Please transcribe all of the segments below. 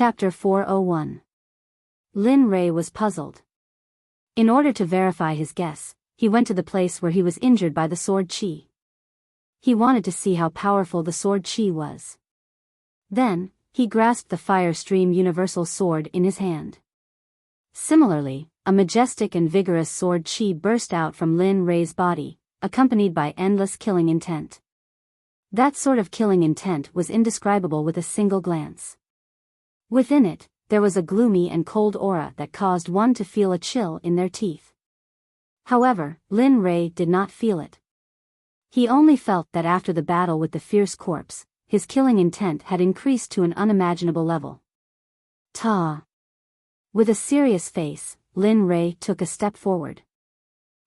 Chapter 401. Lin Rei was puzzled. In order to verify his guess, he went to the place where he was injured by the sword chi. He wanted to see how powerful the sword chi was. Then, he grasped the Fire Stream Universal Sword in his hand. Similarly, a majestic and vigorous sword chi burst out from Lin Rei's body, accompanied by endless killing intent. That sort of killing intent was indescribable with a single glance. Within it, there was a gloomy and cold aura that caused one to feel a chill in their teeth. However, Lin Rei did not feel it. He only felt that after the battle with the fierce corpse, his killing intent had increased to an unimaginable level. Ta! With a serious face, Lin Rei took a step forward.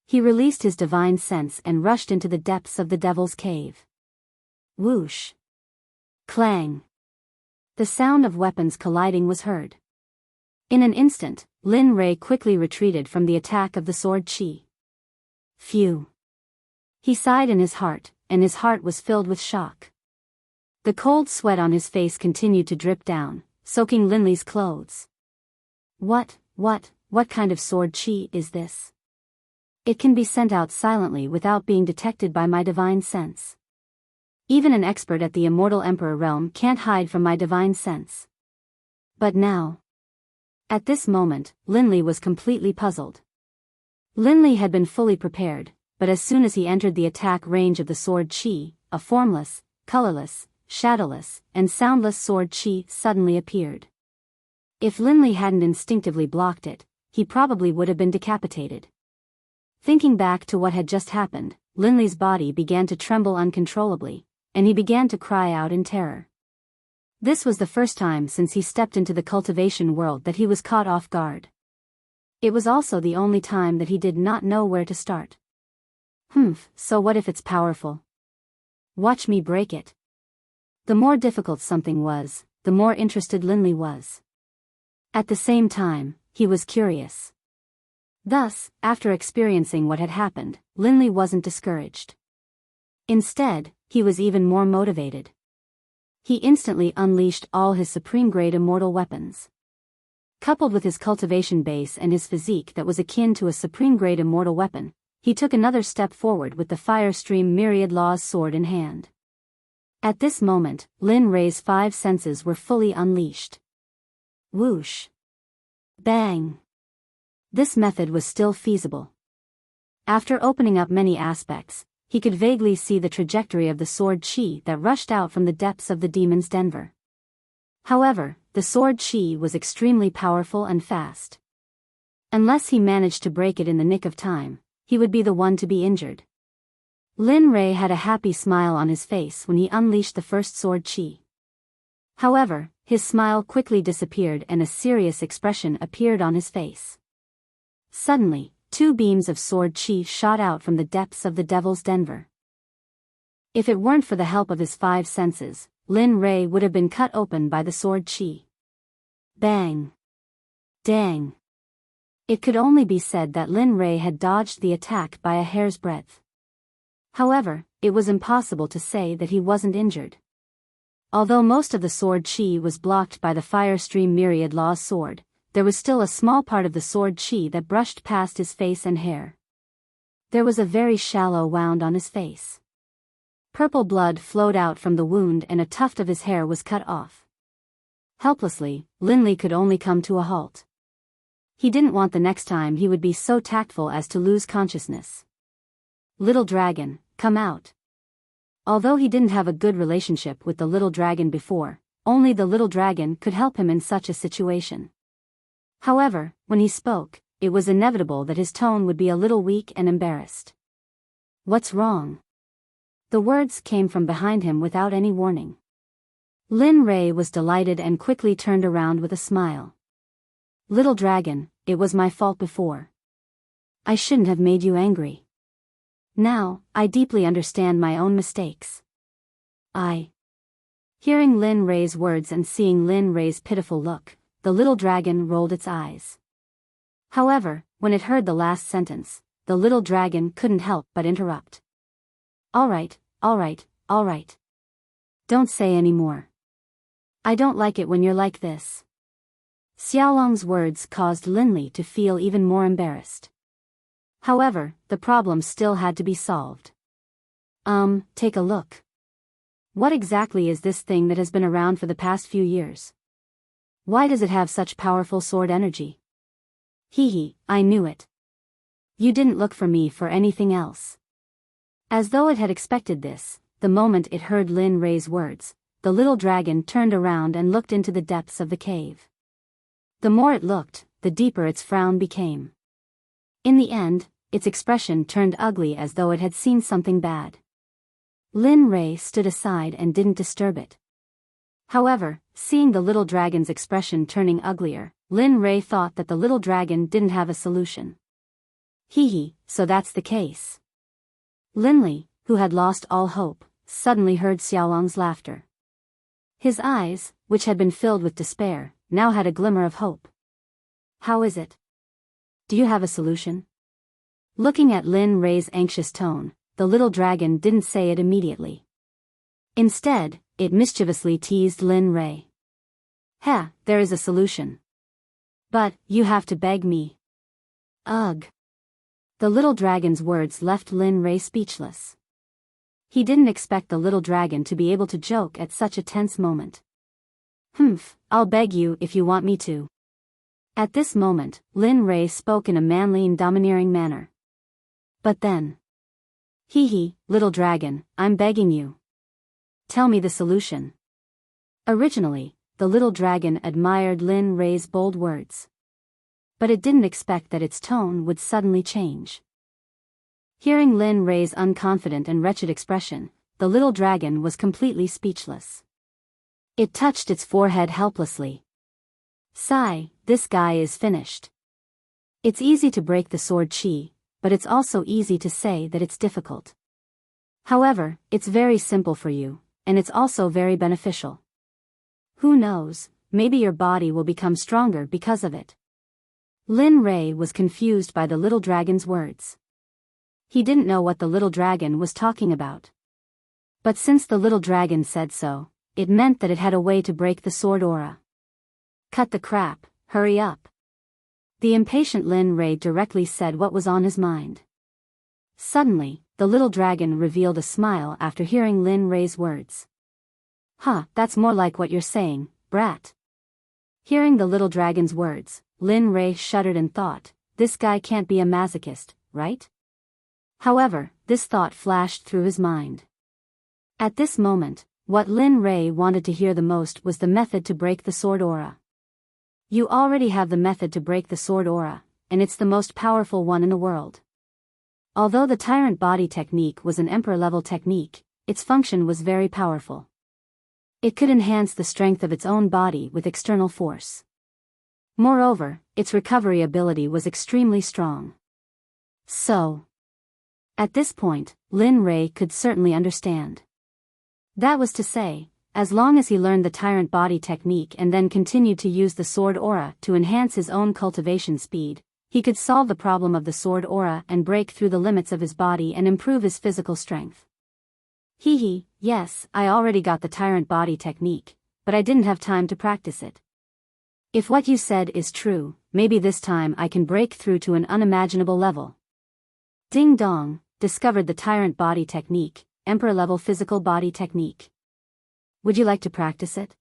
He released his divine sense and rushed into the depths of the Devil's Cave. Whoosh! Clang! The sound of weapons colliding was heard. In an instant, Lin Rei quickly retreated from the attack of the sword chi. Phew! He sighed in his heart, and his heart was filled with shock. The cold sweat on his face continued to drip down, soaking Linley's clothes. What kind of sword chi is this? It can be sent out silently without being detected by my divine sense. Even an expert at the Immortal Emperor realm can't hide from my divine sense. But now... At this moment, Linley was completely puzzled. Linley had been fully prepared, but as soon as he entered the attack range of the sword chi, a formless, colorless, shadowless, and soundless sword chi suddenly appeared. If Linley hadn't instinctively blocked it, he probably would have been decapitated. Thinking back to what had just happened, Linley's body began to tremble uncontrollably, and he began to cry out in terror. This was the first time since he stepped into the cultivation world that he was caught off guard. It was also the only time that he did not know where to start. So what if it's powerful? Watch me break it. The more difficult something was, the more interested Linley was. At the same time, he was curious. Thus, after experiencing what had happened, Linley wasn't discouraged. Instead, he was even more motivated. He instantly unleashed all his supreme-grade immortal weapons. Coupled with his cultivation base and his physique that was akin to a supreme-grade immortal weapon, he took another step forward with the Fire Stream Myriad Law's sword in hand. At this moment, Lin Rei's 5 senses were fully unleashed. Whoosh! Bang! This method was still feasible. After opening up many aspects, he could vaguely see the trajectory of the sword chi that rushed out from the depths of the demon's denver. However, the sword chi was extremely powerful and fast. Unless he managed to break it in the nick of time, he would be the one to be injured. Lin Rei had a happy smile on his face when he unleashed the first sword chi. However, his smile quickly disappeared and a serious expression appeared on his face. Suddenly, 2 beams of sword chi shot out from the depths of the Devil's Denver. If it weren't for the help of his 5 senses, Lin Rei would have been cut open by the sword chi. Bang! Dang! It could only be said that Lin Rei had dodged the attack by a hair's breadth. However, it was impossible to say that he wasn't injured. Although most of the sword chi was blocked by the Fire Stream Myriad Law's sword, there was still a small part of the sword chi that brushed past his face and hair. There was a very shallow wound on his face. Purple blood flowed out from the wound and a tuft of his hair was cut off. Helplessly, Linley could only come to a halt. He didn't want the next time he would be so tactful as to lose consciousness. Little dragon, come out. Although he didn't have a good relationship with the little dragon before, only the little dragon could help him in such a situation. However, when he spoke, it was inevitable that his tone would be a little weak and embarrassed. What's wrong? The words came from behind him without any warning. Lin Rei was delighted and quickly turned around with a smile. Little dragon, it was my fault before. I shouldn't have made you angry. Now, I deeply understand my own mistakes. Hearing Lin Rei's words and seeing Lin Rei's pitiful look, the little dragon rolled its eyes. However, when it heard the last sentence, the little dragon couldn't help but interrupt. All right. Don't say any more. I don't like it when you're like this. Xiaolong's words caused Linli to feel even more embarrassed. However, the problem still had to be solved. Take a look. What exactly is this thing that has been around for the past few years? Why does it have such powerful sword energy? Hee, I knew it. You didn't look for me for anything else. As though it had expected this, the moment it heard Lin Rei's words, the little dragon turned around and looked into the depths of the cave. The more it looked, the deeper its frown became. In the end, its expression turned ugly as though it had seen something bad. Lin Rei stood aside and didn't disturb it. However, seeing the little dragon's expression turning uglier, Lin Rei thought that the little dragon didn't have a solution. Hee, so that's the case. Linli, who had lost all hope, suddenly heard Xiaolong's laughter. His eyes, which had been filled with despair, now had a glimmer of hope. How is it? Do you have a solution? Looking at Lin Rei's anxious tone, the little dragon didn't say it immediately. Instead, it mischievously teased Lin Rei. There is a solution. But, you have to beg me. Ugh. The little dragon's words left Lin Rei speechless. He didn't expect the little dragon to be able to joke at such a tense moment. I'll beg you if you want me to. At this moment, Lin Rei spoke in a manly and domineering manner. But then. Hee, little dragon, I'm begging you. Tell me the solution. Originally, the little dragon admired Lin Rei's bold words. But it didn't expect that its tone would suddenly change. Hearing Lin Rei's unconfident and wretched expression, the little dragon was completely speechless. It touched its forehead helplessly. Sigh, this guy is finished. It's easy to break the sword chi, but it's also easy to say that it's difficult. However, it's very simple for you, and it's also very beneficial. Who knows, maybe your body will become stronger because of it. Lin Rei was confused by the little dragon's words. He didn't know what the little dragon was talking about. But since the little dragon said so, it meant that it had a way to break the sword aura. Cut the crap, hurry up. The impatient Lin Rei directly said what was on his mind. Suddenly, the little dragon revealed a smile after hearing Lin Rei's words. That's more like what you're saying, brat. Hearing the little dragon's words, Lin Rei shuddered and thought, this guy can't be a masochist, right? However, this thought flashed through his mind. At this moment, what Lin Rei wanted to hear the most was the method to break the sword aura. You already have the method to break the sword aura, and it's the most powerful one in the world. Although the tyrant body technique was an emperor-level technique, its function was very powerful. It could enhance the strength of its own body with external force. Moreover, its recovery ability was extremely strong. So, at this point, Lin Rei could certainly understand. That was to say, as long as he learned the tyrant body technique and then continued to use the sword aura to enhance his own cultivation speed, he could solve the problem of the sword aura and break through the limits of his body and improve his physical strength. Yes, I already got the tyrant body technique, but I didn't have time to practice it. If what you said is true, maybe this time I can break through to an unimaginable level. Ding dong, discovered the tyrant body technique, emperor-level physical body technique. Would you like to practice it?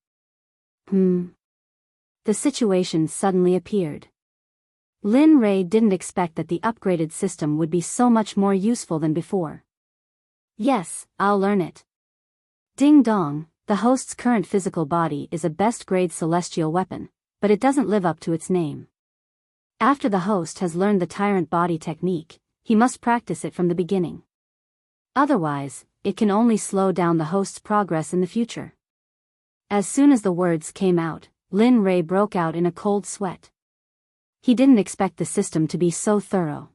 The situation suddenly appeared. Lin Rei didn't expect that the upgraded system would be so much more useful than before. Yes, I'll learn it. Ding dong, the host's current physical body is a best-grade celestial weapon, but it doesn't live up to its name. After the host has learned the tyrant body technique, he must practice it from the beginning. Otherwise, it can only slow down the host's progress in the future. As soon as the words came out, Lin Rei broke out in a cold sweat. He didn't expect the system to be so thorough.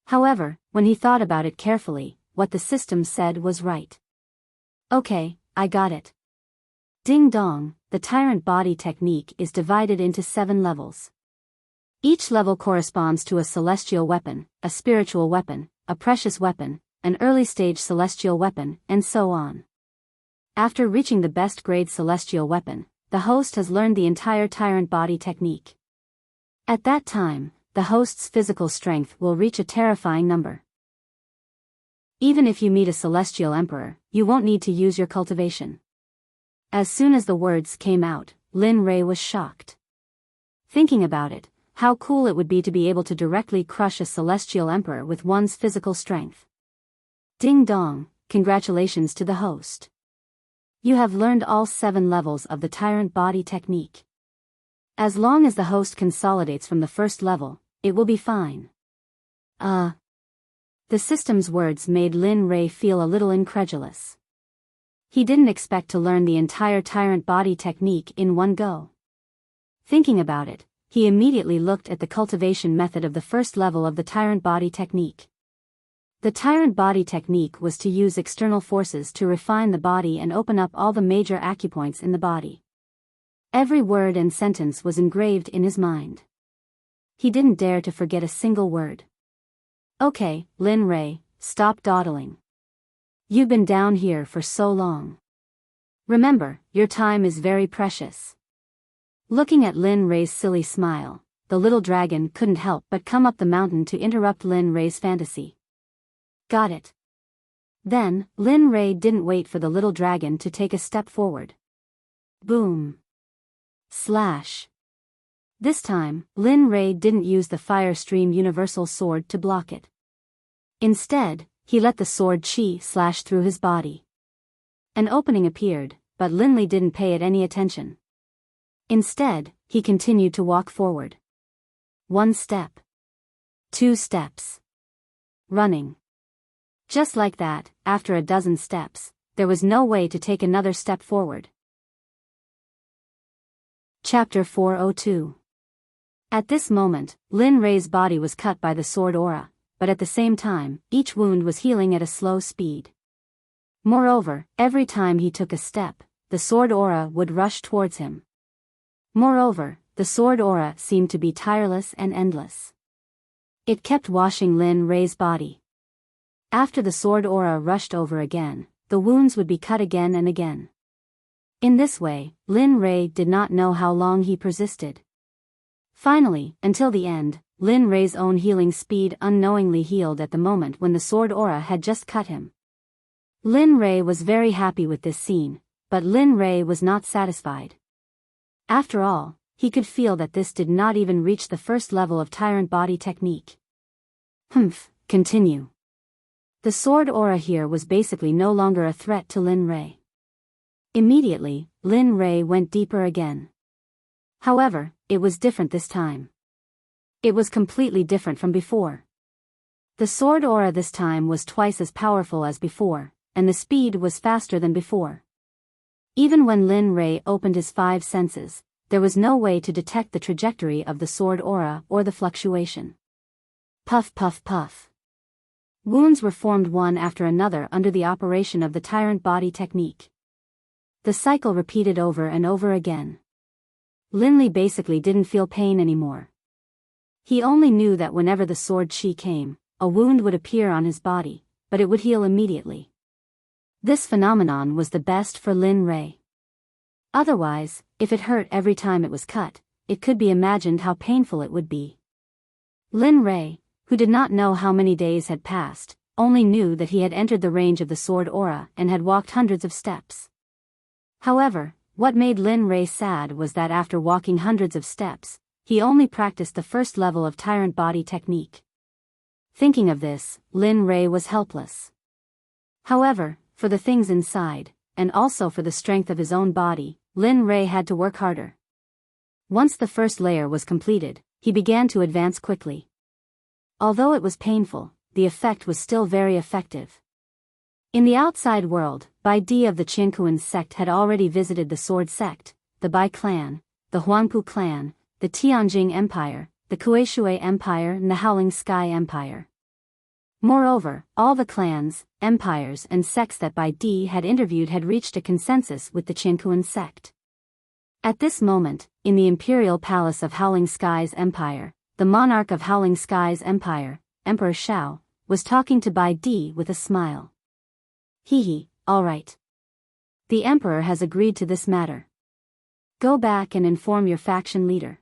However, when he thought about it carefully, what the system said was right. Okay, I got it. Ding dong, the tyrant body technique is divided into 7 levels. Each level corresponds to a celestial weapon, a spiritual weapon, a precious weapon, an early-stage celestial weapon, and so on. After reaching the best-grade celestial weapon, the host has learned the entire tyrant body technique. At that time, the host's physical strength will reach a terrifying number. Even if you meet a celestial emperor, you won't need to use your cultivation. As soon as the words came out, Lin Rei was shocked. Thinking about it, how cool it would be to be able to directly crush a celestial emperor with one's physical strength. Ding dong, congratulations to the host. You have learned all 7 levels of the tyrant body technique. As long as the host consolidates from the first level, it will be fine. The system's words made Lin Rei feel a little incredulous. He didn't expect to learn the entire tyrant body technique in one go. Thinking about it, he immediately looked at the cultivation method of the first level of the tyrant body technique. The tyrant body technique was to use external forces to refine the body and open up all the major acupoints in the body. Every word and sentence was engraved in his mind. He didn't dare to forget a single word. Okay, Lin Rei, stop dawdling. You've been down here for so long. Remember, your time is very precious. Looking at Lin Rei's silly smile, the little dragon couldn't help but come up the mountain to interrupt Lin Rei's fantasy. Got it. Then, Lin Rei didn't wait for the little dragon to take a step forward. Boom. Slash. This time, Lin Rei didn't use the Fire Stream Universal Sword to block it. Instead, he let the sword chi slash through his body. An opening appeared, but Lin Li didn't pay it any attention. Instead, he continued to walk forward. 1 step. 2 steps. Running. Just like that, after a dozen steps, there was no way to take another step forward. Chapter 402. At this moment, Lin Rei's body was cut by the sword aura, but at the same time, each wound was healing at a slow speed. Moreover, every time he took a step, the sword aura would rush towards him. Moreover, the sword aura seemed to be tireless and endless. It kept washing Lin Rei's body. After the sword aura rushed over again, the wounds would be cut again and again. In this way, Lin Rei did not know how long he persisted. Finally, until the end, Lin Rei's own healing speed unknowingly healed at the moment when the sword aura had just cut him. Lin Rei was very happy with this scene, but Lin Rei was not satisfied. After all, he could feel that this did not even reach the first level of tyrant body technique. Continue. The sword aura here was basically no longer a threat to Lin Rei. Immediately, Lin Rei went deeper again. However, it was different this time. It was completely different from before. The sword aura this time was twice as powerful as before, and the speed was faster than before. Even when Lin Rei opened his 5 senses, there was no way to detect the trajectory of the sword aura or the fluctuation. Puff puff puff. Wounds were formed one after another under the operation of the tyrant body technique. The cycle repeated over and over again. Lin Li basically didn't feel pain anymore. He only knew that whenever the sword chi came, a wound would appear on his body, but it would heal immediately. This phenomenon was the best for Lin Rei. Otherwise, if it hurt every time it was cut, it could be imagined how painful it would be. Lin Rei, who did not know how many days had passed, only knew that he had entered the range of the sword aura and had walked hundreds of steps. However, what made Lin Rei sad was that after walking hundreds of steps, he only practiced the first level of tyrant body technique. Thinking of this, Lin Rei was helpless. However, for the things inside, and also for the strength of his own body, Lin Rei had to work harder. Once the first layer was completed, he began to advance quickly. Although it was painful, the effect was still very effective. In the outside world, Biyao of the Qianquan sect had already visited the Sword Sect, the Bai clan, the Huangpu clan, the Tianjing Empire, the Kueishui Empire and the Howling Sky Empire. Moreover, all the clans, empires and sects that Biyao had interviewed had reached a consensus with the Qianquan sect. At this moment, in the imperial palace of Howling Sky's empire, the monarch of Howling Sky's empire, Emperor Shao, was talking to Biyao with a smile. All right. The emperor has agreed to this matter. Go back and inform your faction leader.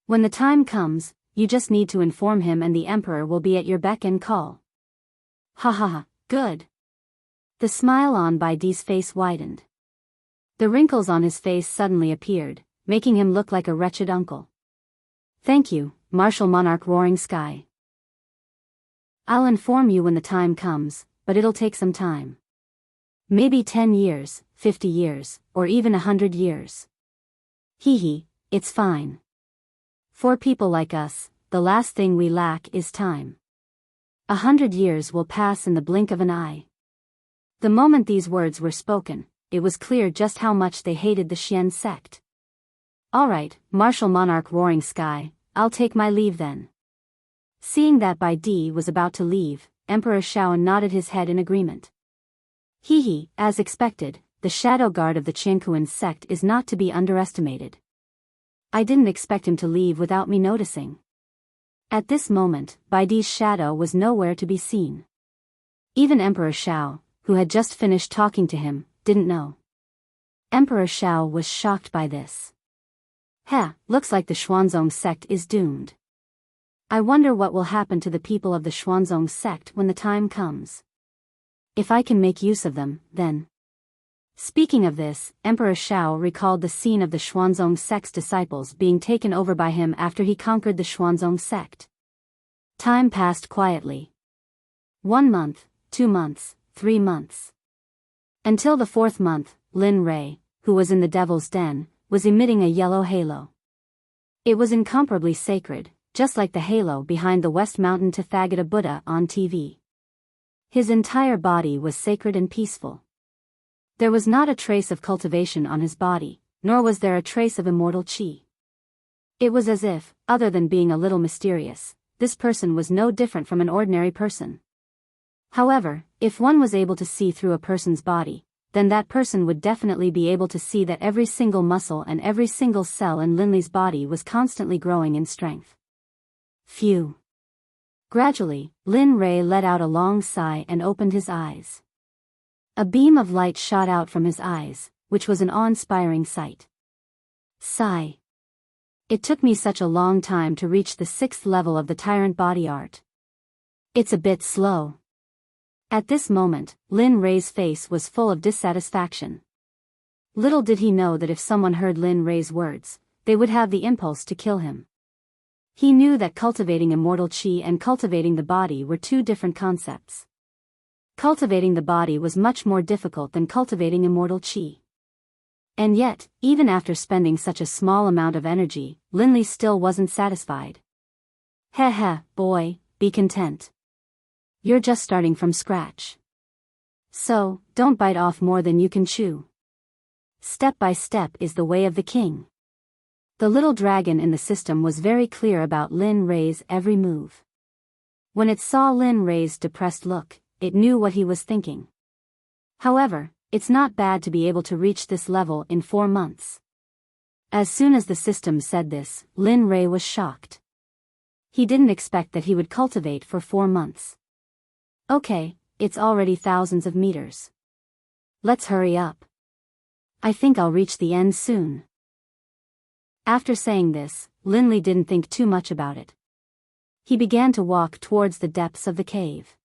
When the time comes, you just need to inform him and the Emperor will be at your beck and call. Ha ha ha, good. The smile on Baidi's face widened. The wrinkles on his face suddenly appeared, making him look like a wretched uncle. Thank you, Martial Monarch Roaring Sky. I'll inform you when the time comes, but it'll take some time. Maybe 10 years, 50 years, or even 100 years. Hee hee, it's fine. For people like us, the last thing we lack is time. 100 years will pass in the blink of an eye. The moment these words were spoken, it was clear just how much they hated the Xian sect. Alright, Martial Monarch Roaring Sky, I'll take my leave then. Seeing that Bai Di was about to leave, Emperor Shao nodded his head in agreement. Hee hee, as expected, the shadow guard of the Qianquan sect is not to be underestimated. I didn't expect him to leave without me noticing. At this moment, Bai Di's shadow was nowhere to be seen. Even Emperor Shao, who had just finished talking to him, didn't know. Emperor Shao was shocked by this. Heh, looks like the Xuanzong sect is doomed. I wonder what will happen to the people of the Xuanzong sect when the time comes. If I can make use of them, then. Speaking of this, Emperor Shao recalled the scene of the Xuanzong sect's disciples being taken over by him after he conquered the Xuanzong sect. Time passed quietly. 1 month, 2 months, 3 months. Until the 4th month, Lin Rei, who was in the Devil's Den, was emitting a yellow halo. It was incomparably sacred, just like the halo behind the West Mountain Tathagata Buddha on TV. His entire body was sacred and peaceful. There was not a trace of cultivation on his body, nor was there a trace of immortal qi. It was as if, other than being a little mysterious, this person was no different from an ordinary person. However, if one was able to see through a person's body, then that person would definitely be able to see that every single muscle and every single cell in Linley's body was constantly growing in strength. Phew. Gradually, Lin Rei let out a long sigh and opened his eyes. A beam of light shot out from his eyes, which was an awe-inspiring sight. Sigh. It took me such a long time to reach the 6th level of the Tyrant Body Art. It's a bit slow. At this moment, Lin Rei's face was full of dissatisfaction. Little did he know that if someone heard Lin Rei's words, they would have the impulse to kill him. He knew that cultivating immortal qi and cultivating the body were two different concepts. Cultivating the body was much more difficult than cultivating immortal qi. And yet, even after spending such a small amount of energy, Linley still wasn't satisfied. Heh heh, boy, be content. You're just starting from scratch. So, don't bite off more than you can chew. Step by step is the way of the king. The little dragon in the system was very clear about Lin Rei's every move. When it saw Lin Rei's depressed look, it knew what he was thinking. However, it's not bad to be able to reach this level in 4 months. As soon as the system said this, Lin Rei was shocked. He didn't expect that he would cultivate for 4 months. Okay, it's already thousands of meters. Let's hurry up. I think I'll reach the end soon. After saying this, Linley didn't think too much about it. He began to walk towards the depths of the cave.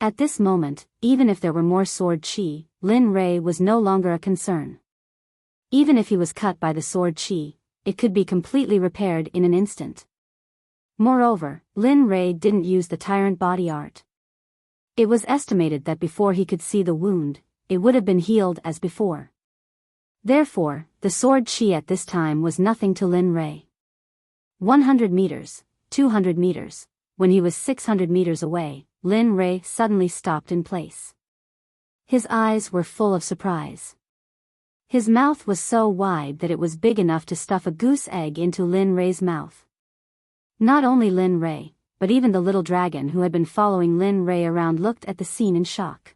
At this moment, even if there were more sword qi, Lin Rei was no longer a concern. Even if he was cut by the sword qi, it could be completely repaired in an instant. Moreover, Lin Rei didn't use the Tyrant Body Art. It was estimated that before he could see the wound, it would have been healed as before. Therefore, the sword qi at this time was nothing to Lin Rei. 100 meters, 200 meters, when he was 600 meters away, Lin Rei suddenly stopped in place. His eyes were full of surprise. His mouth was so wide that it was big enough to stuff a goose egg into Lin Rei's mouth. Not only Lin Rei, but even the little dragon who had been following Lin Rei around looked at the scene in shock.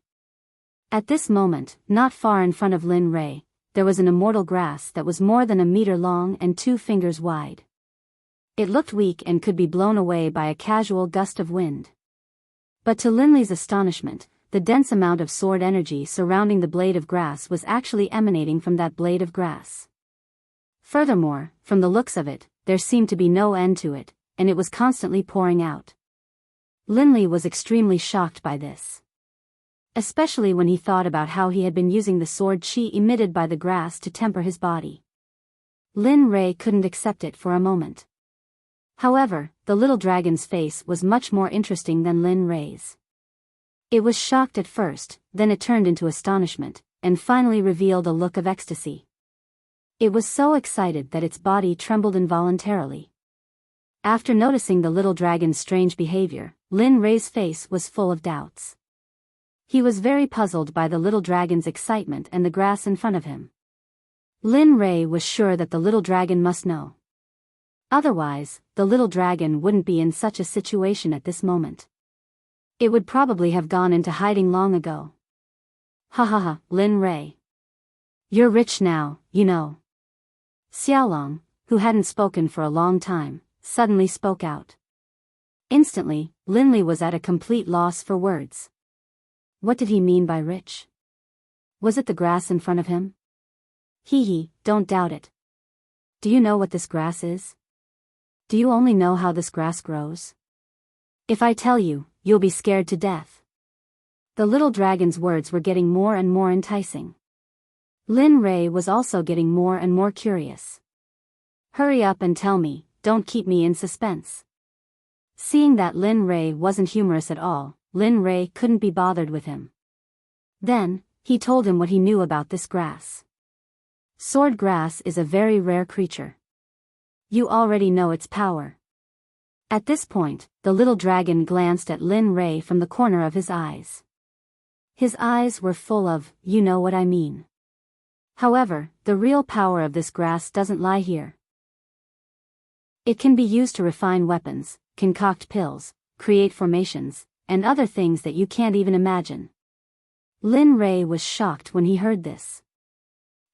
At this moment, not far in front of Lin Rei, there was an immortal grass that was more than a meter long and 2 fingers wide. It looked weak and could be blown away by a casual gust of wind. But to Linley's astonishment, the dense amount of sword energy surrounding the blade of grass was actually emanating from that blade of grass. Furthermore, from the looks of it, there seemed to be no end to it, and it was constantly pouring out. Linley was extremely shocked by this. Especially when he thought about how he had been using the sword qi emitted by the grass to temper his body. Lin Rei couldn't accept it for a moment. However, the little dragon's face was much more interesting than Lin Rei's. It was shocked at first, then it turned into astonishment, and finally revealed a look of ecstasy. It was so excited that its body trembled involuntarily. After noticing the little dragon's strange behavior, Lin Rei's face was full of doubts. He was very puzzled by the little dragon's excitement and the grass in front of him. Lin Rei was sure that the little dragon must know. Otherwise, the little dragon wouldn't be in such a situation at this moment. It would probably have gone into hiding long ago. Ha ha ha, Lin Rei. You're rich now, you know. Xiaolong, who hadn't spoken for a long time, suddenly spoke out. Instantly, Linley was at a complete loss for words. What did he mean by rich? Was it the grass in front of him? Hee, don't doubt it. Do you know what this grass is? Do you only know how this grass grows? If I tell you, you'll be scared to death. The little dragon's words were getting more and more enticing. Lin Rei was also getting more and more curious. Hurry up and tell me, don't keep me in suspense. Seeing that Lin Rei wasn't humorous at all, Lin Rei couldn't be bothered with him. Then, he told him what he knew about this grass. Sword grass is a very rare creature. You already know its power. At this point, the little dragon glanced at Lin Rei from the corner of his eyes. His eyes were full of, you know what I mean. However, the real power of this grass doesn't lie here. It can be used to refine weapons, concoct pills, create formations, and other things that you can't even imagine. Lin Rei was shocked when he heard this.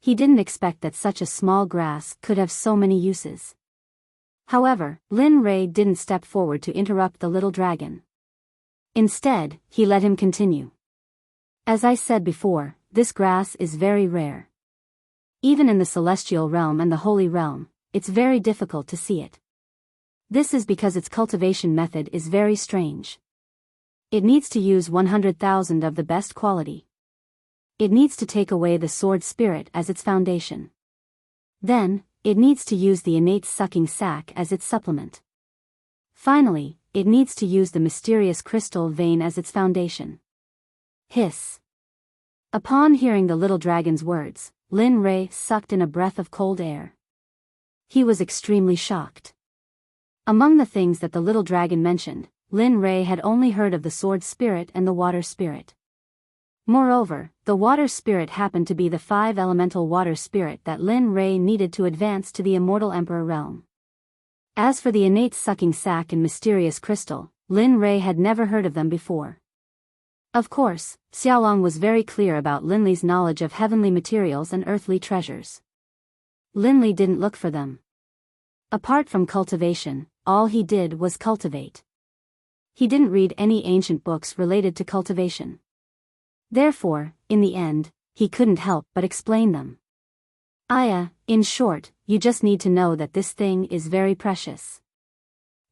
He didn't expect that such a small grass could have so many uses. However, Lin Rei didn't step forward to interrupt the little dragon. Instead, he let him continue. As I said before, this grass is very rare. Even in the celestial realm and the holy realm, it's very difficult to see it. This is because its cultivation method is very strange. It needs to use 100,000 of the best quality. It needs to take away the sword spirit as its foundation. Then, it needs to use the innate sucking sac as its supplement. Finally, it needs to use the mysterious crystal vein as its foundation. Hiss. Upon hearing the little dragon's words, Lin Rei sucked in a breath of cold air. He was extremely shocked. Among the things that the little dragon mentioned, Lin Rei had only heard of the sword spirit and the water spirit. Moreover, the water spirit happened to be the 5-elemental water spirit that Lin Rei needed to advance to the immortal emperor realm. As for the innate sucking sac and mysterious crystal, Lin Rei had never heard of them before. Of course, Xiaolong was very clear about Linley's knowledge of heavenly materials and earthly treasures. Linley didn't look for them. Apart from cultivation, all he did was cultivate. He didn't read any ancient books related to cultivation. Therefore, in the end, he couldn't help but explain them. In short, you just need to know that this thing is very precious.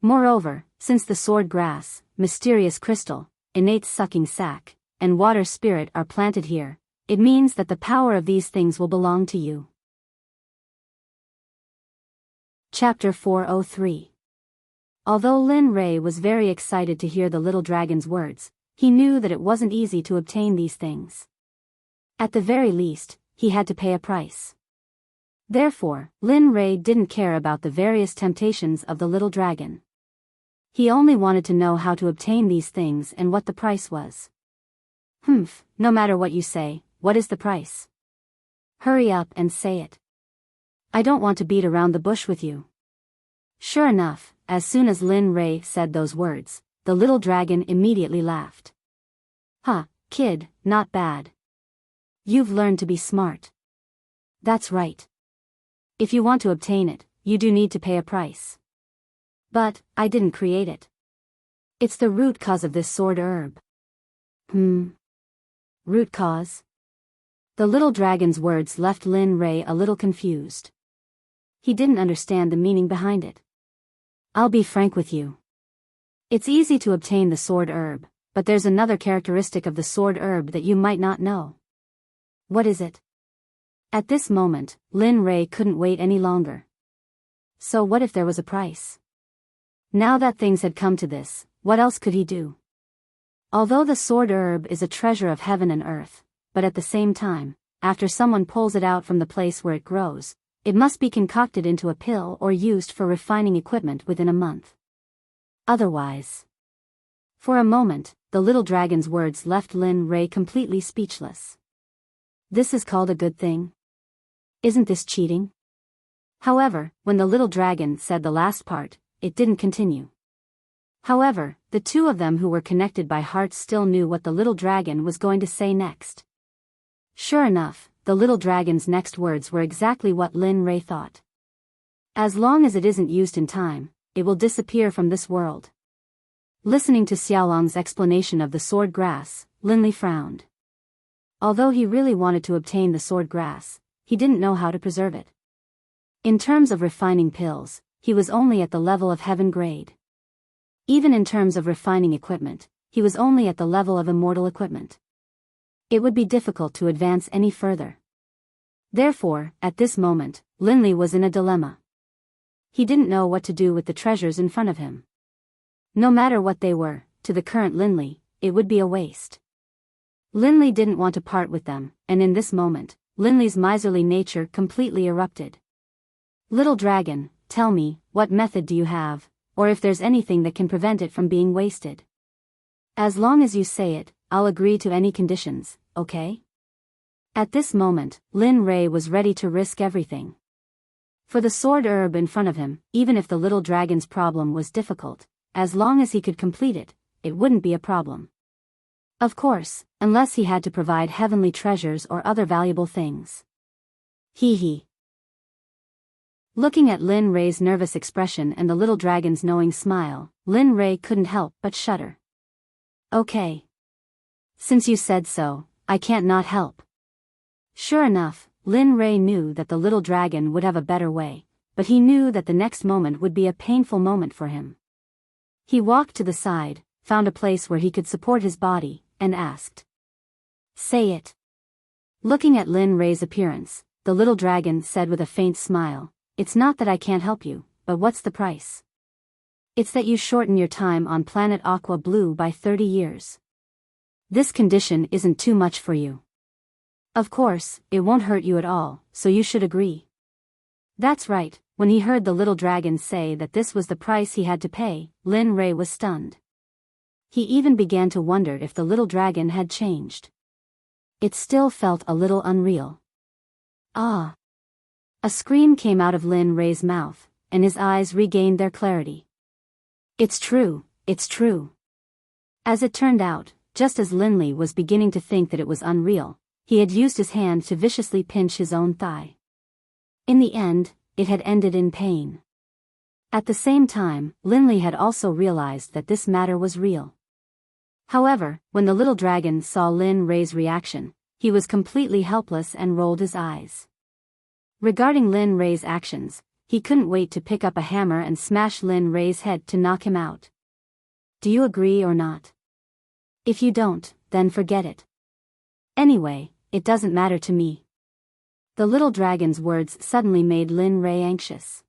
Moreover, since the sword grass, mysterious crystal, innate sucking sac, and water spirit are planted here, it means that the power of these things will belong to you. Chapter 403. Although Lin Rei was very excited to hear the little dragon's words, he knew that it wasn't easy to obtain these things. At the very least, he had to pay a price. Therefore, Lin Rei didn't care about the various temptations of the little dragon. He only wanted to know how to obtain these things and what the price was. No matter what you say, what is the price? Hurry up and say it. I don't want to beat around the bush with you. Sure enough, as soon as Lin Rei said those words, the little dragon immediately laughed. Kid, not bad. You've learned to be smart. That's right. If you want to obtain it, you do need to pay a price. But, I didn't create it. It's the root cause of this sword herb. Root cause? The little dragon's words left Lin Rei a little confused. he didn't understand the meaning behind it. I'll be frank with you. It's easy to obtain the sword herb, but there's another characteristic of the sword herb that you might not know. What is it? At this moment, Lin Rei couldn't wait any longer. So what if there was a price? Now that things had come to this, what else could he do? Although the sword herb is a treasure of heaven and earth, but at the same time, after someone pulls it out from the place where it grows, it must be concocted into a pill or used for refining equipment within a month. Otherwise. For a moment, the little dragon's words left Lin Rei completely speechless. This is called a good thing? Isn't this cheating? However, when the little dragon said the last part, it didn't continue. However, the two of them who were connected by hearts still knew what the little dragon was going to say next. Sure enough, the little dragon's next words were exactly what Lin Rei thought. As long as it isn't used in time, it will disappear from this world. Listening to Xiaolong's explanation of the sword grass, Lin Li frowned. Although he really wanted to obtain the sword grass, he didn't know how to preserve it. In terms of refining pills, he was only at the level of heaven grade. Even in terms of refining equipment, he was only at the level of immortal equipment. It would be difficult to advance any further. Therefore, at this moment, Lin Li was in a dilemma. He didn't know what to do with the treasures in front of him. No matter what they were, to the current Lin Li, it would be a waste. Lin Li didn't want to part with them, and in this moment, Lin Li's miserly nature completely erupted. Little dragon, tell me, what method do you have, or if there's anything that can prevent it from being wasted? As long as you say it, I'll agree to any conditions, okay? At this moment, Lin Rei was ready to risk everything. For the sword herb in front of him, even if the little dragon's problem was difficult, as long as he could complete it, it wouldn't be a problem. Of course, unless he had to provide heavenly treasures or other valuable things. Hee hee. Looking at Lin Rei's nervous expression and the little dragon's knowing smile, Lin Rei couldn't help but shudder. Okay. Since you said so, I can't not help. Sure enough, Lin Rei knew that the little dragon would have a better way, but he knew that the next moment would be a painful moment for him. He walked to the side, found a place where he could support his body, and asked. Say it. Looking at Lin Rei's appearance, the little dragon said with a faint smile, It's not that I can't help you, but what's the price? It's that you shorten your time on planet Aqua Blue by 30 years. This condition isn't too much for you. Of course, it won't hurt you at all, so you should agree. That's right. When he heard the little dragon say that this was the price he had to pay, Lin Rei was stunned. He even began to wonder if the little dragon had changed. It still felt a little unreal. Ah! A scream came out of Lin Rei's mouth, and his eyes regained their clarity. It's true, it's true. As it turned out, just as Lin Li was beginning to think that it was unreal, he had used his hand to viciously pinch his own thigh. In the end, it had ended in pain. At the same time, Lin Li had also realized that this matter was real. However, when the little dragon saw Lin Rei's reaction, he was completely helpless and rolled his eyes. Regarding Lin Rei's actions, he couldn't wait to pick up a hammer and smash Lin Rei's head to knock him out. Do you agree or not? If you don't, then forget it. Anyway, it doesn't matter to me. The little dragon's words suddenly made Lin Rei anxious.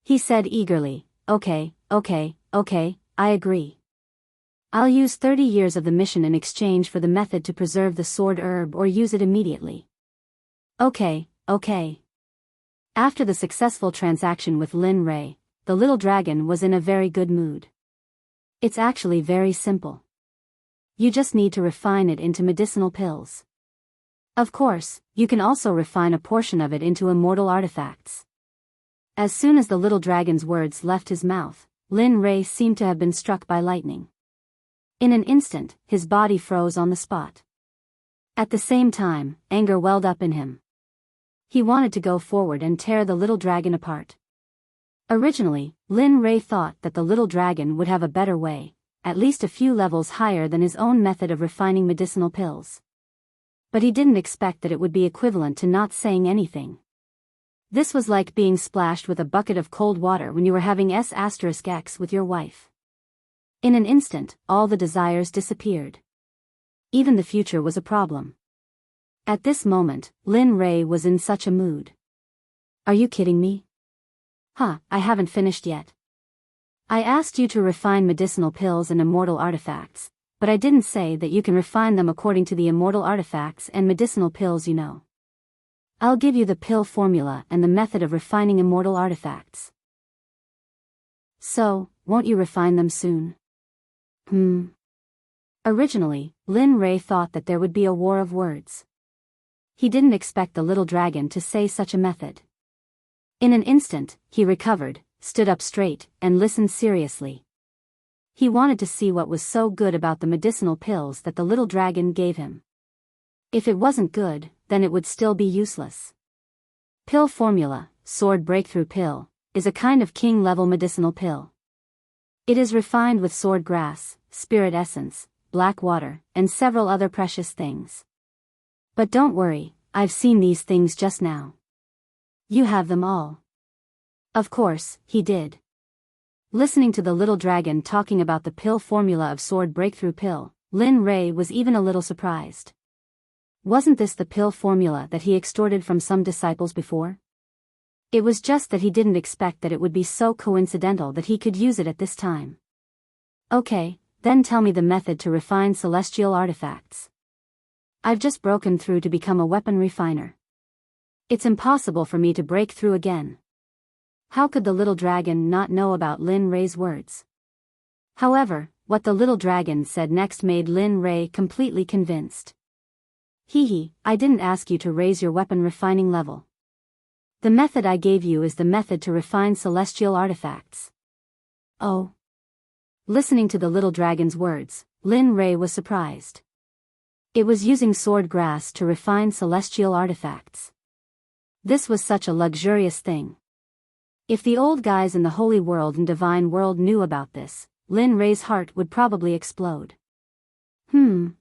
He said eagerly, Okay, I agree. I'll use 30 years of the mission in exchange for the method to preserve the sword herb or use it immediately. Okay. After the successful transaction with Lin Rei, the little dragon was in a very good mood. It's actually very simple. You just need to refine it into medicinal pills. Of course, you can also refine a portion of it into immortal artifacts. As soon as the little dragon's words left his mouth, Lin Rei seemed to have been struck by lightning. In an instant, his body froze on the spot. At the same time, anger welled up in him. He wanted to go forward and tear the little dragon apart. Originally, Lin Rei thought that the little dragon would have a better way, at least a few levels higher than his own method of refining medicinal pills. But he didn't expect that it would be equivalent to not saying anything. This was like being splashed with a bucket of cold water when you were having S*X with your wife. In an instant, all the desires disappeared. Even the future was a problem. At this moment, Lin Ray was in such a mood. Are you kidding me? I haven't finished yet. I asked you to refine medicinal pills and immortal artifacts, but I didn't say that you can refine them according to the immortal artifacts and medicinal pills you know. I'll give you the pill formula and the method of refining immortal artifacts. So, won't you refine them soon? Originally, Lin Ray thought that there would be a war of words. He didn't expect the little dragon to say such a method. In an instant, he recovered, stood up straight, and listened seriously. He wanted to see what was so good about the medicinal pills that the little dragon gave him. If it wasn't good, then it would still be useless. Pill formula, sword breakthrough pill, is a kind of king-level medicinal pill. It is refined with sword grass, spirit essence, black water, and several other precious things. But don't worry, I've seen these things just now. You have them all. Of course, he did. Listening to the little dragon talking about the pill formula of sword breakthrough pill, Lin Ray was even a little surprised. Wasn't this the pill formula that he extorted from some disciples before? It was just that he didn't expect that it would be so coincidental that he could use it at this time. Okay, then tell me the method to refine celestial artifacts. I've just broken through to become a weapon refiner. It's impossible for me to break through again. How could the little dragon not know about Lin Ray's words? However, what the little dragon said next made Lin Ray completely convinced. I didn't ask you to raise your weapon refining level. The method I gave you is the method to refine celestial artifacts. Oh. Listening to the little dragon's words, Lin Ray was surprised. It was using sword grass to refine celestial artifacts. This was such a luxurious thing. If the old guys in the holy world and divine world knew about this, Lin Ray's heart would probably explode.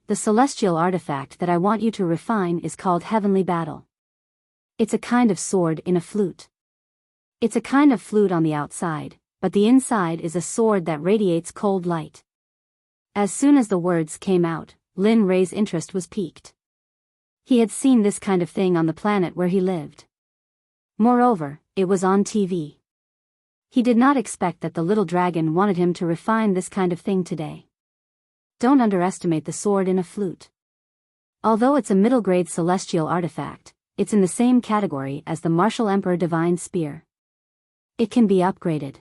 The celestial artifact that I want you to refine is called Heavenly Battle. It's a kind of sword in a flute. It's a kind of flute on the outside, but the inside is a sword that radiates cold light. As soon as the words came out, Lin Ray's interest was piqued. He had seen this kind of thing on the planet where he lived. Moreover, it was on TV. He did not expect that the little dragon wanted him to refine this kind of thing today. Don't underestimate the sword in a flute. Although it's a middle-grade celestial artifact, it's in the same category as the Martial Emperor Divine Spear. It can be upgraded.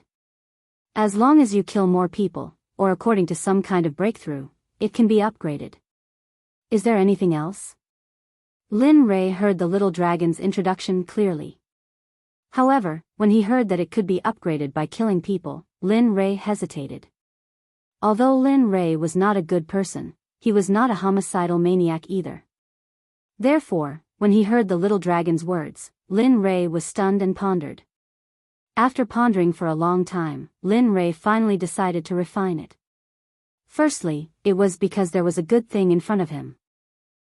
As long as you kill more people, or according to some kind of breakthrough, it can be upgraded. Is there anything else? Lin Ray heard the little dragon's introduction clearly. However, when he heard that it could be upgraded by killing people, Lin Ray hesitated. Although Lin Ray was not a good person, he was not a homicidal maniac either. Therefore, when he heard the little dragon's words, Lin Ray was stunned and pondered. After pondering for a long time, Lin Ray finally decided to refine it. Firstly, it was because there was a good thing in front of him.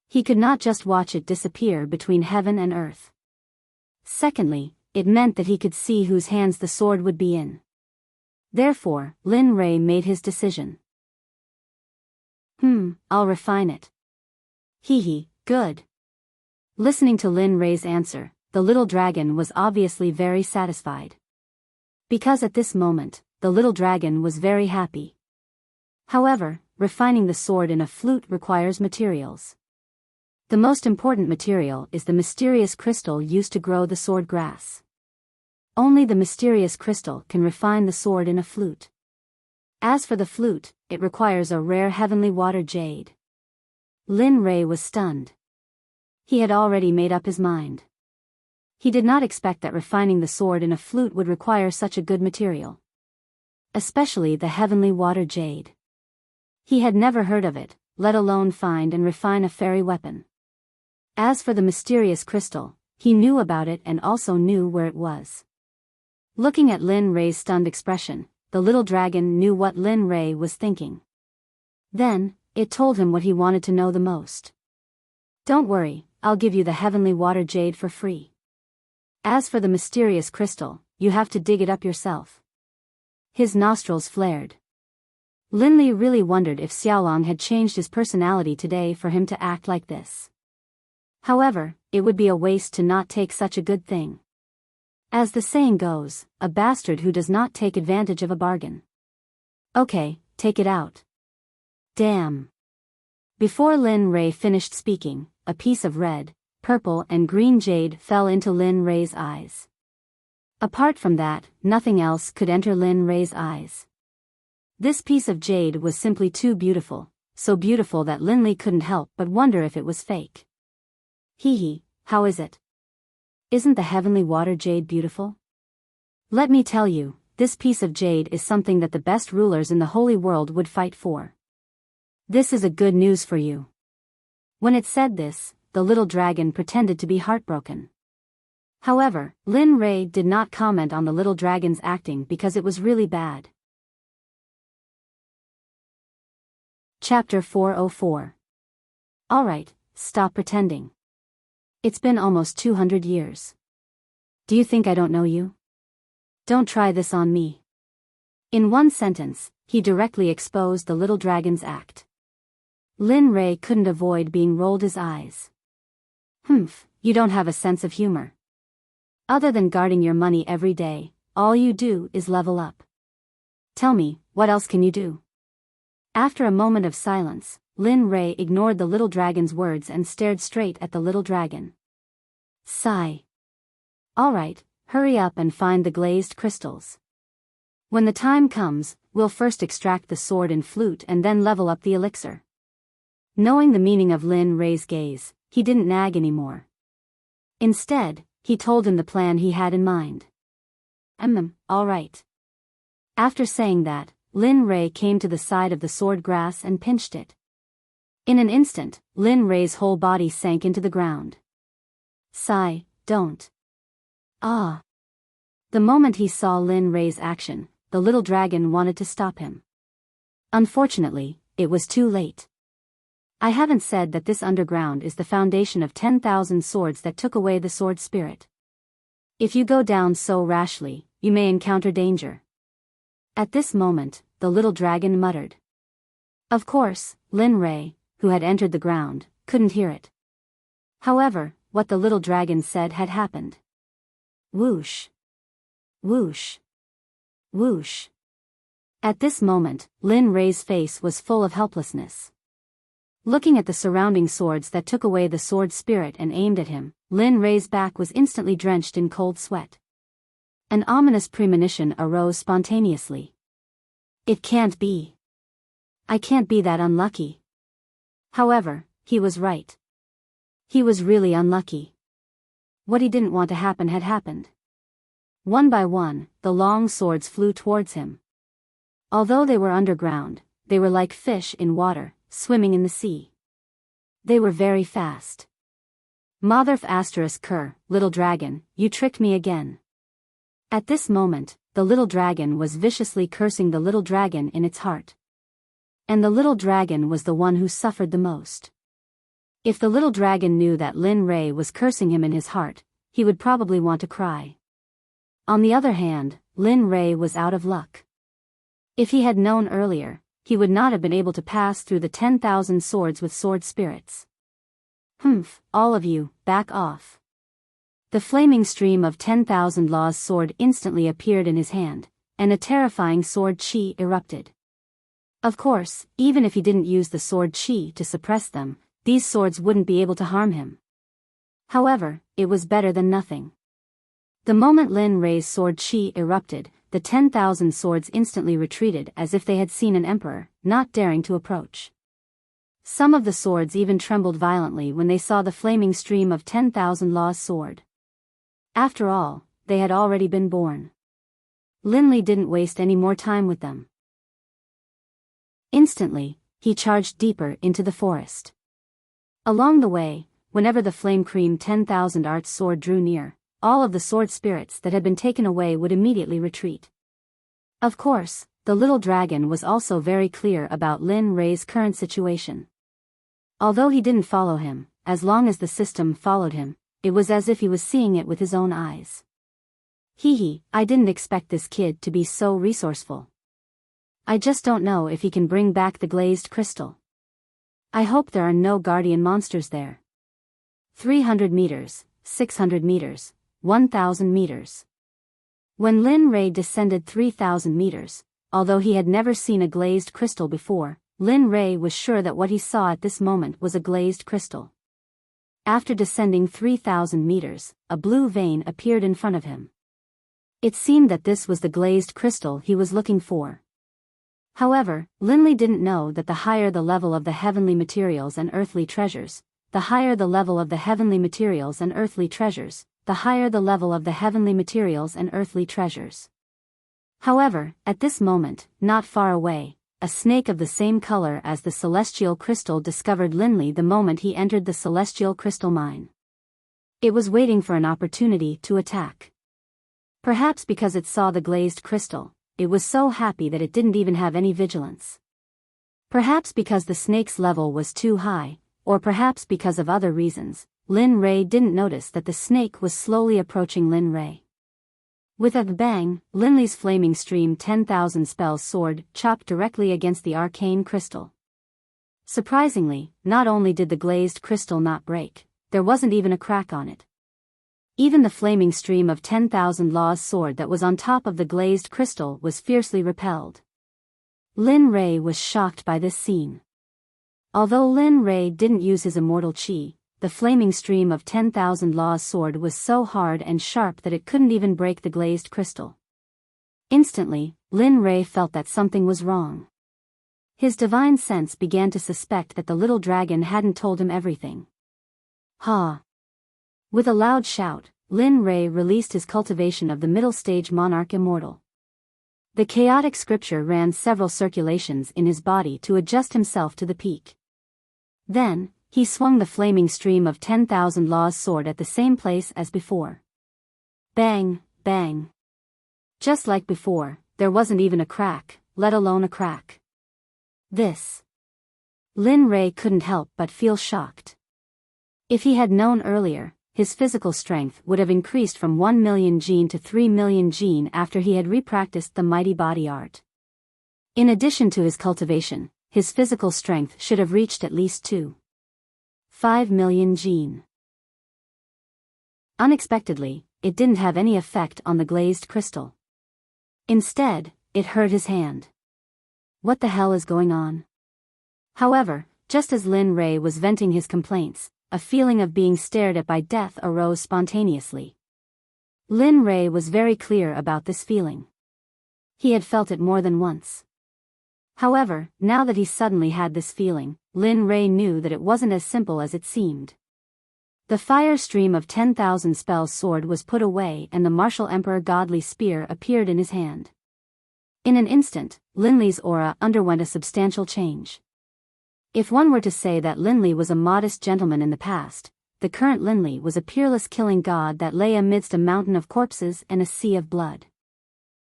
He could not just watch it disappear between heaven and earth. Secondly, it meant that he could see whose hands the sword would be in. Therefore, Lin Ray made his decision. I'll refine it. Good. Listening to Lin Ray's answer, the little dragon was obviously very satisfied. Because at this moment, the little dragon was very happy. However, refining the sword in a flute requires materials. The most important material is the mysterious crystal used to grow the sword grass. Only the mysterious crystal can refine the sword in a flute. As for the flute, it requires a rare heavenly water jade. Lin Ray was stunned. He had already made up his mind. He did not expect that refining the sword in a flute would require such a good material. Especially the heavenly water jade. He had never heard of it, let alone find and refine a fairy weapon. As for the mysterious crystal, he knew about it and also knew where it was. Looking at Lin Ray's stunned expression, the little dragon knew what Lin Ray was thinking. Then, it told him what he wanted to know the most. Don't worry, I'll give you the heavenly water jade for free. As for the mysterious crystal, you have to dig it up yourself. His nostrils flared. Linli really wondered if Xiaolong had changed his personality today for him to act like this. However, it would be a waste to not take such a good thing. As the saying goes, a bastard who does not take advantage of a bargain. Okay, take it out. Damn. Before Lin Rei finished speaking, a piece of red, purple and green jade fell into Lin Rei's eyes. Apart from that, nothing else could enter Lin Rei's eyes. This piece of jade was simply too beautiful, so beautiful that Lin Li couldn't help but wonder if it was fake. Hee, how is it? Isn't the heavenly water jade beautiful? Let me tell you, this piece of jade is something that the best rulers in the holy world would fight for. This is a good news for you. When it said this, the little dragon pretended to be heartbroken. However, Lin Rei did not comment on the little dragon's acting because it was really bad. Chapter 404. Alright, stop pretending. It's been almost 200 years. Do you think I don't know you? Don't try this on me. In one sentence, he directly exposed the little dragon's act. Lin Rei couldn't avoid being rolled his eyes. You don't have a sense of humor. Other than guarding your money every day, all you do is level up. Tell me, what else can you do? After a moment of silence, Lin Rei ignored the little dragon's words and stared straight at the little dragon. Sigh. Alright, hurry up and find the glazed crystals. When the time comes, we'll first extract the sword and flute and then level up the elixir. Knowing the meaning of Lin Rei's gaze, he didn't nag anymore. Instead, he told him the plan he had in mind. Alright. After saying that, Lin Rei came to the side of the sword grass and pinched it. In an instant, Lin Rei's whole body sank into the ground. Sigh, don't. Ah. The moment he saw Lin Rei's action, the little dragon wanted to stop him. Unfortunately, it was too late. I haven't said that this underground is the foundation of 10,000 swords that took away the sword spirit. If you go down so rashly, you may encounter danger. At this moment, the little dragon muttered. Of course, Lin Rei, who had entered the ground, couldn't hear it. However, what the little dragon said had happened. Whoosh. Whoosh. Whoosh. At this moment, Lin Rei's face was full of helplessness. Looking at the surrounding swords that took away the sword spirit and aimed at him, Lin Rei's back was instantly drenched in cold sweat. An ominous premonition arose spontaneously. It can't be. I can't be that unlucky. However, he was right. He was really unlucky. What he didn't want to happen had happened. One by one, the long swords flew towards him. Although they were underground, they were like fish in water, swimming in the sea. They were very fast. Motherf ***, little dragon, you tricked me again. At this moment, the little dragon was viciously cursing the little dragon in its heart. And the little dragon was the one who suffered the most. If the little dragon knew that Lin Rei was cursing him in his heart, he would probably want to cry. On the other hand, Lin Rei was out of luck. If he had known earlier, he would not have been able to pass through the 10,000 swords with sword spirits. All of you, back off. The flaming stream of 10,000 Law's sword instantly appeared in his hand, and a terrifying sword chi erupted. Of course, even if he didn't use the sword chi to suppress them, these swords wouldn't be able to harm him. However, it was better than nothing. The moment Lin Rei's sword chi erupted, the 10,000 swords instantly retreated as if they had seen an emperor, not daring to approach. Some of the swords even trembled violently when they saw the flaming stream of 10,000 Law's sword. After all, they had already been born. Lin Li didn't waste any more time with them. Instantly, he charged deeper into the forest. Along the way, whenever the flame cream 10,000 arts sword drew near, all of the sword spirits that had been taken away would immediately retreat. Of course, the little dragon was also very clear about Lin Rei's current situation. Although he didn't follow him, as long as the system followed him, it was as if he was seeing it with his own eyes. Hee, I didn't expect this kid to be so resourceful. I just don't know if he can bring back the glazed crystal. I hope there are no guardian monsters there. 300 meters, 600 meters, 1,000 meters. When Lin Rei descended 3,000 meters, although he had never seen a glazed crystal before, Lin Rei was sure that what he saw at this moment was a glazed crystal. After descending 3,000 meters, a blue vein appeared in front of him. It seemed that this was the glazed crystal he was looking for. However, Linley didn't know that the higher the level of the heavenly materials and earthly treasures, the higher the level of the heavenly materials and earthly treasures, the higher the level of the heavenly materials and earthly treasures. However, at this moment, not far away, a snake of the same color as the celestial crystal discovered Linley the moment he entered the celestial crystal mine. It was waiting for an opportunity to attack. Perhaps because it saw the glazed crystal, it was so happy that it didn't even have any vigilance. Perhaps because the snake's level was too high, or perhaps because of other reasons, Lin Rei didn't notice that the snake was slowly approaching Lin Rei. With a bang, Linley's flaming stream 10,000 spells sword chopped directly against the arcane crystal. Surprisingly, not only did the glazed crystal not break, there wasn't even a crack on it. Even the flaming stream of 10,000 Law's sword that was on top of the glazed crystal was fiercely repelled. Lin Rei was shocked by this scene. Although Lin Rei didn't use his immortal chi, the flaming stream of 10,000 Law's sword was so hard and sharp that it couldn't even break the glazed crystal. Instantly, Lin Rei felt that something was wrong. His divine sense began to suspect that the little dragon hadn't told him everything. Ha! With a loud shout, Lin Rei released his cultivation of the middle stage monarch immortal. The chaotic scripture ran several circulations in his body to adjust himself to the peak. Then, he swung the flaming stream of 10,000 Law's sword at the same place as before. Bang, bang. Just like before, there wasn't even a crack, let alone a crack. This. Lin Rei couldn't help but feel shocked. If he had known earlier, his physical strength would have increased from 1 million gene to 3 million gene after he had repracticed the mighty body art. In addition to his cultivation, his physical strength should have reached at least 2.5 million gene. Unexpectedly, it didn't have any effect on the glazed crystal. Instead, it hurt his hand. What the hell is going on? However, just as Lin Rei was venting his complaints, a feeling of being stared at by death arose spontaneously. Lin Rei was very clear about this feeling. He had felt it more than once. However, now that he suddenly had this feeling, Lin Rei knew that it wasn't as simple as it seemed. The fire stream of 10,000 spells sword was put away and the martial emperor godly spear appeared in his hand. In an instant, Linley's aura underwent a substantial change. If one were to say that Linley was a modest gentleman in the past, the current Linley was a peerless killing god that lay amidst a mountain of corpses and a sea of blood.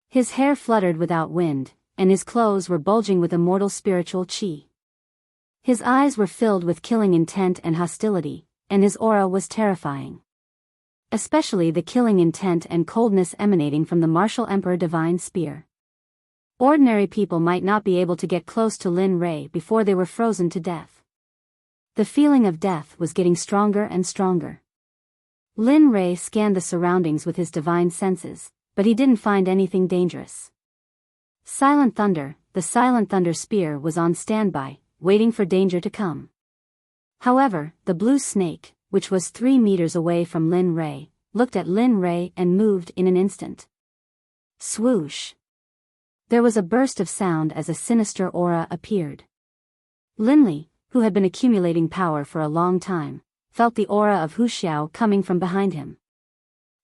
His hair fluttered without wind, and his clothes were bulging with immortal spiritual chi. His eyes were filled with killing intent and hostility, and his aura was terrifying. Especially the killing intent and coldness emanating from the martial emperor divine spear. Ordinary people might not be able to get close to Lin Rei before they were frozen to death. The feeling of death was getting stronger and stronger. Lin Rei scanned the surroundings with his divine senses, but he didn't find anything dangerous. Silent Thunder, the Silent Thunder spear was on standby, waiting for danger to come. However, the blue snake, which was 3 meters away from Lin Rei, looked at Lin Rei and moved in an instant. Swoosh! There was a burst of sound as a sinister aura appeared. Linley, who had been accumulating power for a long time, felt the aura of Wuxia coming from behind him.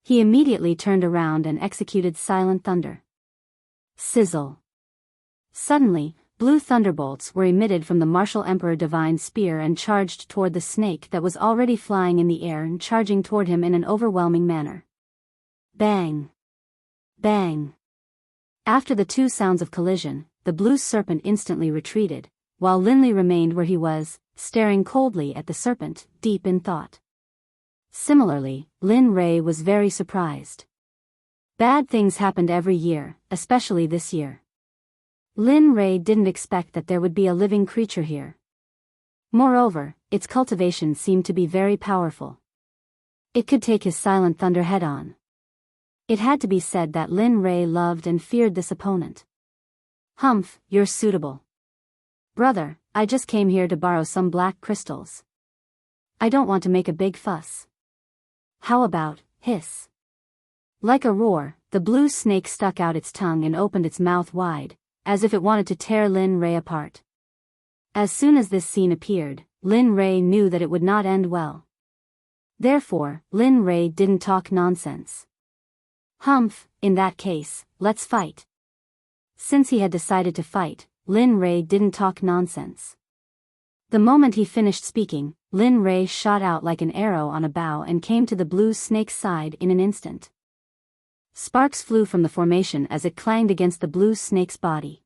He immediately turned around and executed Silent Thunder. Sizzle! Suddenly, blue thunderbolts were emitted from the martial emperor divine spear and charged toward the snake that was already flying in the air and charging toward him in an overwhelming manner. Bang! Bang! After the two sounds of collision, the blue serpent instantly retreated, while Linley remained where he was, staring coldly at the serpent, deep in thought. Similarly, Lin Rei was very surprised. Bad things happened every year, especially this year. Lin Rei didn't expect that there would be a living creature here. Moreover, its cultivation seemed to be very powerful. It could take his silent thunder head-on. It had to be said that Lin Rei loved and feared this opponent. Humph, you're suitable. Brother, I just came here to borrow some black crystals. I don't want to make a big fuss. How about, hiss? Like a roar, the blue snake stuck out its tongue and opened its mouth wide, as if it wanted to tear Lin Rei apart. As soon as this scene appeared, Lin Rei knew that it would not end well. Therefore, Lin Rei didn't talk nonsense. Humph, in that case, let's fight. Since he had decided to fight, Lin Rei didn't talk nonsense. The moment he finished speaking, Lin Rei shot out like an arrow on a bow and came to the blue snake's side in an instant. Sparks flew from the formation as it clanged against the blue snake's body.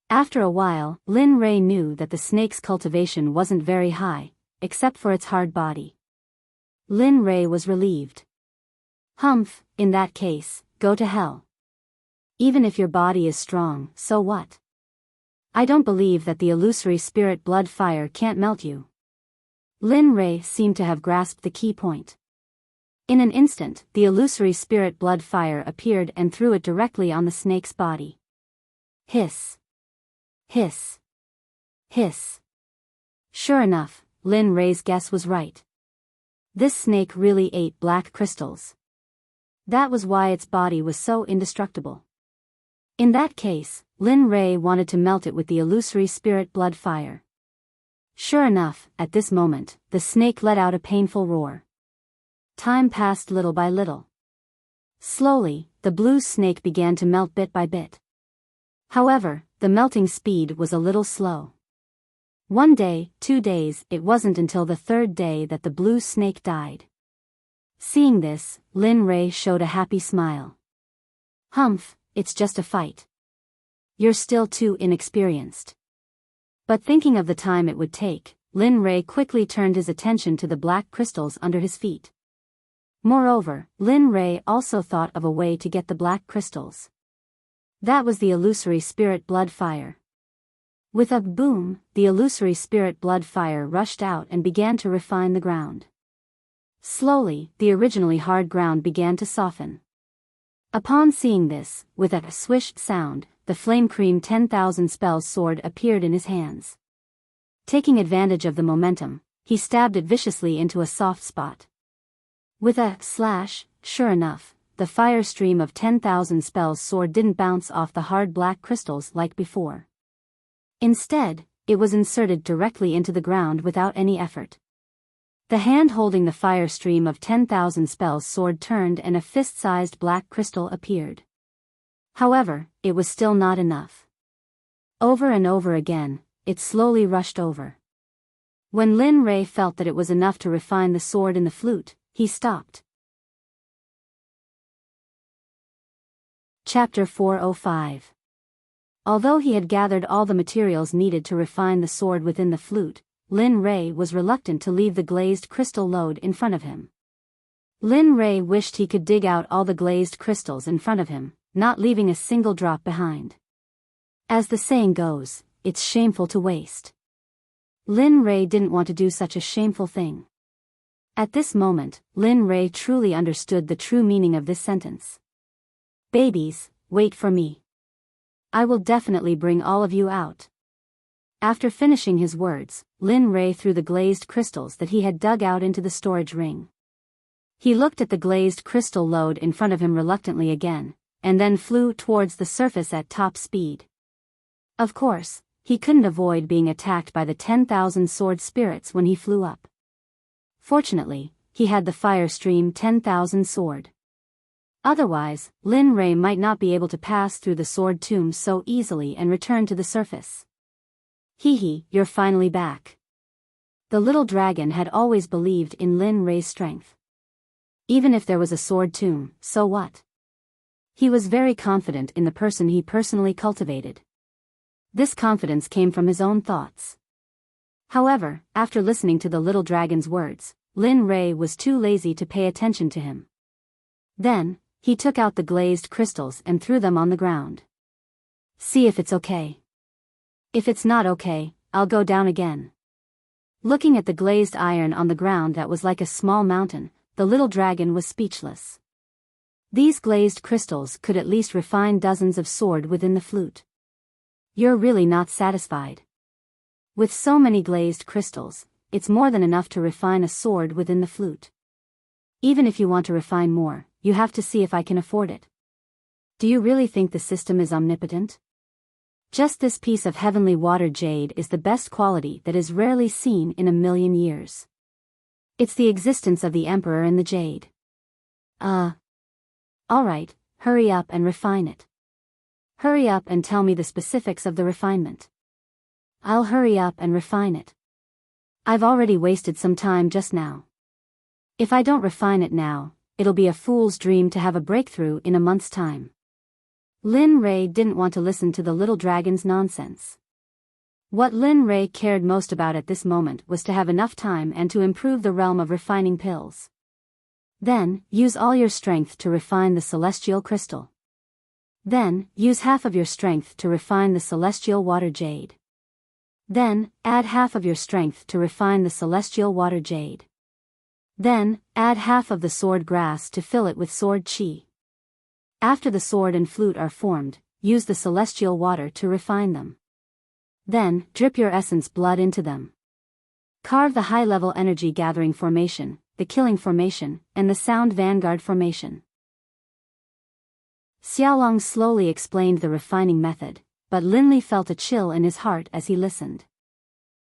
After a while, Lin Rei knew that the snake's cultivation wasn't very high, except for its hard body. Lin Rei was relieved. Humph, in that case, go to hell. Even if your body is strong, so what? I don't believe that the illusory spirit blood fire can't melt you. Lin Rei seemed to have grasped the key point. In an instant, the illusory spirit blood fire appeared and threw it directly on the snake's body. Hiss. Hiss. Hiss. Sure enough, Lin Rei's guess was right. This snake really ate black crystals. That was why its body was so indestructible. In that case, Lin Rei wanted to melt it with the illusory spirit blood fire. Sure enough, at this moment, the snake let out a painful roar. Time passed little by little. Slowly, the blue snake began to melt bit by bit. However, the melting speed was a little slow. 1 day, 2 days, it wasn't until the 3rd day that the blue snake died. Seeing this, Lin Rei showed a happy smile. Humph, it's just a fight. You're still too inexperienced. But thinking of the time it would take, Lin Rei quickly turned his attention to the black crystals under his feet. Moreover, Lin Rei also thought of a way to get the black crystals. That was the illusory spirit blood fire. With a boom, the illusory spirit blood fire rushed out and began to refine the ground. Slowly, the originally hard ground began to soften. Upon seeing this, with a swish sound, the Flame Cream 10,000 Spells sword appeared in his hands. Taking advantage of the momentum, he stabbed it viciously into a soft spot. With a slash, sure enough, the fire stream of 10,000 Spells sword didn't bounce off the hard black crystals like before. Instead, it was inserted directly into the ground without any effort. The hand holding the fire stream of 10,000 Spells sword turned and a fist-sized black crystal appeared. However, it was still not enough. Over and over again, it slowly rushed over. When Lin Rei felt that it was enough to refine the sword in the flute, he stopped. Chapter 405. Although he had gathered all the materials needed to refine the sword within the flute, Lin Rei was reluctant to leave the glazed crystal lode in front of him. Lin Rei wished he could dig out all the glazed crystals in front of him, not leaving a single drop behind. As the saying goes, it's shameful to waste. Lin Rei didn't want to do such a shameful thing. At this moment, Lin Rei truly understood the true meaning of this sentence. Babies, wait for me. I will definitely bring all of you out. After finishing his words, Lin Rei threw the glazed crystals that he had dug out into the storage ring. He looked at the glazed crystal lode in front of him reluctantly again, and then flew towards the surface at top speed. Of course, he couldn't avoid being attacked by the 10,000 sword spirits when he flew up. Fortunately, he had the fire stream 10,000 sword. Otherwise, Lin Rei might not be able to pass through the sword tomb so easily and return to the surface. Hee, you're finally back. The little dragon had always believed in Lin Rei's strength. Even if there was a sword tomb, so what? He was very confident in the person he personally cultivated. This confidence came from his own thoughts. However, after listening to the little dragon's words, Lin Rei was too lazy to pay attention to him. Then, he took out the glazed crystals and threw them on the ground. See if it's okay. If it's not okay, I'll go down again. Looking at the glazed iron on the ground that was like a small mountain, the little dragon was speechless. These glazed crystals could at least refine dozens of sword within the flute. You're really not satisfied. With so many glazed crystals, it's more than enough to refine a sword within the flute. Even if you want to refine more, you have to see if I can afford it. Do you really think the system is omnipotent? Just this piece of heavenly water jade is the best quality that is rarely seen in 1,000,000 years. It's the existence of the Emperor in the jade. Alright, hurry up and refine it. Hurry up and tell me the specifics of the refinement. I'll hurry up and refine it. I've already wasted some time just now. If I don't refine it now, it'll be a fool's dream to have a breakthrough in a month's time. Lin Rei didn't want to listen to the little dragon's nonsense. What Lin Rei cared most about at this moment was to have enough time and to improve the realm of refining pills. Then, use all your strength to refine the celestial crystal. Then, use half of your strength to refine the celestial water jade. Then, add half of your strength to refine the celestial water jade. Then, add half of the sword grass to fill it with sword chi. After the sword and flute are formed, use the celestial water to refine them. Then, drip your essence blood into them. Carve the high-level energy gathering formation, the killing formation, and the sound vanguard formation. Xiaolong slowly explained the refining method, but Linli felt a chill in his heart as he listened.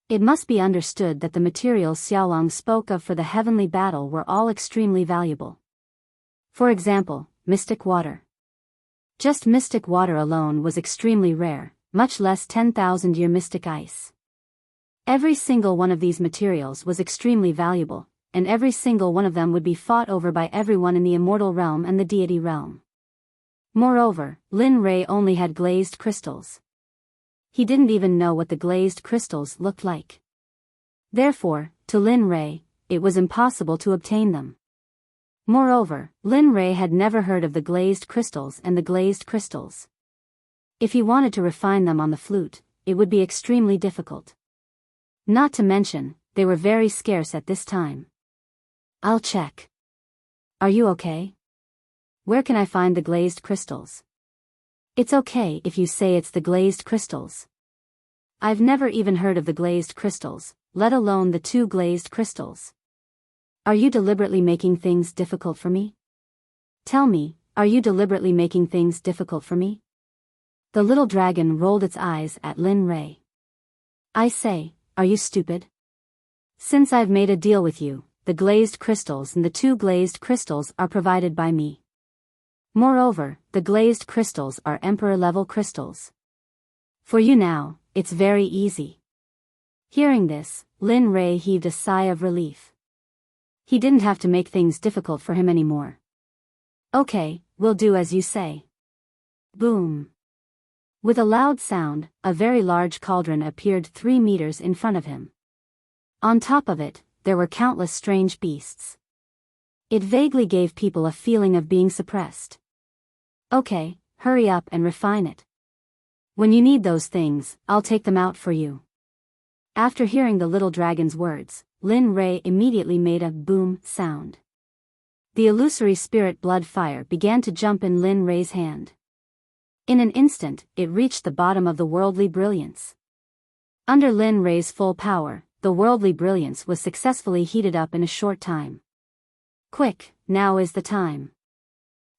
It must be understood that the materials Xiaolong spoke of for the heavenly battle were all extremely valuable. For example, mystic water. Just mystic water alone was extremely rare, much less 10,000-year mystic ice. Every single one of these materials was extremely valuable, and every single one of them would be fought over by everyone in the immortal realm and the deity realm. Moreover, Lin Rei only had glazed crystals. He didn't even know what the glazed crystals looked like. Therefore, to Lin Rei, it was impossible to obtain them. Moreover, Lin Rei had never heard of the glazed crystals and the glazed crystals. If he wanted to refine them on the flute, it would be extremely difficult. Not to mention, they were very scarce at this time. I'll check. Are you okay? Where can I find the glazed crystals? It's okay if you say it's the glazed crystals. I've never even heard of the glazed crystals, let alone the 2 glazed crystals. Are you deliberately making things difficult for me? Tell me, are you deliberately making things difficult for me? The little dragon rolled its eyes at Lin Rei. I say, are you stupid? Since I've made a deal with you, the glazed crystals and the 2 glazed crystals are provided by me. Moreover, the glazed crystals are emperor-level crystals. For you now, it's very easy. Hearing this, Lin Rei heaved a sigh of relief. He didn't have to make things difficult for him anymore. Okay, we'll do as you say. Boom. With a loud sound, a very large cauldron appeared 3 meters in front of him. On top of it, there were countless strange beasts. It vaguely gave people a feeling of being suppressed. Okay, hurry up and refine it. When you need those things, I'll take them out for you. After hearing the little dragon's words, Lin Rei immediately made a boom sound. The illusory spirit blood fire began to jump in Lin Rei's hand. In an instant, it reached the bottom of the worldly brilliance. Under Lin Rei's full power, the worldly brilliance was successfully heated up in a short time. Quick, now is the time.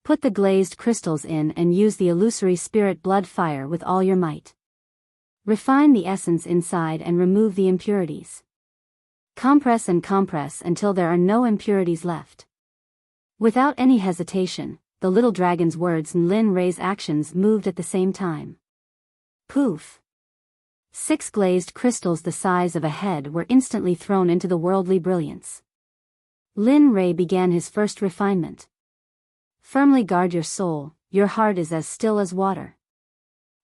Put the glazed crystals in and use the illusory spirit blood fire with all your might. Refine the essence inside and remove the impurities. Compress and compress until there are no impurities left. Without any hesitation, the little dragon's words and Lin Rei's actions moved at the same time. Poof! 6 glazed crystals the size of a head were instantly thrown into the worldly brilliance. Lin Rei began his first refinement. Firmly guard your soul, your heart is as still as water.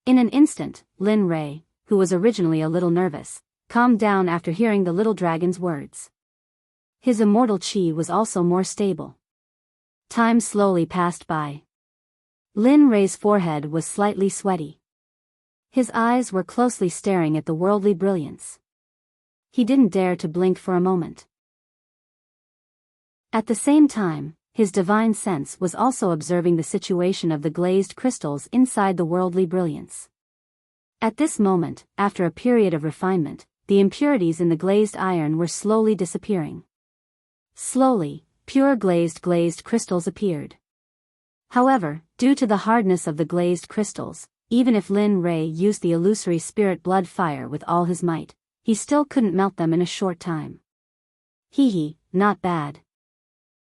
In an instant, Lin Rei, who was originally a little nervous, calmed down after hearing the little dragon's words. His immortal chi was also more stable. Time slowly passed by. Lin Rei's forehead was slightly sweaty. His eyes were closely staring at the worldly brilliance. He didn't dare to blink for a moment. At the same time, his divine sense was also observing the situation of the glazed crystals inside the worldly brilliance. At this moment, after a period of refinement, the impurities in the glazed iron were slowly disappearing. Slowly, pure glazed crystals appeared. However, due to the hardness of the glazed crystals, even if Lin Rei used the illusory spirit blood fire with all his might, he still couldn't melt them in a short time. Not bad.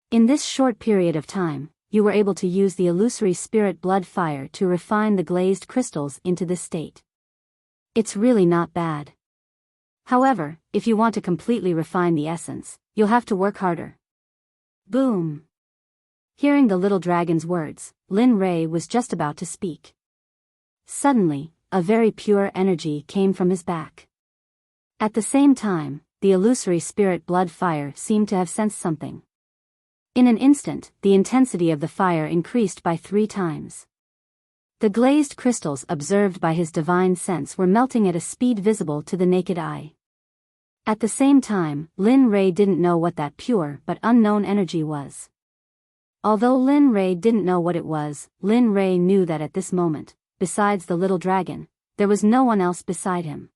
In this short period of time, you were able to use the illusory spirit blood fire to refine the glazed crystals into this state. It's really not bad. However, if you want to completely refine the essence, you'll have to work harder. Boom! Hearing the little dragon's words, Lin Rei was just about to speak. Suddenly, a very pure energy came from his back. At the same time, the illusory spirit blood fire seemed to have sensed something. In an instant, the intensity of the fire increased by 3 times. The glazed crystals observed by his divine sense were melting at a speed visible to the naked eye. At the same time, Lin Rei didn't know what that pure but unknown energy was. Although Lin Rei didn't know what it was, Lin Rei knew that at this moment, besides the little dragon, there was no one else beside him.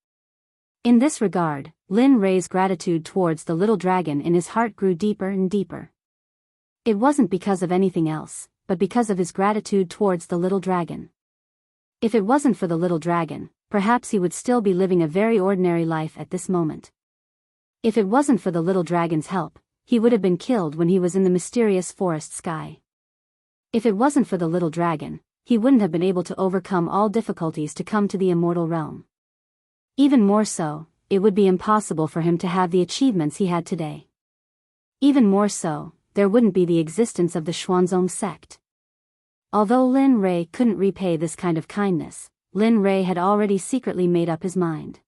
In this regard, Lin Rei's gratitude towards the little dragon in his heart grew deeper and deeper. It wasn't because of anything else, but because of his gratitude towards the little dragon. If it wasn't for the little dragon, perhaps he would still be living a very ordinary life at this moment. If it wasn't for the little dragon's help, he would have been killed when he was in the mysterious forest sky. If it wasn't for the little dragon, he wouldn't have been able to overcome all difficulties to come to the immortal realm. Even more so, it would be impossible for him to have the achievements he had today. Even more so, there wouldn't be the existence of the Xuanzong sect. Although Lin Rei couldn't repay this kind of kindness, Lin Rei had already secretly made up his mind.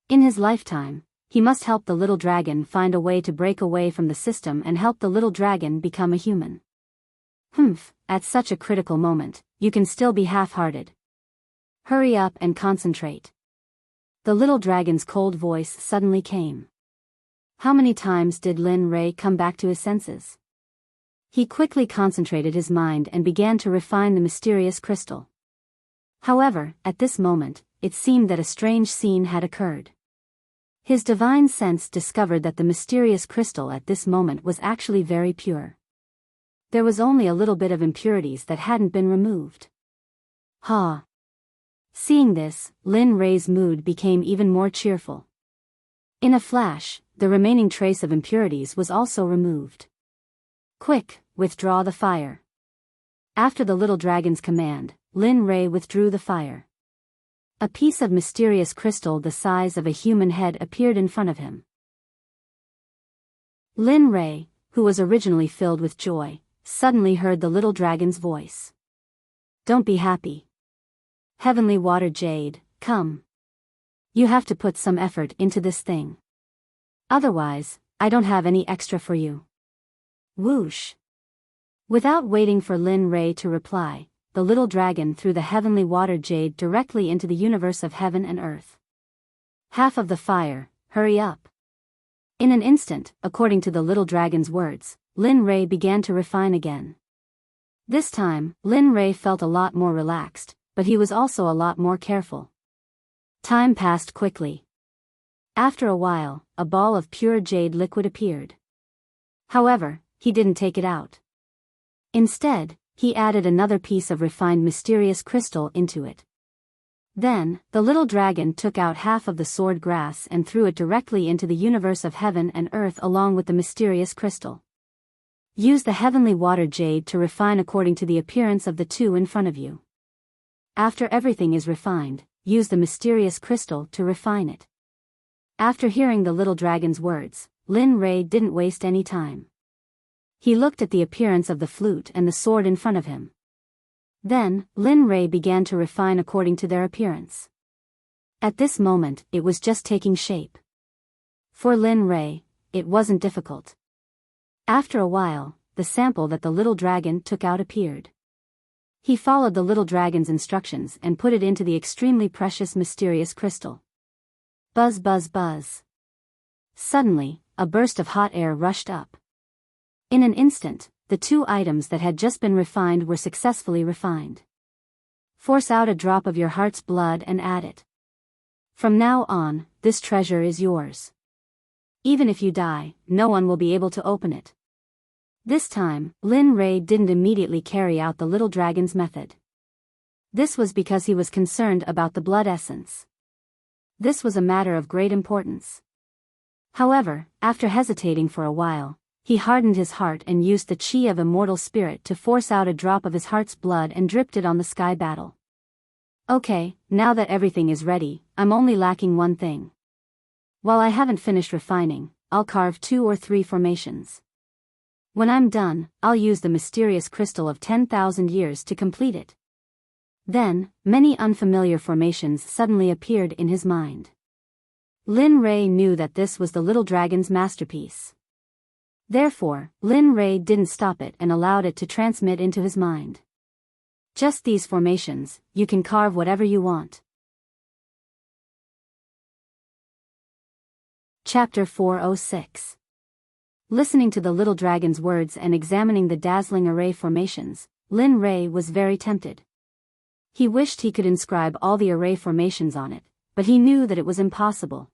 In his lifetime, he must help the little dragon find a way to break away from the system and help the little dragon become a human. At such a critical moment, you can still be half-hearted. Hurry up and concentrate. The little dragon's cold voice suddenly came. How many times did Lin Rei come back to his senses? He quickly concentrated his mind and began to refine the mysterious crystal. However, at this moment, it seemed that a strange scene had occurred. His divine sense discovered that the mysterious crystal at this moment was actually very pure. There was only a little bit of impurities that hadn't been removed. Seeing this, Lin Rei's mood became even more cheerful. In a flash, the remaining trace of impurities was also removed. Quick, withdraw the fire. After the little dragon's command, Lin Rei withdrew the fire. A piece of mysterious crystal the size of a human head appeared in front of him. Lin Rei, who was originally filled with joy, suddenly heard the little dragon's voice. Don't be happy. Heavenly water jade, come. You have to put some effort into this thing. Otherwise, I don't have any extra for you. Whoosh. Without waiting for Lin Rei to reply, the little dragon threw the heavenly water jade directly into the universe of heaven and earth. Half of the fire, hurry up. In an instant, according to the little dragon's words, Lin Rei began to refine again. This time, Lin Rei felt a lot more relaxed, but he was also a lot more careful. Time passed quickly. After a while, a ball of pure jade liquid appeared. However, he didn't take it out. Instead, he added another piece of refined mysterious crystal into it. Then, the little dragon took out half of the sword grass and threw it directly into the universe of heaven and earth along with the mysterious crystal. Use the heavenly water jade to refine according to the appearance of the two in front of you. After everything is refined, use the mysterious crystal to refine it. After hearing the little dragon's words, Lin Rei didn't waste any time. He looked at the appearance of the flute and the sword in front of him. Then, Lin Rei began to refine according to their appearance. At this moment, it was just taking shape. For Lin Rei, it wasn't difficult. After a while, the sample that the little dragon took out appeared. He followed the little dragon's instructions and put it into the extremely precious mysterious crystal. Buzz buzz buzz. Suddenly, a burst of hot air rushed up. In an instant, the two items that had just been refined were successfully refined. Force out a drop of your heart's blood and add it. From now on, this treasure is yours. Even if you die, no one will be able to open it. This time, Lin Rei didn't immediately carry out the little dragon's method. This was because he was concerned about the blood essence. This was a matter of great importance. However, after hesitating for a while, he hardened his heart and used the chi of immortal spirit to force out a drop of his heart's blood and dripped it on the sky battle. Okay, now that everything is ready, I'm only lacking one thing. While I haven't finished refining, I'll carve 2 or 3 formations. When I'm done, I'll use the mysterious crystal of 10,000 years to complete it. Then, many unfamiliar formations suddenly appeared in his mind. Lin Rei knew that this was the little dragon's masterpiece. Therefore, Lin Rei didn't stop it and allowed it to transmit into his mind. Just these formations, you can carve whatever you want. Chapter 406. Listening to the little dragon's words and examining the dazzling array formations, Lin Rei was very tempted. He wished he could inscribe all the array formations on it, but he knew that it was impossible.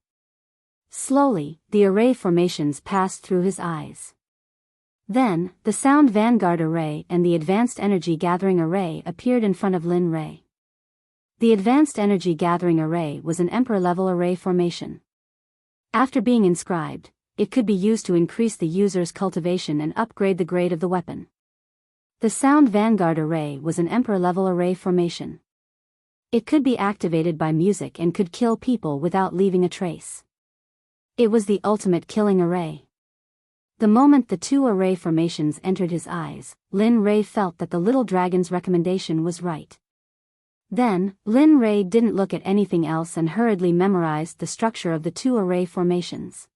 Slowly, the array formations passed through his eyes. Then, the Sound Vanguard Array and the Advanced Energy Gathering Array appeared in front of Lin Rei. The Advanced Energy Gathering Array was an Emperor-level array formation. After being inscribed, it could be used to increase the user's cultivation and upgrade the grade of the weapon. The Sound Vanguard Array was an Emperor-level array formation. It could be activated by music and could kill people without leaving a trace. It was the ultimate killing array. The moment the 2 array formations entered his eyes, Lin Rei felt that the little dragon's recommendation was right. Then, Lin Rei didn't look at anything else and hurriedly memorized the structure of the 2 array formations.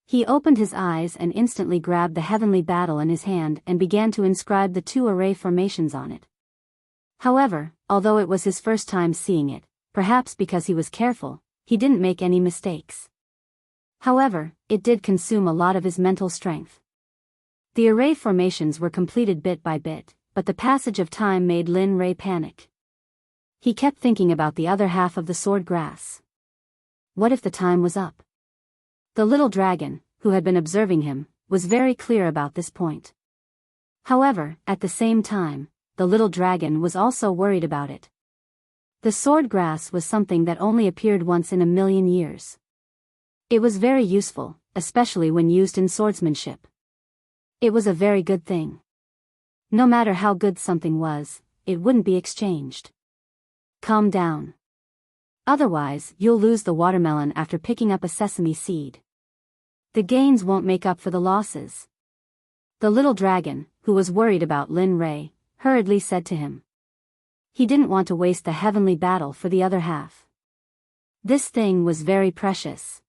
He opened his eyes and instantly grabbed the heavenly battle in his hand and began to inscribe the 2 array formations on it. However, although it was his first time seeing it, perhaps because he was careful, he didn't make any mistakes. However, it did consume a lot of his mental strength. The array formations were completed bit by bit, but the passage of time made Lin Rei panic. He kept thinking about the other half of the sword grass. What if the time was up? The little dragon, who had been observing him, was very clear about this point. However, at the same time, the little dragon was also worried about it. The sword grass was something that only appeared once in a million years. It was very useful, especially when used in swordsmanship. It was a very good thing. No matter how good something was, it wouldn't be exchanged. Calm down. Otherwise, you'll lose the watermelon after picking up a sesame seed. The gains won't make up for the losses. The little dragon, who was worried about Lin Rei, hurriedly said to him. He didn't want to waste the heavenly battle for the other half. This thing was very precious.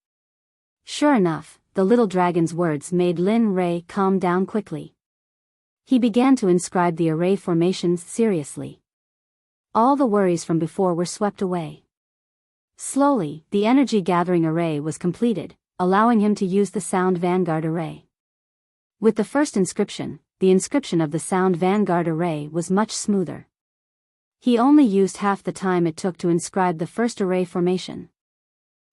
Sure enough, the little dragon's words made Lin Rei calm down quickly. He began to inscribe the array formations seriously. All the worries from before were swept away. Slowly, the energy gathering array was completed, allowing him to use the Sound Vanguard Array. With the first inscription, the inscription of the Sound Vanguard Array was much smoother. He only used half the time it took to inscribe the first array formation.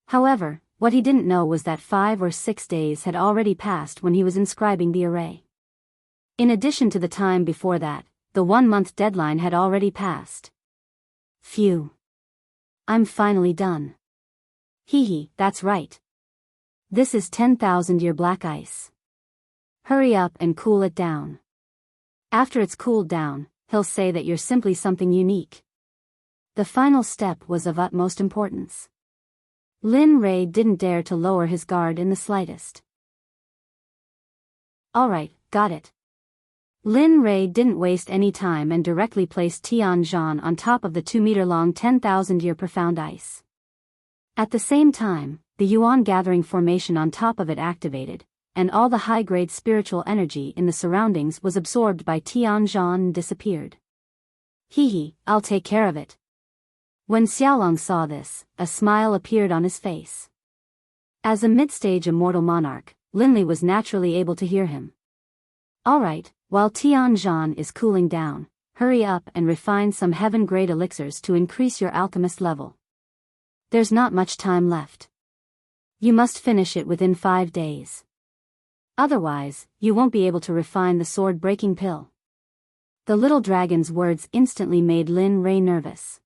However, what he didn't know was that 5 or 6 days had already passed when he was inscribing the array. In addition to the time before that, the 1-month deadline had already passed. Phew. I'm finally done. Hee, that's right. This is 10,000-year black ice. Hurry up and cool it down. After it's cooled down, he'll say that you're simply something unique. The final step was of utmost importance. Lin Rei didn't dare to lower his guard in the slightest. Alright, got it. Lin Rei didn't waste any time and directly placed Tian Zhan on top of the 2-meter-long 10,000-year profound ice. At the same time, the Yuan gathering formation on top of it activated, and all the high-grade spiritual energy in the surroundings was absorbed by Tianzhan and disappeared. Hee, I'll take care of it. When Xiaolong saw this, a smile appeared on his face. As a mid-stage immortal monarch, Linley was naturally able to hear him. Alright, while Tianzhan is cooling down, hurry up and refine some heaven-grade elixirs to increase your alchemist level. There's not much time left. You must finish it within 5 days. Otherwise, you won't be able to refine the sword-breaking pill. The little dragon's words instantly made Lin Rei nervous.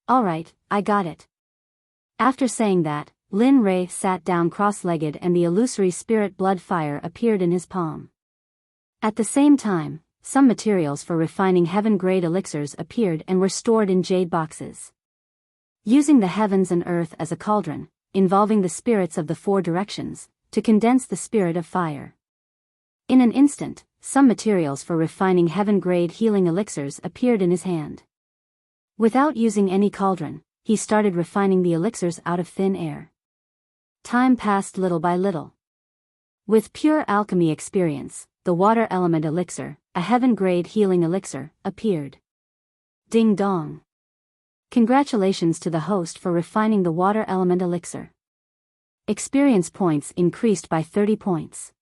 Alright, I got it. After saying that, Lin Rei sat down cross-legged and the illusory spirit blood fire appeared in his palm. At the same time, some materials for refining heaven-grade elixirs appeared and were stored in jade boxes. Using the heavens and earth as a cauldron, involving the spirits of the 4 directions, to condense the spirit of fire. In an instant, some materials for refining heaven-grade healing elixirs appeared in his hand. Without using any cauldron, he started refining the elixirs out of thin air. Time passed little by little. With pure alchemy experience, the water element elixir, a heaven-grade healing elixir, appeared. Ding dong. Congratulations to the host for refining the water element elixir. Experience points increased by 30 points.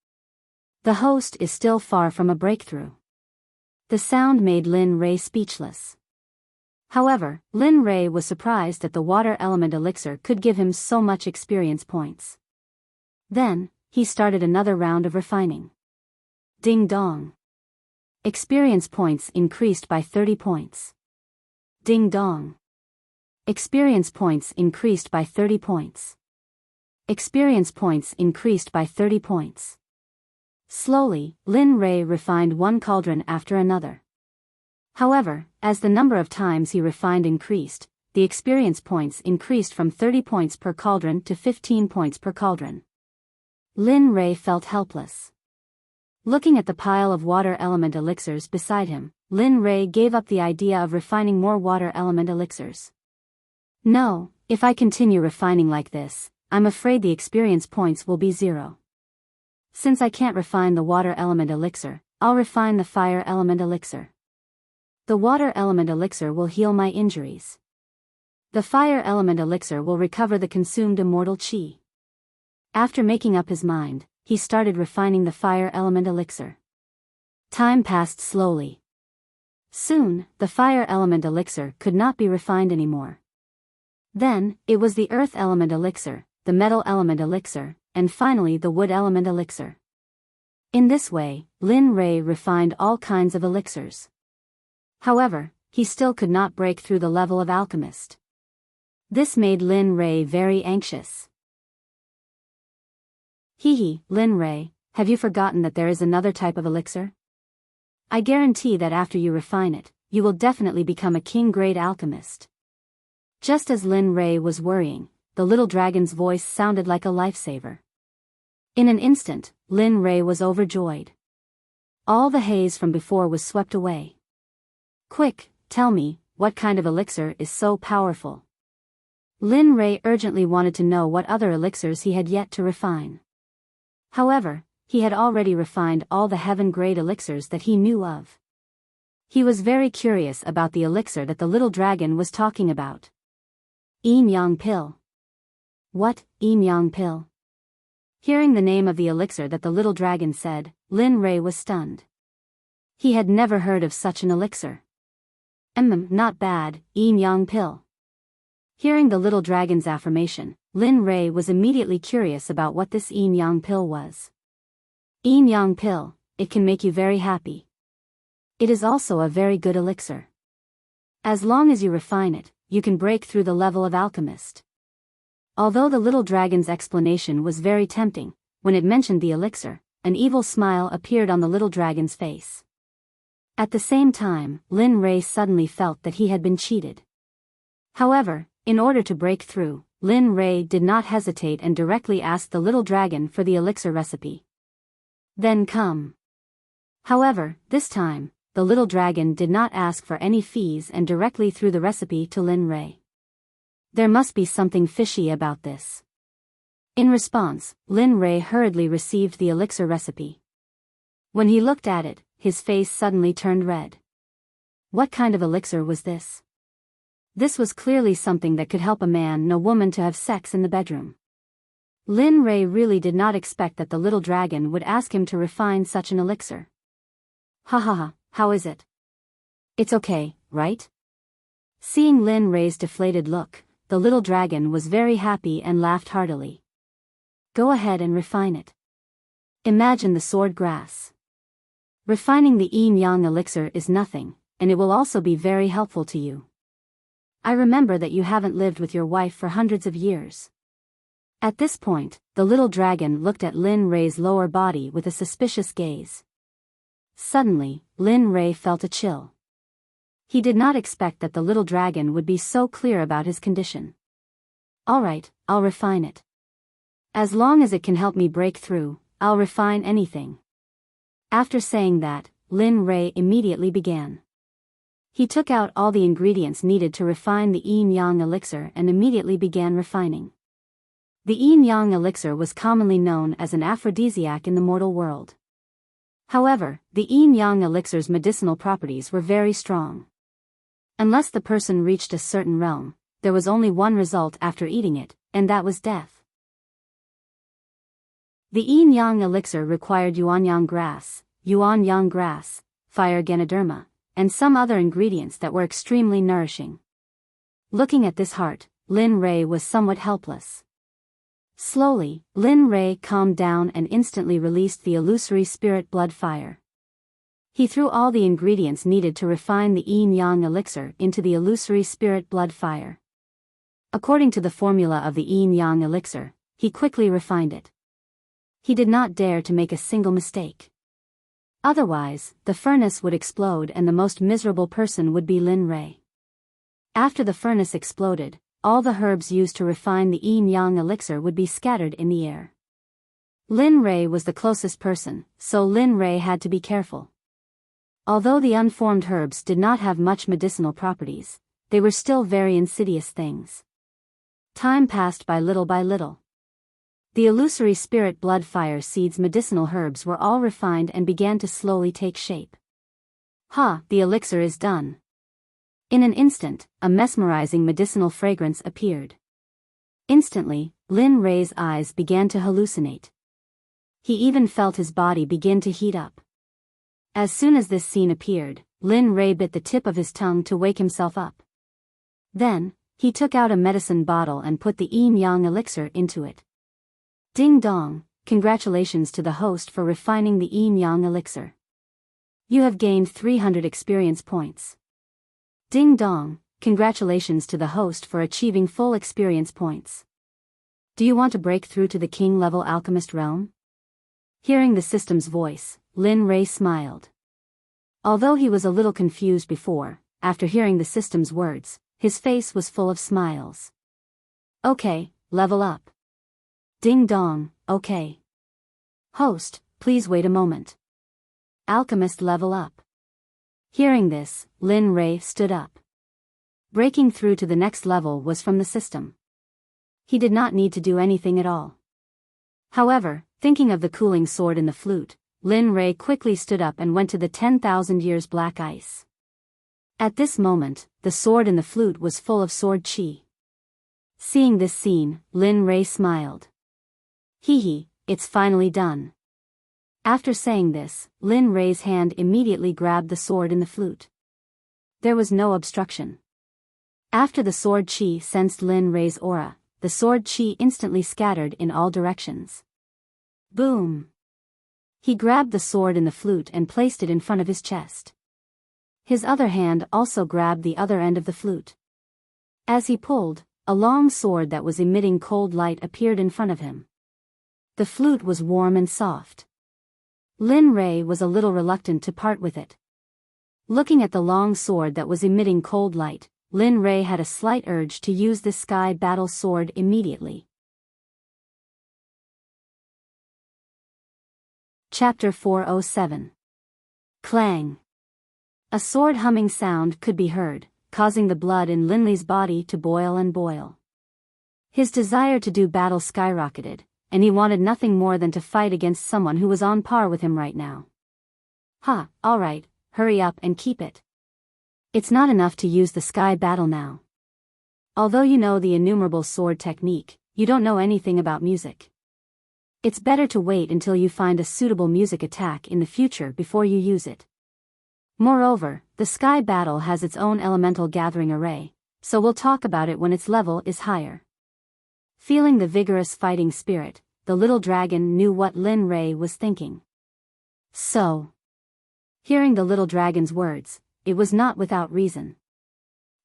The host is still far from a breakthrough. The sound made Lin Rei speechless. However, Lin Rei was surprised that the water element elixir could give him so much experience points. Then, he started another round of refining. Ding dong. Experience points increased by 30 points. Ding dong. Experience points increased by 30 points. Experience points increased by 30 points. Slowly, Lin Rei refined one cauldron after another. However, as the number of times he refined increased, the experience points increased from 30 points per cauldron to 15 points per cauldron. Lin Rei felt helpless. Looking at the pile of water element elixirs beside him, Lin Rei gave up the idea of refining more water element elixirs. No, if I continue refining like this, I'm afraid the experience points will be 0. Since I can't refine the water element elixir, I'll refine the fire element elixir. The water element elixir will heal my injuries. The fire element elixir will recover the consumed immortal chi. After making up his mind, he started refining the fire element elixir. Time passed slowly. Soon, the fire element elixir could not be refined anymore. Then, it was the earth element elixir, the metal element elixir, and finally the wood element elixir. In this way, Lin Rei refined all kinds of elixirs. However, he still could not break through the level of alchemist. This made Lin Rei very anxious. Hee, Lin Rei, have you forgotten that there is another type of elixir? I guarantee that after you refine it, you will definitely become a king-grade alchemist. Just as Lin Rei was worrying, the little dragon's voice sounded like a lifesaver. In an instant, Lin Rei was overjoyed. All the haze from before was swept away. Quick, tell me, what kind of elixir is so powerful? Lin Rei urgently wanted to know what other elixirs he had yet to refine. However, he had already refined all the heaven-grade elixirs that he knew of. He was very curious about the elixir that the little dragon was talking about. Yang pill. What, Yang pill? Hearing the name of the elixir that the little dragon said, Lin Rei was stunned. He had never heard of such an elixir. Not bad, Yang pill. Hearing the little dragon's affirmation, Lin Rei was immediately curious about what this Yang pill was. Yang pill, it can make you very happy. It is also a very good elixir. As long as you refine it, you can break through the level of alchemist. Although the little dragon's explanation was very tempting, when it mentioned the elixir, an evil smile appeared on the little dragon's face. At the same time, Lin Rei suddenly felt that he had been cheated. However, in order to break through, Lin Rei did not hesitate and directly asked the little dragon for the elixir recipe. Then come. However, this time, the little dragon did not ask for any fees and directly threw the recipe to Lin Rei. There must be something fishy about this. In response, Lin Rei hurriedly received the elixir recipe. When he looked at it, his face suddenly turned red. What kind of elixir was this? This was clearly something that could help a man and a woman to have sex in the bedroom. Lin Rei really did not expect that the little dragon would ask him to refine such an elixir. Ha ha ha, how is it? It's okay, right? Seeing Lin Rei's deflated look, the little dragon was very happy and laughed heartily. Go ahead and refine it. Imagine the sword grass. Refining the yin-yang elixir is nothing, and it will also be very helpful to you. I remember that you haven't lived with your wife for hundreds of years. At this point, the little dragon looked at Lin Rei's lower body with a suspicious gaze. Suddenly, Lin Rei felt a chill. He did not expect that the little dragon would be so clear about his condition. Alright, I'll refine it. As long as it can help me break through, I'll refine anything. After saying that, Lin Rei immediately began. He took out all the ingredients needed to refine the yin-yang elixir and immediately began refining. The yin-yang elixir was commonly known as an aphrodisiac in the mortal world. However, the yin-yang elixir's medicinal properties were very strong. Unless the person reached a certain realm, there was only one result after eating it, and that was death. The yin-yang elixir required yuan-yang grass, fire ganoderma, and some other ingredients that were extremely nourishing. Looking at this heart, Lin Rei was somewhat helpless. Slowly, Lin Rei calmed down and instantly released the illusory spirit blood fire. He threw all the ingredients needed to refine the yin-yang elixir into the illusory spirit blood fire. According to the formula of the yin-yang elixir, he quickly refined it. He did not dare to make a single mistake. Otherwise, the furnace would explode and the most miserable person would be Lin Rei. After the furnace exploded, all the herbs used to refine the yin-yang elixir would be scattered in the air. Lin Rei was the closest person, so Lin Rei had to be careful. Although the unformed herbs did not have much medicinal properties, they were still very insidious things. Time passed by little by little. The illusory spirit blood fire seeds medicinal herbs were all refined and began to slowly take shape. The elixir is done. In an instant, a mesmerizing medicinal fragrance appeared. Instantly, Lin Rei's eyes began to hallucinate. He even felt his body begin to heat up. As soon as this scene appeared, Lin Rei bit the tip of his tongue to wake himself up. Then, he took out a medicine bottle and put the yin-yang elixir into it. Ding dong, congratulations to the host for refining the yin-yang elixir. You have gained 300 experience points. Ding dong, congratulations to the host for achieving full experience points. Do you want to break through to the king-level alchemist realm? Hearing the system's voice, Lin Rei smiled. Although he was a little confused before, after hearing the system's words, his face was full of smiles. Okay, level up. Ding dong, okay. Host, please wait a moment. Alchemist level up. Hearing this, Lin Rei stood up. Breaking through to the next level was from the system. He did not need to do anything at all. However, thinking of the cooling sword in the flute, Lin Rei quickly stood up and went to the 10,000 years black ice. At this moment, the sword in the flute was full of sword chi. Seeing this scene, Lin Rei smiled. Hee, it's finally done. After saying this, Lin Rei's hand immediately grabbed the sword in the flute. There was no obstruction. After the sword chi sensed Lin Rei's aura, the sword chi instantly scattered in all directions. Boom! He grabbed the sword in the flute and placed it in front of his chest. His other hand also grabbed the other end of the flute. As he pulled, a long sword that was emitting cold light appeared in front of him. The flute was warm and soft. Lin Rei was a little reluctant to part with it. Looking at the long sword that was emitting cold light, Lin Rei had a slight urge to use this sky battle sword immediately. Chapter 407. Clang. A sword humming sound could be heard, causing the blood in Lin Lei's body to boil and boil. His desire to do battle skyrocketed, and he wanted nothing more than to fight against someone who was on par with him right now. Alright, hurry up and keep it. It's not enough to use the sky battle now. Although you know the innumerable sword technique, you don't know anything about music. It's better to wait until you find a suitable music attack in the future before you use it. Moreover, the sky battle has its own elemental gathering array, so we'll talk about it when its level is higher. Feeling the vigorous fighting spirit, the little dragon knew what Lin Rei was thinking. So, hearing the little dragon's words, it was not without reason.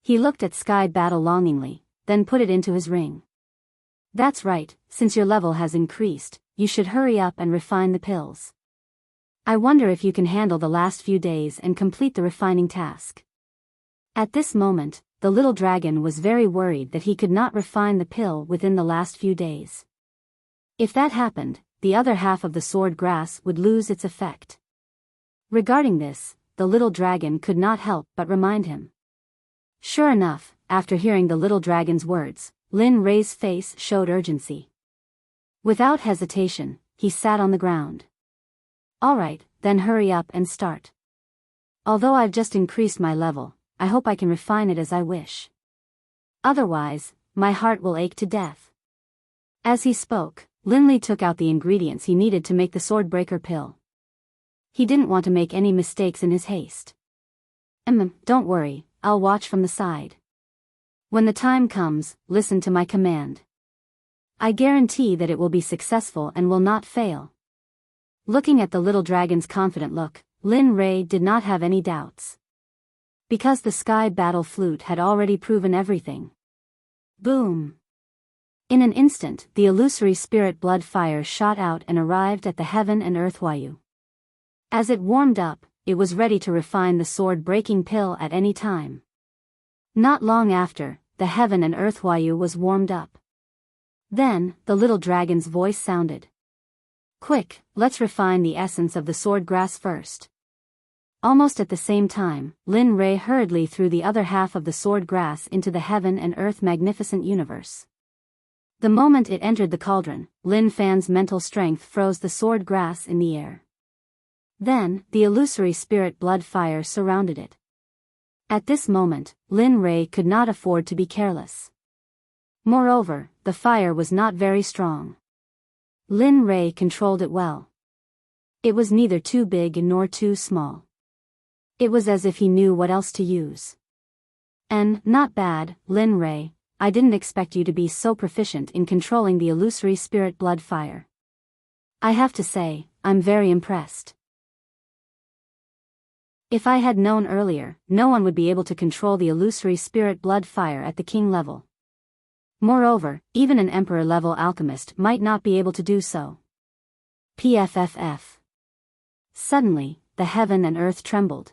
He looked at sky battle longingly, then put it into his ring. That's right, since your level has increased, you should hurry up and refine the pills. I wonder if you can handle the last few days and complete the refining task. At this moment, the little dragon was very worried that he could not refine the pill within the last few days. If that happened, the other half of the sword grass would lose its effect. Regarding this, the little dragon could not help but remind him. Sure enough, after hearing the little dragon's words, Lin Rei's face showed urgency. Without hesitation, he sat on the ground. Alright, then hurry up and start. Although I've just increased my level, I hope I can refine it as I wish. Otherwise, my heart will ache to death. As he spoke, Lin Li took out the ingredients he needed to make the swordbreaker pill. He didn't want to make any mistakes in his haste. Don't worry, I'll watch from the side. When the time comes, listen to my command. I guarantee that it will be successful and will not fail. Looking at the little dragon's confident look, Lin Rei did not have any doubts. Because the sky battle flute had already proven everything. Boom! In an instant, the illusory spirit blood fire shot out and arrived at the heaven and earth Huayu. As it warmed up, it was ready to refine the sword-breaking pill at any time. Not long after, the heaven and earth Huayu was warmed up. Then, the little dragon's voice sounded. Quick, let's refine the essence of the sword grass first. Almost at the same time, Lin Rei hurriedly threw the other half of the sword grass into the heaven and earth magnificent universe. The moment it entered the cauldron, Lin Fan's mental strength froze the sword grass in the air. Then, the illusory spirit blood fire surrounded it. At this moment, Lin Rei could not afford to be careless. Moreover, the fire was not very strong. Lin Rei controlled it well. It was neither too big nor too small. It was as if he knew what else to use. And, not bad, Lin Rei, I didn't expect you to be so proficient in controlling the illusory spirit blood fire. I have to say, I'm very impressed. If I had known earlier, no one would be able to control the illusory spirit blood fire at the king level. Moreover, even an emperor-level alchemist might not be able to do so. PFFF. Suddenly, the heaven and earth trembled.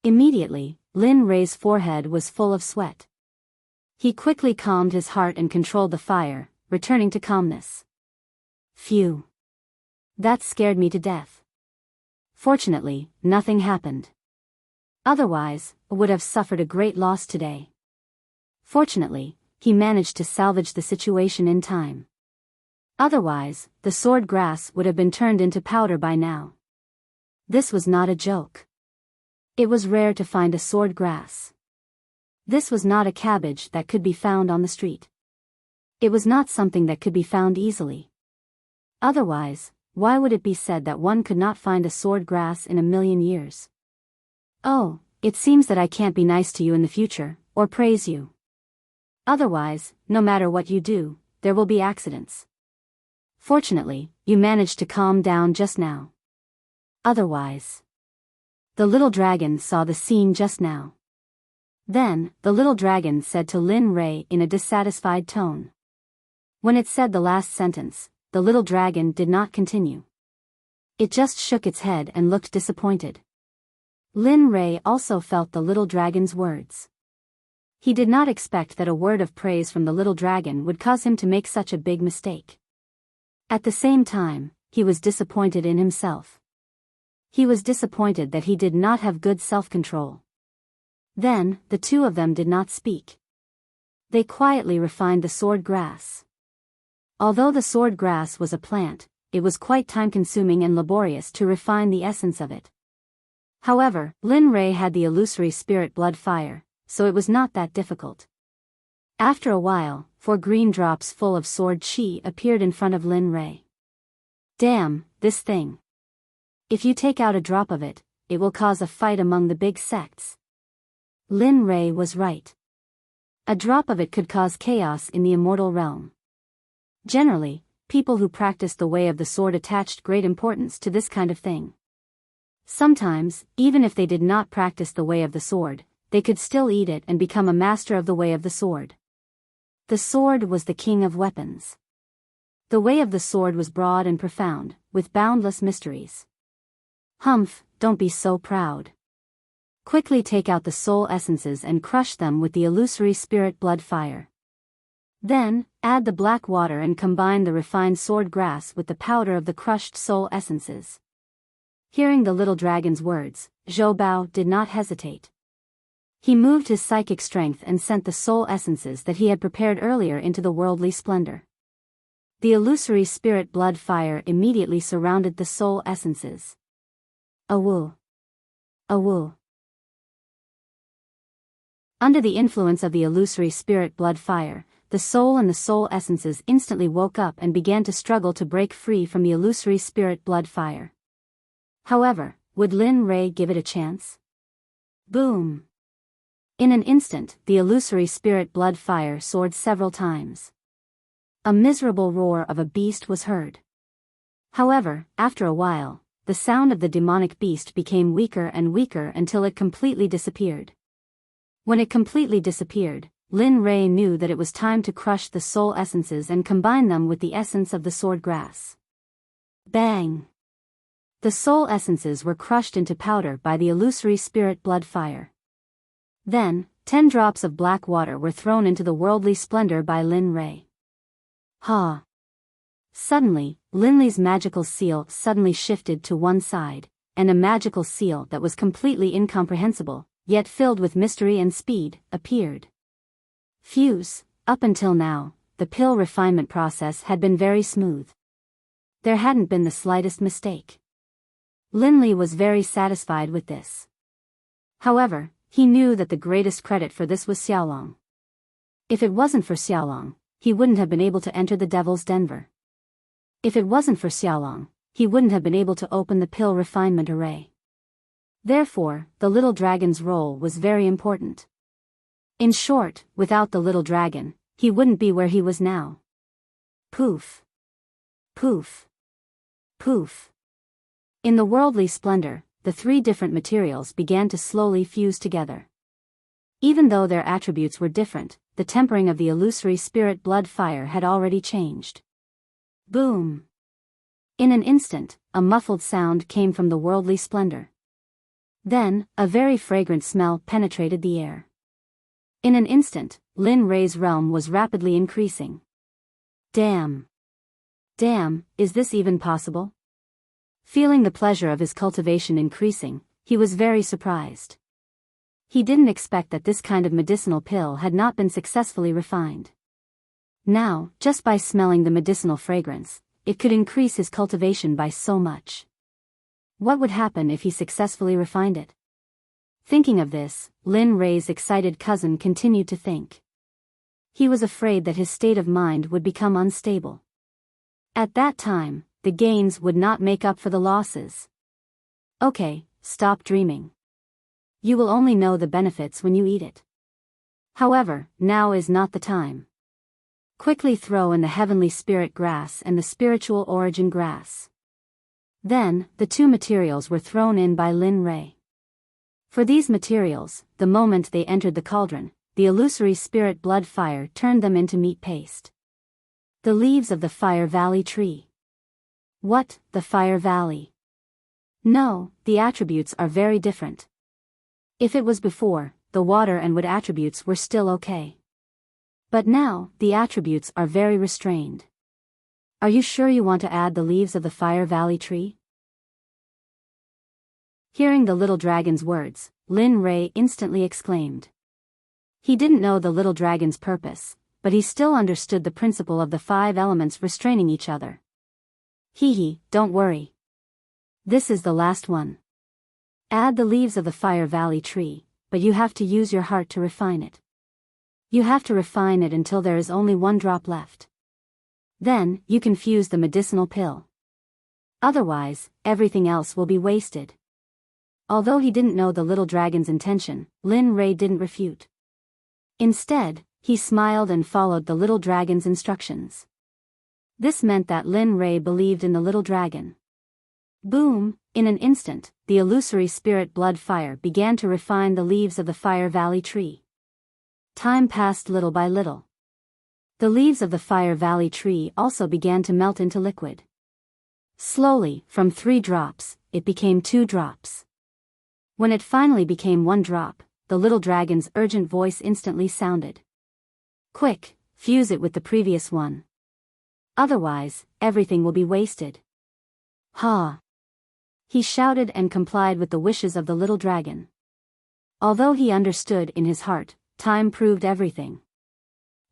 Immediately, Lin Rei's forehead was full of sweat. He quickly calmed his heart and controlled the fire, returning to calmness. Phew. That scared me to death. Fortunately, nothing happened. Otherwise, I would have suffered a great loss today. Fortunately, he managed to salvage the situation in time. Otherwise, the sword grass would have been turned into powder by now. This was not a joke. It was rare to find a sword grass. This was not a cabbage that could be found on the street. It was not something that could be found easily. Otherwise, why would it be said that one could not find a sword grass in a million years? Oh, it seems that I can't be nice to you in the future, or praise you. Otherwise, no matter what you do, there will be accidents. Fortunately, you managed to calm down just now. Otherwise. The little dragon saw the scene just now. Then, the little dragon said to Lin Rei in a dissatisfied tone. When it said the last sentence, the little dragon did not continue. It just shook its head and looked disappointed. Lin Rei also felt the little dragon's words. He did not expect that a word of praise from the little dragon would cause him to make such a big mistake. At the same time, he was disappointed in himself. He was disappointed that he did not have good self-control. Then, the two of them did not speak. They quietly refined the sword grass. Although the sword grass was a plant, it was quite time-consuming and laborious to refine the essence of it. However, Lin Rei had the illusory spirit blood fire, so it was not that difficult. After a while, 4 green drops full of sword chi appeared in front of Lin Rei. Damn, this thing. If you take out a drop of it, it will cause a fight among the big sects. Lin Rei was right. A drop of it could cause chaos in the immortal realm. Generally, people who practiced the way of the sword attached great importance to this kind of thing. Sometimes, even if they did not practice the way of the sword, they could still eat it and become a master of the way of the sword. The sword was the king of weapons. The way of the sword was broad and profound, with boundless mysteries. Humph, don't be so proud. Quickly take out the soul essences and crush them with the illusory spirit blood fire. Then, add the black water and combine the refined sword grass with the powder of the crushed soul essences. Hearing the little dragon's words, Zhou Bao did not hesitate. He moved his psychic strength and sent the soul essences that he had prepared earlier into the worldly splendor. The illusory spirit blood fire immediately surrounded the soul essences. Awoo. Awoo. Under the influence of the illusory spirit blood fire, the soul and the soul essences instantly woke up and began to struggle to break free from the illusory spirit blood fire. However, would Lin Rei give it a chance? Boom! In an instant, the illusory spirit blood fire soared several times. A miserable roar of a beast was heard. However, after a while, the sound of the demonic beast became weaker and weaker until it completely disappeared. When it completely disappeared, Lin Rei knew that it was time to crush the soul essences and combine them with the essence of the sword grass. Bang! The soul essences were crushed into powder by the illusory spirit blood fire. Then, 10 drops of black water were thrown into the worldly splendor by Lin Rei. Ha! Suddenly, Lin Li's magical seal suddenly shifted to one side, and a magical seal that was completely incomprehensible, yet filled with mystery and speed, appeared. Fuse, up until now, the pill refinement process had been very smooth. There hadn't been the slightest mistake. Lin Li was very satisfied with this. However, he knew that the greatest credit for this was Xiaolong. If it wasn't for Xiaolong, he wouldn't have been able to enter the Devil's Denver. If it wasn't for Xiaolong, he wouldn't have been able to open the pill refinement array. Therefore, the little dragon's role was very important. In short, without the little dragon, he wouldn't be where he was now. Poof. Poof. Poof. In the worldly splendor, the 3 different materials began to slowly fuse together. Even though their attributes were different, the tempering of the illusory spirit blood fire had already changed. Boom! In an instant, a muffled sound came from the worldly splendor. Then, a very fragrant smell penetrated the air. In an instant, Lin Rei's realm was rapidly increasing. Damn! Damn, is this even possible? Feeling the pleasure of his cultivation increasing, he was very surprised. He didn't expect that this kind of medicinal pill had not been successfully refined. Now, just by smelling the medicinal fragrance, it could increase his cultivation by so much. What would happen if he successfully refined it? Thinking of this, Lin Rei's excited cousin continued to think. He was afraid that his state of mind would become unstable. At that time, the gains would not make up for the losses. Okay, stop dreaming. You will only know the benefits when you eat it. However, now is not the time. Quickly throw in the heavenly spirit grass and the spiritual origin grass. Then, the 2 materials were thrown in by Lin Rei. For these materials, the moment they entered the cauldron, the illusory spirit blood fire turned them into meat paste. The leaves of the Fire Valley tree. What, the Fire Valley? No, the attributes are very different. If it was before, the water and wood attributes were still okay. But now, the attributes are very restrained. Are you sure you want to add the leaves of the Fire Valley tree? Hearing the little dragon's words, Lin Rei instantly exclaimed. He didn't know the little dragon's purpose, but he still understood the principle of the 5 elements restraining each other. Don't worry. This is the last one. Add the leaves of the Fire Valley tree, but you have to use your heart to refine it. You have to refine it until there is only 1 drop left. Then, you can fuse the medicinal pill. Otherwise, everything else will be wasted. Although he didn't know the little dragon's intention, Lin Rei didn't refute. Instead, he smiled and followed the little dragon's instructions. This meant that Lin Rei believed in the little dragon. Boom! In an instant, the illusory spirit blood fire began to refine the leaves of the Fire Valley tree. Time passed little by little. The leaves of the Fire Valley tree also began to melt into liquid. Slowly, from 3 drops, it became 2 drops. When it finally became 1 drop, the little dragon's urgent voice instantly sounded. Quick, fuse it with the previous one. Otherwise, everything will be wasted. Ha! He shouted and complied with the wishes of the little dragon. Although he understood in his heart, time proved everything.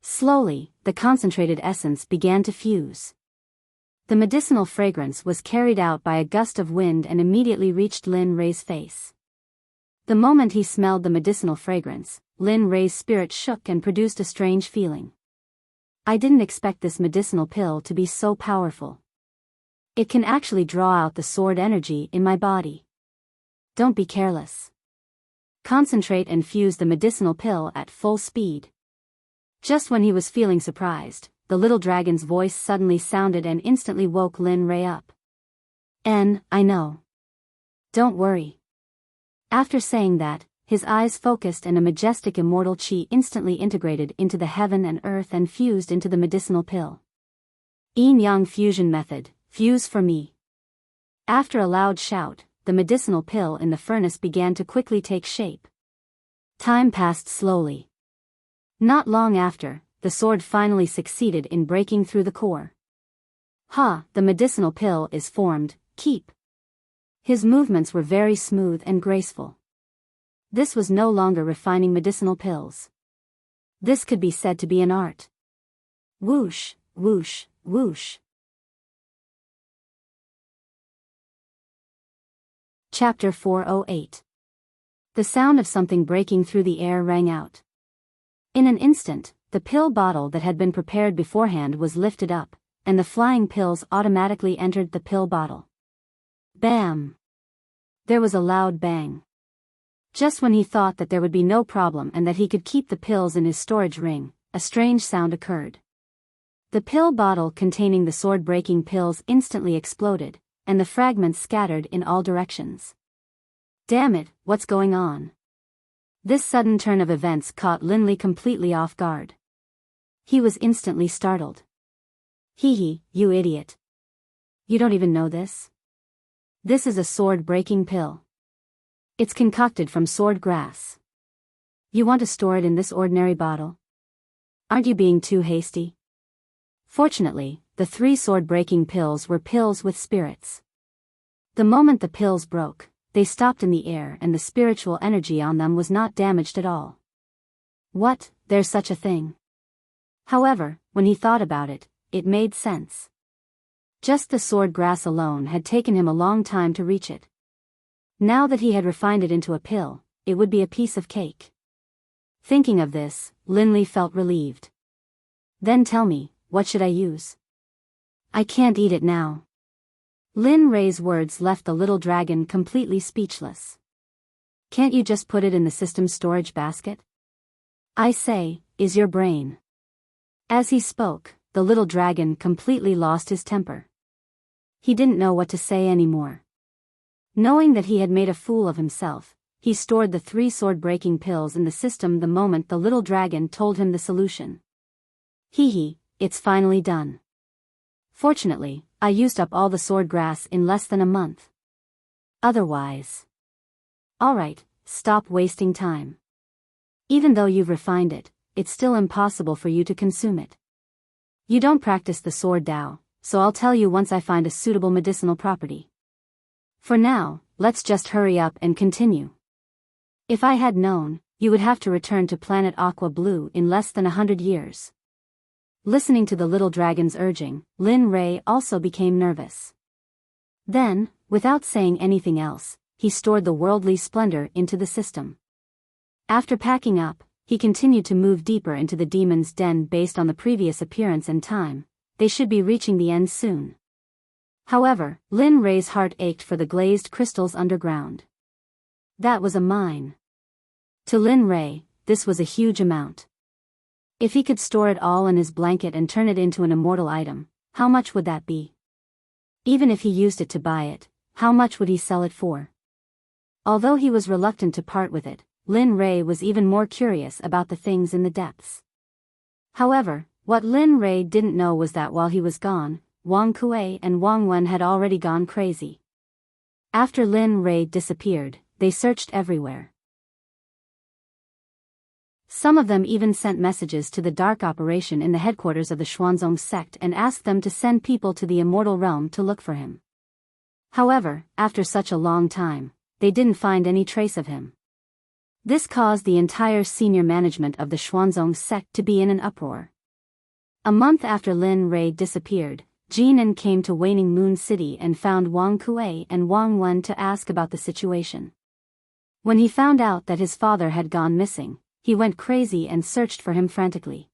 Slowly, the concentrated essence began to fuse. The medicinal fragrance was carried out by a gust of wind and immediately reached Lin Rei's face. The moment he smelled the medicinal fragrance, Lin Rei's spirit shook and produced a strange feeling. I didn't expect this medicinal pill to be so powerful. It can actually draw out the sword energy in my body. Don't be careless. Concentrate and fuse the medicinal pill at full speed. Just when he was feeling surprised, the little dragon's voice suddenly sounded and instantly woke Lin Rei up. I know. Don't worry. After saying that, his eyes focused and a majestic immortal chi instantly integrated into the heaven and earth and fused into the medicinal pill. Yin-yang fusion method, fuse for me. After a loud shout, the medicinal pill in the furnace began to quickly take shape. Time passed slowly. Not long after, the sword finally succeeded in breaking through the core. The medicinal pill is formed, keep. His movements were very smooth and graceful. This was no longer refining medicinal pills. This could be said to be an art. Whoosh, whoosh, whoosh. Chapter 408. The sound of something breaking through the air rang out. In an instant, the pill bottle that had been prepared beforehand was lifted up, and the flying pills automatically entered the pill bottle. Bam! There was a loud bang. Just when he thought that there would be no problem and that he could keep the pills in his storage ring, a strange sound occurred. The pill bottle containing the sword-breaking pills instantly exploded, and the fragments scattered in all directions. Damn it, what's going on? This sudden turn of events caught Lin Li completely off guard. He was instantly startled. You idiot. You don't even know this? This is a sword-breaking pill. It's concocted from sword grass. You want to store it in this ordinary bottle? Aren't you being too hasty? Fortunately, the 3 sword-breaking pills were pills with spirits. The moment the pills broke, they stopped in the air and the spiritual energy on them was not damaged at all. What, there's such a thing? However, when he thought about it, it made sense. Just the sword grass alone had taken him a long time to reach it. Now that he had refined it into a pill, it would be a piece of cake. Thinking of this, Lin Li felt relieved. Then tell me, what should I use? I can't eat it now. Lin Rei's words left the little dragon completely speechless. Can't you just put it in the system's storage basket? I say, is your brain. As he spoke, the little dragon completely lost his temper. He didn't know what to say anymore. Knowing that he had made a fool of himself, he stored the 3 sword-breaking pills in the system the moment the little dragon told him the solution. It's finally done. Fortunately, I used up all the sword grass in less than a month. Otherwise. Alright, stop wasting time. Even though you've refined it, it's still impossible for you to consume it. You don't practice the sword Tao, so I'll tell you once I find a suitable medicinal property. For now, let's just hurry up and continue. If I had known, you would have to return to planet Aqua Blue in less than 100 years. Listening to the little dragon's urging, Lin Rei also became nervous. Then, without saying anything else, he stored the worldly splendor into the system. After packing up, he continued to move deeper into the demon's den based on the previous appearance and time. They should be reaching the end soon. However, Lin Rei's heart ached for the glazed crystals underground. That was a mine. To Lin Rei, this was a huge amount. If he could store it all in his blanket and turn it into an immortal item, how much would that be? Even if he used it to buy it, how much would he sell it for? Although he was reluctant to part with it, Lin Rei was even more curious about the things in the depths. However, what Lin Rei didn't know was that while he was gone, Wang Kuei and Wang Wen had already gone crazy. After Lin Rei disappeared, they searched everywhere. Some of them even sent messages to the dark operation in the headquarters of the Xuanzong sect and asked them to send people to the immortal realm to look for him. However, after such a long time, they didn't find any trace of him. This caused the entire senior management of the Xuanzong sect to be in an uproar. A month after Lin Rei disappeared, Jinan came to Waning Moon City and found Wang Kuei and Wang Wen to ask about the situation. When he found out that his father had gone missing, he went crazy and searched for him frantically.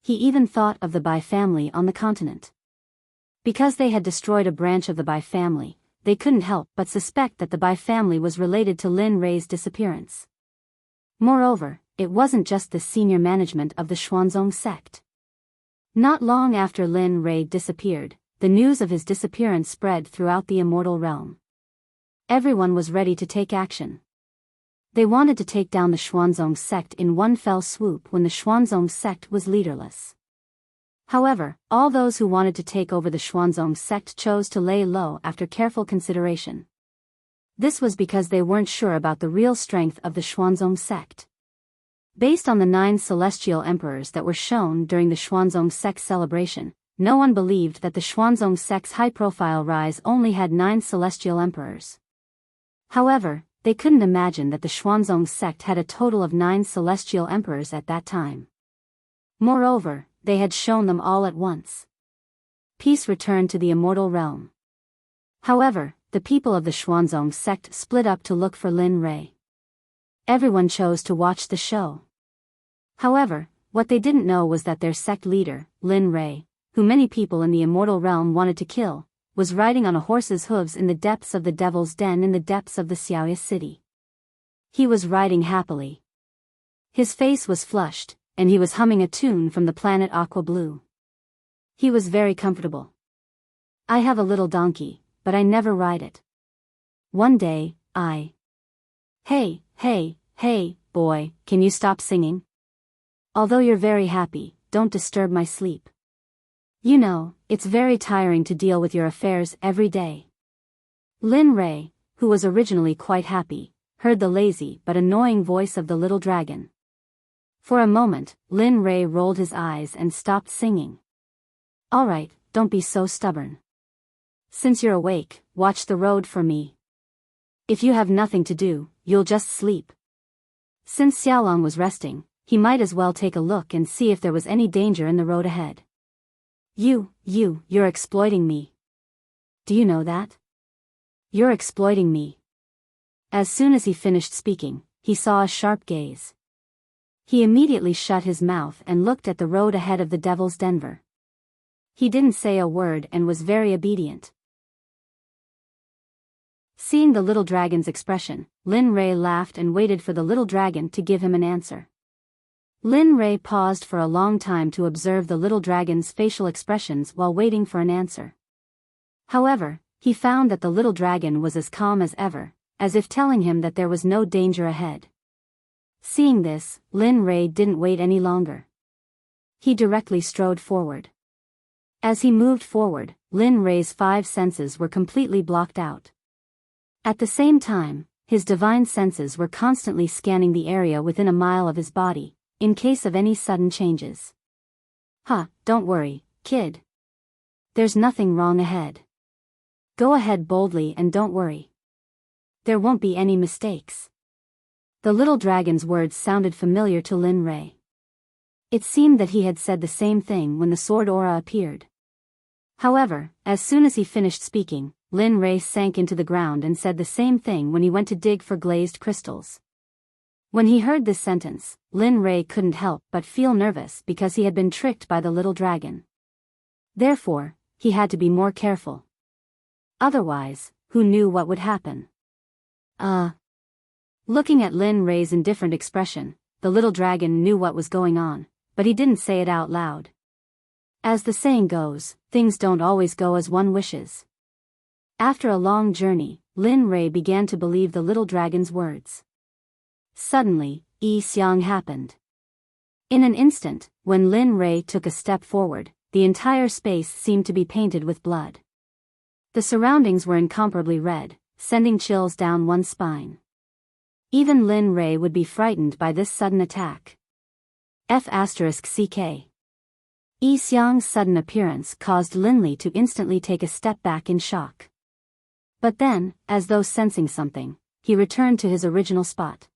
He even thought of the Bai family on the continent. Because they had destroyed a branch of the Bai family, they couldn't help but suspect that the Bai family was related to Lin Rei's disappearance. Moreover, it wasn't just the senior management of the Xuanzong sect. Not long after Lin Rei disappeared, the news of his disappearance spread throughout the immortal realm. Everyone was ready to take action. They wanted to take down the Xuanzong sect in one fell swoop when the Xuanzong sect was leaderless. However, all those who wanted to take over the Xuanzong sect chose to lay low after careful consideration. This was because they weren't sure about the real strength of the Xuanzong sect. Based on the 9 celestial emperors that were shown during the Xuanzong sect celebration, no one believed that the Xuanzong sect's high-profile rise only had 9 celestial emperors. However, they couldn't imagine that the Xuanzong sect had a total of 9 celestial emperors at that time. Moreover, they had shown them all at once. Peace returned to the immortal realm. However, the people of the Xuanzong sect split up to look for Lin Rei. Everyone chose to watch the show. However, what they didn't know was that their sect leader, Lin Rei, who many people in the immortal realm wanted to kill, was riding on a horse's hooves in the depths of the Devil's Den in the depths of the Xiaoya city. He was riding happily. His face was flushed, and he was humming a tune from the planet Aqua Blue. He was very comfortable. I have a little donkey, but I never ride it. One day, Hey, boy, can you stop singing? Although you're very happy, don't disturb my sleep. You know, it's very tiring to deal with your affairs every day. Lin Rei, who was originally quite happy, heard the lazy but annoying voice of the little dragon. For a moment, Lin Rei rolled his eyes and stopped singing. Alright, don't be so stubborn. Since you're awake, watch the road for me. If you have nothing to do, you'll just sleep. Since Xiaolong was resting, he might as well take a look and see if there was any danger in the road ahead. You're exploiting me. Do you know that? You're exploiting me. As soon as he finished speaking, he saw a sharp gaze. He immediately shut his mouth and looked at the road ahead of the Devil's Denver. He didn't say a word and was very obedient. Seeing the little dragon's expression, Lin Rei laughed and waited for the little dragon to give him an answer. Lin Rei paused for a long time to observe the little dragon's facial expressions while waiting for an answer. However, he found that the little dragon was as calm as ever, as if telling him that there was no danger ahead. Seeing this, Lin Rei didn't wait any longer. He directly strode forward. As he moved forward, Lin Rei's 5 senses were completely blocked out. At the same time, his divine senses were constantly scanning the area within a mile of his body, in case of any sudden changes. Don't worry, kid. There's nothing wrong ahead. Go ahead boldly and don't worry. There won't be any mistakes. The little dragon's words sounded familiar to Lin Rei. It seemed that he had said the same thing when the sword aura appeared. However, as soon as he finished speaking, Lin Rei sank into the ground and said the same thing when he went to dig for glazed crystals. When he heard this sentence, Lin Rei couldn't help but feel nervous because he had been tricked by the little dragon. Therefore, he had to be more careful. Otherwise, who knew what would happen? Looking at Lin Rei's indifferent expression, the little dragon knew what was going on, but he didn't say it out loud. As the saying goes, things don't always go as one wishes. After a long journey, Lin Rei began to believe the little dragon's words. Suddenly, Yi Xiang happened. In an instant, when Lin Rei took a step forward, the entire space seemed to be painted with blood. The surroundings were incomparably red, sending chills down one's spine. Even Lin Rei would be frightened by this sudden attack. F***ck. Yi Xiang's sudden appearance caused Lin Li to instantly take a step back in shock. But then, as though sensing something, he returned to his original spot.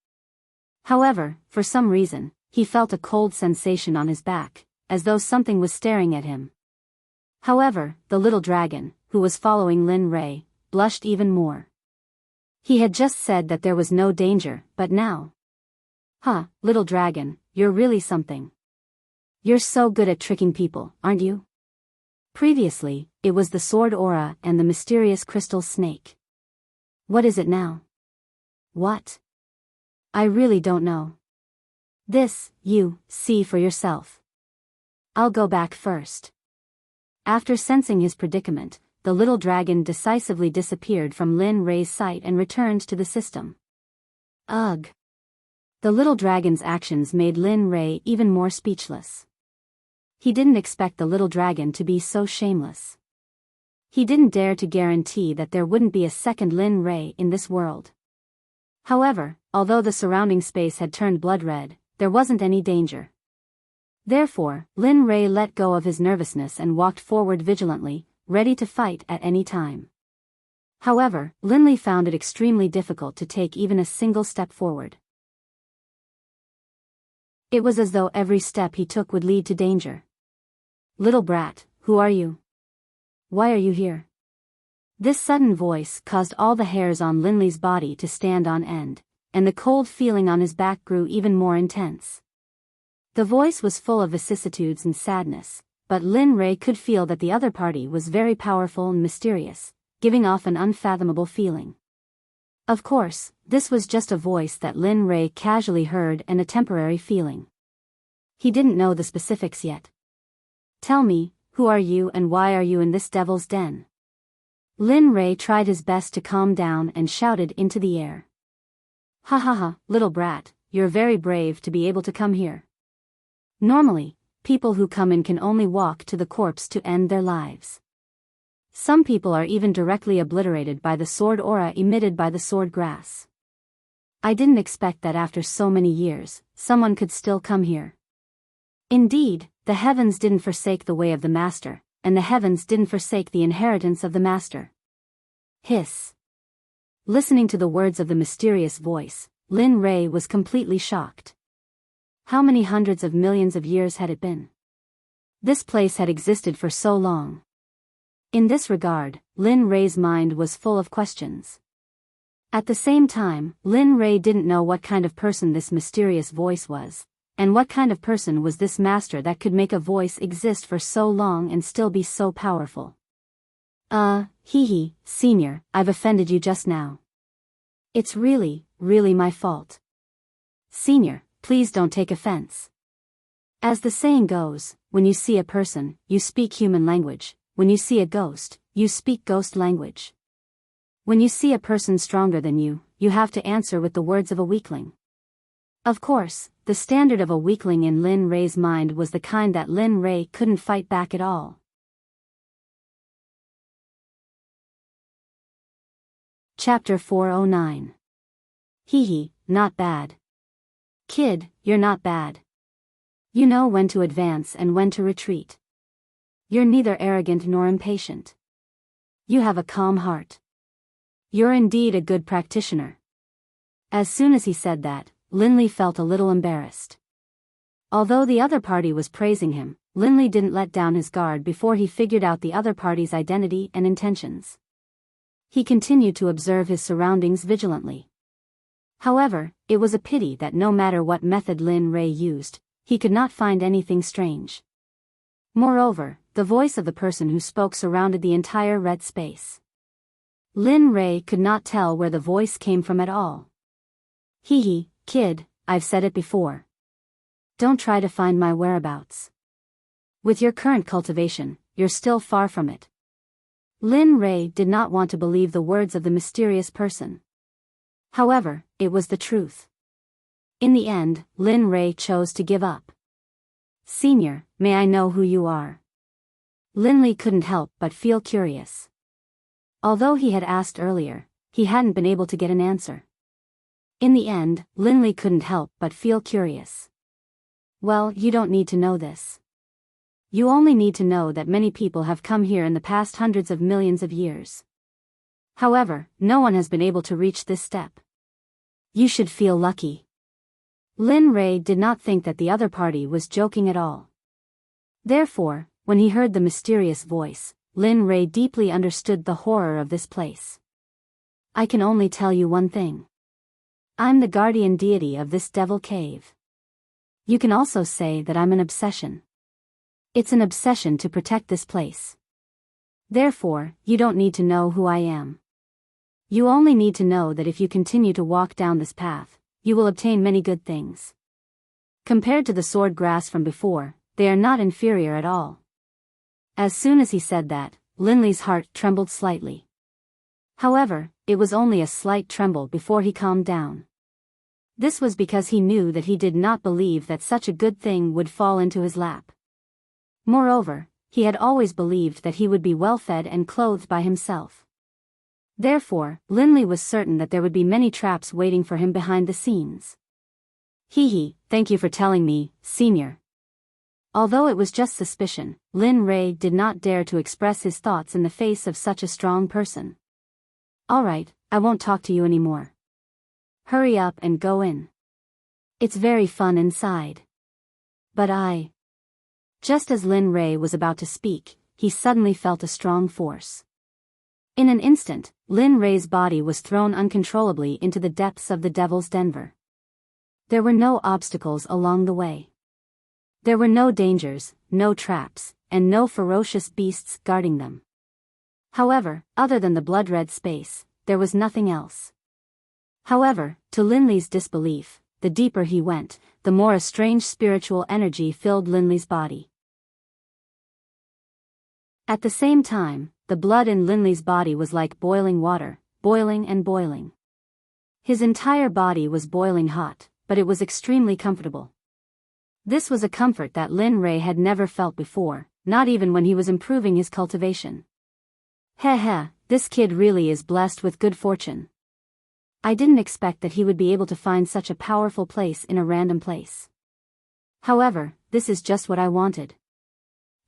However, for some reason, he felt a cold sensation on his back, as though something was staring at him. However, the little dragon, who was following Lin Rei, blushed even more. He had just said that there was no danger, but now... Little dragon, you're really something. You're so good at tricking people, aren't you? Previously, it was the sword aura and the mysterious crystal snake. What is it now? What? I really don't know. This, you, see for yourself. I'll go back first. After sensing his predicament, the little dragon decisively disappeared from Lin Rei's sight and returned to the system. Ugh. The little dragon's actions made Lin Rei even more speechless. He didn't expect the little dragon to be so shameless. He didn't dare to guarantee that there wouldn't be a second Lin Rei in this world. However, although the surrounding space had turned blood red, there wasn't any danger. Therefore, Lin Rei let go of his nervousness and walked forward vigilantly, ready to fight at any time. However, Lin Li found it extremely difficult to take even a single step forward. It was as though every step he took would lead to danger. Little brat, who are you? Why are you here? This sudden voice caused all the hairs on Lin Li's body to stand on end, and the cold feeling on his back grew even more intense. The voice was full of vicissitudes and sadness, but Lin Rei could feel that the other party was very powerful and mysterious, giving off an unfathomable feeling. Of course, this was just a voice that Lin Rei casually heard and a temporary feeling. He didn't know the specifics yet. Tell me, who are you and why are you in this devil's den? Lin Rei tried his best to calm down and shouted into the air. Little brat, you're very brave to be able to come here. Normally, people who come in can only walk to the corpse to end their lives. Some people are even directly obliterated by the sword aura emitted by the sword grass. I didn't expect that after so many years, someone could still come here. Indeed, the heavens didn't forsake the way of the master, and the heavens didn't forsake the inheritance of the master. Hiss. Listening to the words of the mysterious voice, Lin Rei was completely shocked. How many hundreds of millions of years had it been? This place had existed for so long. In this regard, Lin Rei's mind was full of questions. At the same time, Lin Rei didn't know what kind of person this mysterious voice was, and what kind of person was this master that could make a voice exist for so long and still be so powerful. Senior, I've offended you just now. It's really my fault. Senior, please don't take offense. As the saying goes, when you see a person, you speak human language. When you see a ghost, you speak ghost language. When you see a person stronger than you, you have to answer with the words of a weakling. Of course, the standard of a weakling in Lin Rei's mind was the kind that Lin Rei couldn't fight back at all. Chapter 409. Not bad. Kid, you're not bad. You know when to advance and when to retreat. You're neither arrogant nor impatient. You have a calm heart. You're indeed a good practitioner. As soon as he said that, Lin Li felt a little embarrassed. Although the other party was praising him, Linley didn't let down his guard before he figured out the other party's identity and intentions. He continued to observe his surroundings vigilantly. However, it was a pity that no matter what method Lin Rei used, he could not find anything strange. Moreover, the voice of the person who spoke surrounded the entire red space. Lin Rei could not tell where the voice came from at all. Hee, kid, I've said it before. Don't try to find my whereabouts. With your current cultivation, you're still far from it. Lin Rei did not want to believe the words of the mysterious person. However, it was the truth. In the end, Lin Rei chose to give up. Senior, may I know who you are? Linley couldn't help but feel curious. Although he had asked earlier, he hadn't been able to get an answer. In the end, Linley couldn't help but feel curious. Well, you don't need to know this. You only need to know that many people have come here in the past hundreds of millions of years. However, no one has been able to reach this step. You should feel lucky. Lin Rei did not think that the other party was joking at all. Therefore, when he heard the mysterious voice, Lin Rei deeply understood the horror of this place. I can only tell you one thing. I'm the guardian deity of this devil cave. You can also say that I'm an obsession. It's an obsession to protect this place. Therefore, you don't need to know who I am. You only need to know that if you continue to walk down this path, you will obtain many good things. Compared to the sword grass from before, they are not inferior at all. As soon as he said that, Linley's heart trembled slightly. However, it was only a slight tremble before he calmed down. This was because he knew that he did not believe that such a good thing would fall into his lap. Moreover, he had always believed that he would be well-fed and clothed by himself. Therefore, Linley was certain that there would be many traps waiting for him behind the scenes. Thank you for telling me, Senior. Although it was just suspicion, Lin Rei did not dare to express his thoughts in the face of such a strong person. Alright, I won't talk to you anymore. Hurry up and go in. It's very fun inside. But Just as Lin Rei was about to speak, he suddenly felt a strong force. In an instant, Lin Rei's body was thrown uncontrollably into the depths of the Devil's Denver. There were no obstacles along the way. There were no dangers, no traps, and no ferocious beasts guarding them. However, other than the blood-red space, there was nothing else. However, to Linley's disbelief, the deeper he went, the more a strange spiritual energy filled Linley's body. At the same time, the blood in Linley's body was like boiling water, boiling and boiling. His entire body was boiling hot, but it was extremely comfortable. This was a comfort that Lin Rei had never felt before, not even when he was improving his cultivation. This kid really is blessed with good fortune. I didn't expect that he would be able to find such a powerful place in a random place. However, this is just what I wanted.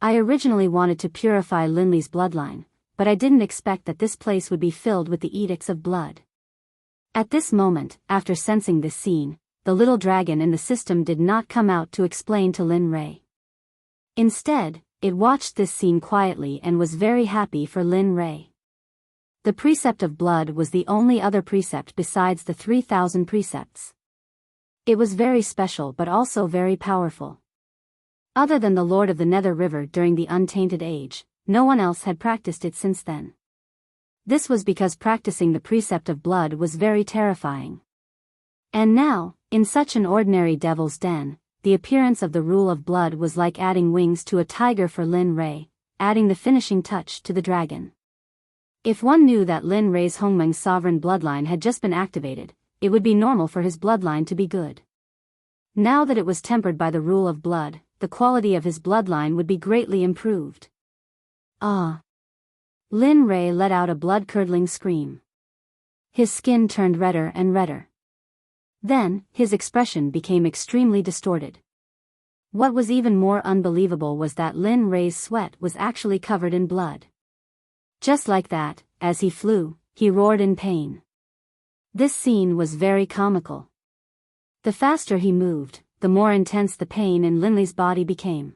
I originally wanted to purify Linley's bloodline, but I didn't expect that this place would be filled with the edicts of blood. At this moment, after sensing this scene, the little dragon in the system did not come out to explain to Lin Rei. Instead, it watched this scene quietly and was very happy for Lin Rei. The precept of blood was the only other precept besides the 3,000 precepts. It was very special but also very powerful. Other than the Lord of the Nether River during the Untainted Age, no one else had practiced it since then. This was because practicing the precept of blood was very terrifying. And now, in such an ordinary devil's den, the appearance of the rule of blood was like adding wings to a tiger for Lin Rei, adding the finishing touch to the dragon. If one knew that Lin Rei's Hongmeng sovereign bloodline had just been activated, it would be normal for his bloodline to be good. Now that it was tempered by the rule of blood, the quality of his bloodline would be greatly improved. Lin Rei let out a blood-curdling scream. His skin turned redder and redder. Then, his expression became extremely distorted. What was even more unbelievable was that Lin Rei's sweat was actually covered in blood. Just like that, as he flew, he roared in pain. This scene was very comical. The faster he moved, the more intense the pain in Linley's body became.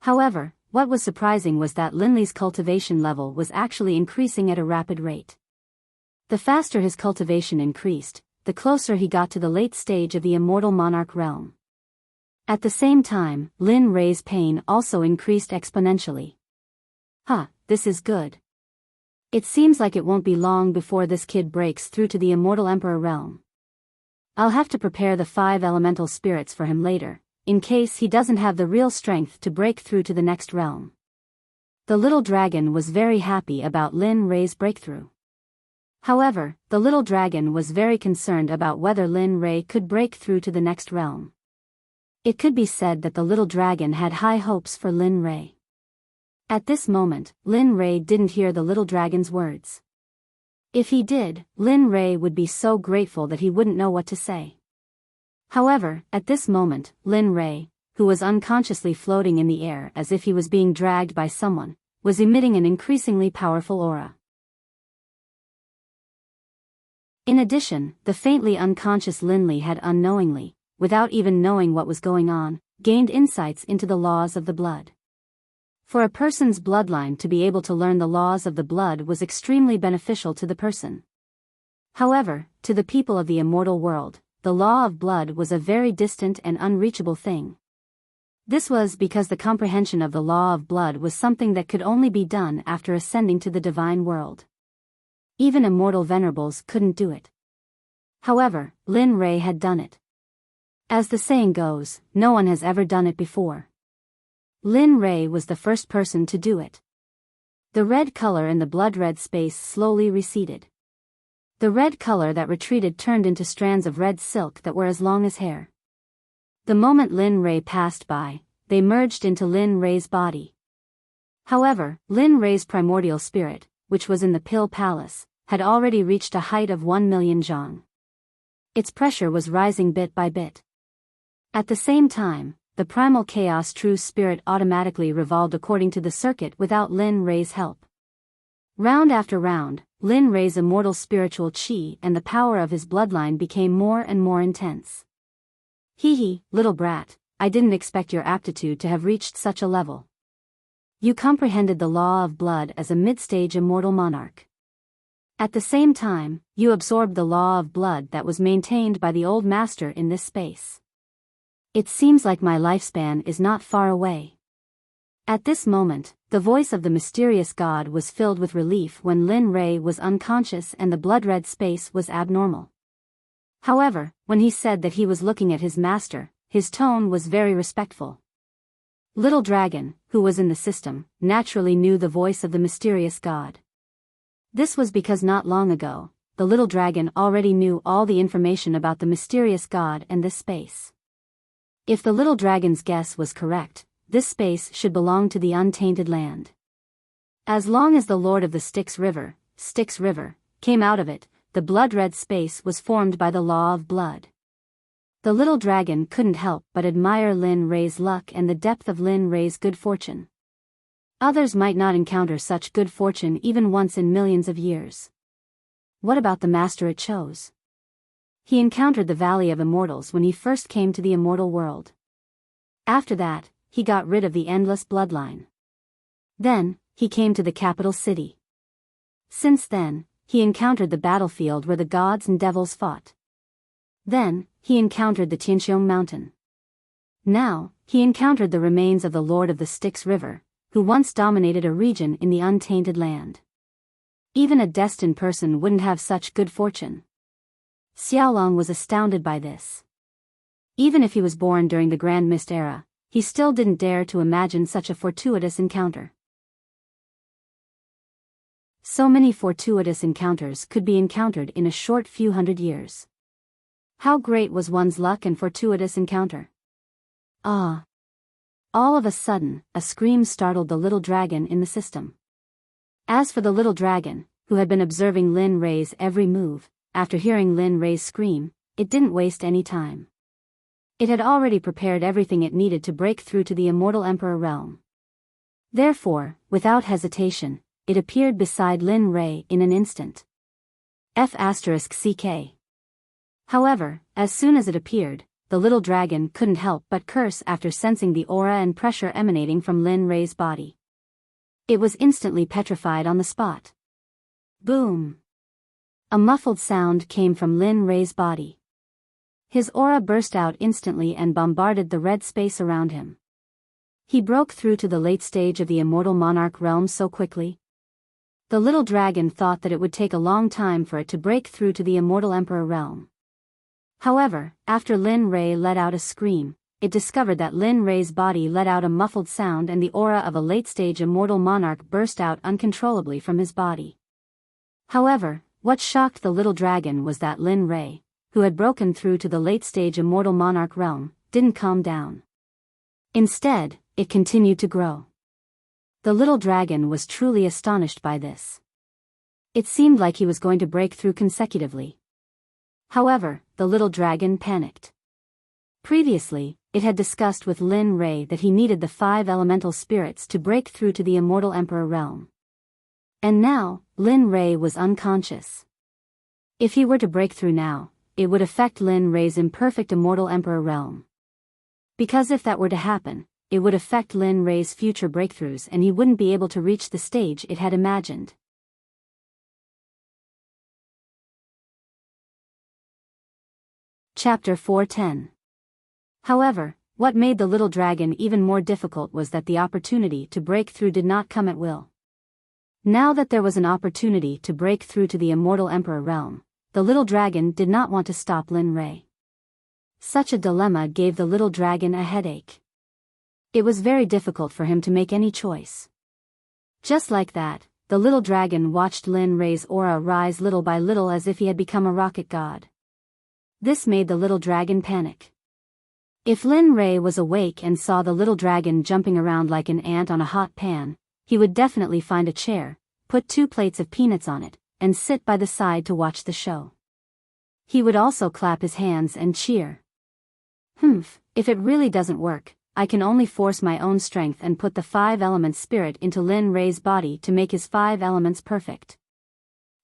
However, what was surprising was that Linley's cultivation level was actually increasing at a rapid rate. The faster his cultivation increased, the closer he got to the late stage of the immortal monarch realm. At the same time, Lin Rei's pain also increased exponentially. This is good. It seems like it won't be long before this kid breaks through to the immortal emperor realm. I'll have to prepare the 5 elemental spirits for him later, in case he doesn't have the real strength to break through to the next realm. The little dragon was very happy about Lin Rei's breakthrough. However, the little dragon was very concerned about whether Lin Rei could break through to the next realm. It could be said that the little dragon had high hopes for Lin Rei. At this moment, Lin Rei didn't hear the little dragon's words. If he did, Lin Rei would be so grateful that he wouldn't know what to say. However, at this moment, Lin Rei, who was unconsciously floating in the air as if he was being dragged by someone, was emitting an increasingly powerful aura. In addition, the faintly unconscious Linley had unknowingly, without even knowing what was going on, gained insights into the laws of the blood. For a person's bloodline to be able to learn the laws of the blood was extremely beneficial to the person. However, to the people of the immortal world, the law of blood was a very distant and unreachable thing. This was because the comprehension of the law of blood was something that could only be done after ascending to the divine world. Even immortal venerables couldn't do it. However, Lin Rei had done it. As the saying goes, no one has ever done it before. Lin Rei was the first person to do it. The red color in the blood-red space slowly receded. The red color that retreated turned into strands of red silk that were as long as hair. The moment Lin Rei passed by, they merged into Lin Rei's body. However, Lin Rei's primordial spirit, which was in the Pill Palace, had already reached a height of 1 million zhang. Its pressure was rising bit by bit. At the same time, the primal chaos true spirit automatically revolved according to the circuit without Lin Rei's help. Round after round, Lin Rei's immortal spiritual qi and the power of his bloodline became more and more intense. Little brat, I didn't expect your aptitude to have reached such a level. You comprehended the law of blood as a mid-stage immortal monarch. At the same time, you absorbed the law of blood that was maintained by the old master in this space. It seems like my lifespan is not far away. At this moment, the voice of the mysterious god was filled with relief when Lin Rei was unconscious and the blood-red space was abnormal. However, when he said that he was looking at his master, his tone was very respectful. Little Dragon, who was in the system, naturally knew the voice of the mysterious god. This was because not long ago, the little dragon already knew all the information about the mysterious god and this space. If the little dragon's guess was correct, this space should belong to the untainted land. As long as the Lord of the Styx River, came out of it, the blood-red space was formed by the law of blood. The little dragon couldn't help but admire Lin Rei's luck and the depth of Lin Rei's good fortune. Others might not encounter such good fortune even once in millions of years. What about the master it chose? He encountered the Valley of Immortals when he first came to the immortal world. After that, he got rid of the endless bloodline. Then, he came to the capital city. Since then, he encountered the battlefield where the gods and devils fought. Then, he encountered the Tianxiong mountain. Now, he encountered the remains of the Lord of the Styx River, who once dominated a region in the untainted land. Even a destined person wouldn't have such good fortune. Xiaolong was astounded by this. Even if he was born during the Grand Mist era, he still didn't dare to imagine such a fortuitous encounter. So many fortuitous encounters could be encountered in a short few hundred years. How great was one's luck and fortuitous encounter? Ah! All of a sudden, a scream startled the little dragon in the system. As for the little dragon, who had been observing Lin Rei's every move, after hearing Lin Rei's scream, it didn't waste any time. It had already prepared everything it needed to break through to the immortal emperor realm. Therefore, without hesitation, it appeared beside Lin Rei in an instant. F***ck. However, as soon as it appeared, the little dragon couldn't help but curse after sensing the aura and pressure emanating from Lin Rei's body. It was instantly petrified on the spot. Boom! A muffled sound came from Lin Rei's body. His aura burst out instantly and bombarded the red space around him. He broke through to the late stage of the immortal monarch realm so quickly. The little dragon thought that it would take a long time for it to break through to the immortal emperor realm. However, after Lin Rei let out a scream, it discovered that Lin Rei's body let out a muffled sound and the aura of a late-stage immortal monarch burst out uncontrollably from his body. However, what shocked the little dragon was that Lin Rei, who had broken through to the late-stage immortal monarch realm, didn't calm down. Instead, it continued to grow. The little dragon was truly astonished by this. It seemed like he was going to break through consecutively. However, the little dragon panicked. Previously, it had discussed with Lin Rei that he needed the 5 elemental spirits to break through to the immortal emperor realm. And now, Lin Rei was unconscious. If he were to break through now, it would affect Lin Rei's imperfect immortal emperor realm. Because if that were to happen, it would affect Lin Rei's future breakthroughs and he wouldn't be able to reach the stage it had imagined. Chapter 410. However, what made the little dragon even more difficult was that the opportunity to break through did not come at will. Now that there was an opportunity to break through to the immortal emperor realm, the little dragon did not want to stop Lin Rei. Such a dilemma gave the little dragon a headache. It was very difficult for him to make any choice. Just like that, the little dragon watched Lin Rei's aura rise little by little as if he had become a rocket god. This made the little dragon panic. If Lin Rei was awake and saw the little dragon jumping around like an ant on a hot pan, he would definitely find a chair, put 2 plates of peanuts on it, and sit by the side to watch the show. He would also clap his hands and cheer. If it really doesn't work, I can only force my own strength and put the 5 elements spirit into Lin Rei's body to make his 5 elements perfect.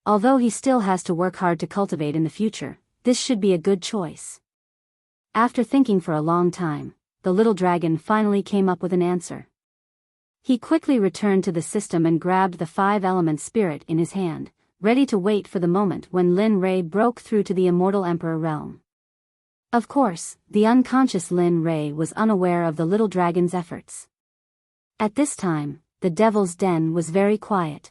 Although he still has to work hard to cultivate in the future, this should be a good choice. After thinking for a long time, the little dragon finally came up with an answer. He quickly returned to the system and grabbed the 5 elements spirit in his hand, ready to wait for the moment when Lin Rei broke through to the immortal emperor realm. Of course, the unconscious Lin Rei was unaware of the little dragon's efforts. At this time, the Devil's Den was very quiet.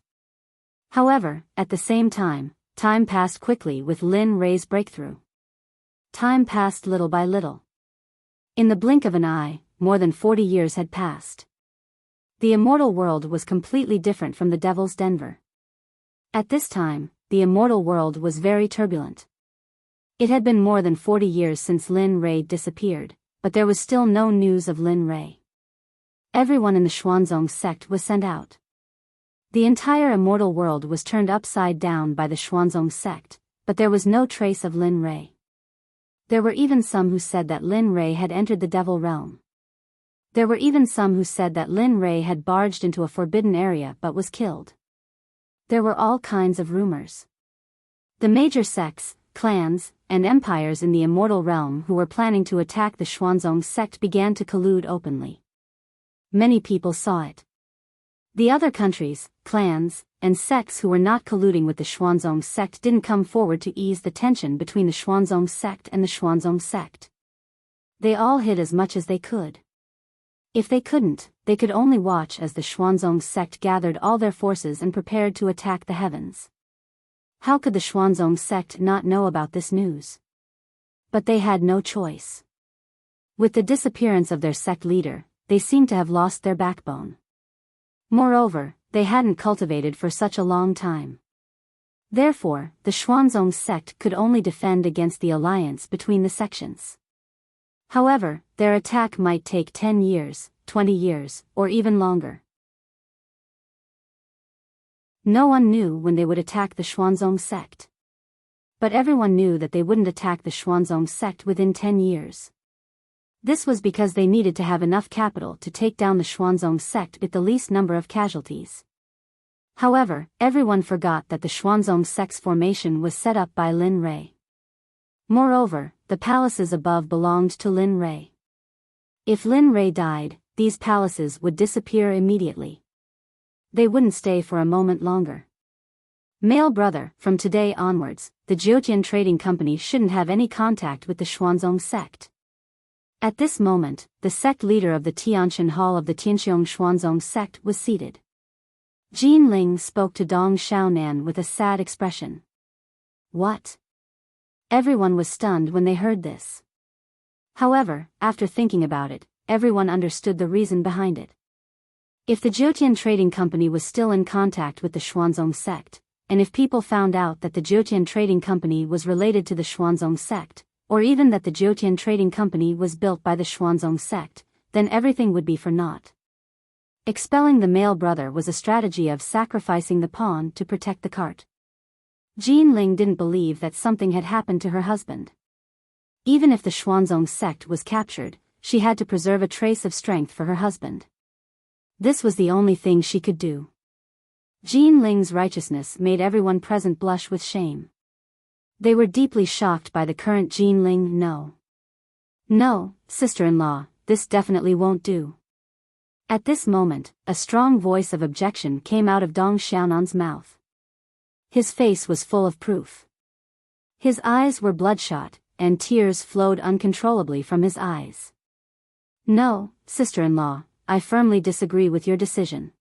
However, at the same time passed quickly with Lin Rei's breakthrough. Time passed little by little. In the blink of an eye, more than 40 years had passed. The immortal world was completely different from the Devil's Denver. At this time, the immortal world was very turbulent. It had been more than 40 years since Lin Rei disappeared, but there was still no news of Lin Rei. Everyone in the Xuanzong sect was sent out. The entire immortal world was turned upside down by the Xuanzong sect, but there was no trace of Lin Rei. There were even some who said that Lin Rei had entered the Devil Realm. There were even some who said that Lin Rei had barged into a forbidden area but was killed. There were all kinds of rumors. The major sects, clans, and empires in the immortal realm who were planning to attack the Xuanzong sect began to collude openly. Many people saw it. The other countries, clans, and sects who were not colluding with the Xuanzong sect didn't come forward to ease the tension between the Xuanzong sect and the Xuanzong sect. They all hid as much as they could. If they couldn't, they could only watch as the Xuanzong sect gathered all their forces and prepared to attack the heavens. How could the Xuanzong sect not know about this news? But they had no choice. With the disappearance of their sect leader, they seemed to have lost their backbone. Moreover, they hadn't cultivated for such a long time. Therefore, the Xuanzong sect could only defend against the alliance between the sections. However, their attack might take 10 years, 20 years, or even longer. No one knew when they would attack the Xuanzong sect. But everyone knew that they wouldn't attack the Xuanzong sect within 10 years. This was because they needed to have enough capital to take down the Xuanzong sect with the least number of casualties. However, everyone forgot that the Xuanzong sect's formation was set up by Lin Rei. Moreover, the palaces above belonged to Lin Rei. If Lin Rei died, these palaces would disappear immediately. They wouldn't stay for a moment longer. Male brother, from today onwards, the Jiutian Trading Company shouldn't have any contact with the Xuanzong sect. At this moment, the sect leader of the Tianshan Hall of the Tianxiong Xuanzong sect was seated. Jin Ling spoke to Dong Xiaonan with a sad expression. What? Everyone was stunned when they heard this. However, after thinking about it, everyone understood the reason behind it. If the Jiutian Trading Company was still in contact with the Xuanzong sect, and if people found out that the Jiutian Trading Company was related to the Xuanzong sect, or even that the Jiutian Trading Company was built by the Xuanzong sect, then everything would be for naught. Expelling the male brother was a strategy of sacrificing the pawn to protect the cart. Jin Ling didn't believe that something had happened to her husband. Even if the Xuanzong sect was captured, she had to preserve a trace of strength for her husband. This was the only thing she could do. Jin Ling's righteousness made everyone present blush with shame. They were deeply shocked by the current Jin Ling. No, sister-in-law, this definitely won't do. At this moment, a strong voice of objection came out of Dong Xiaonan's mouth. His face was full of proof. His eyes were bloodshot, and tears flowed uncontrollably from his eyes. No, sister-in-law, I firmly disagree with your decision.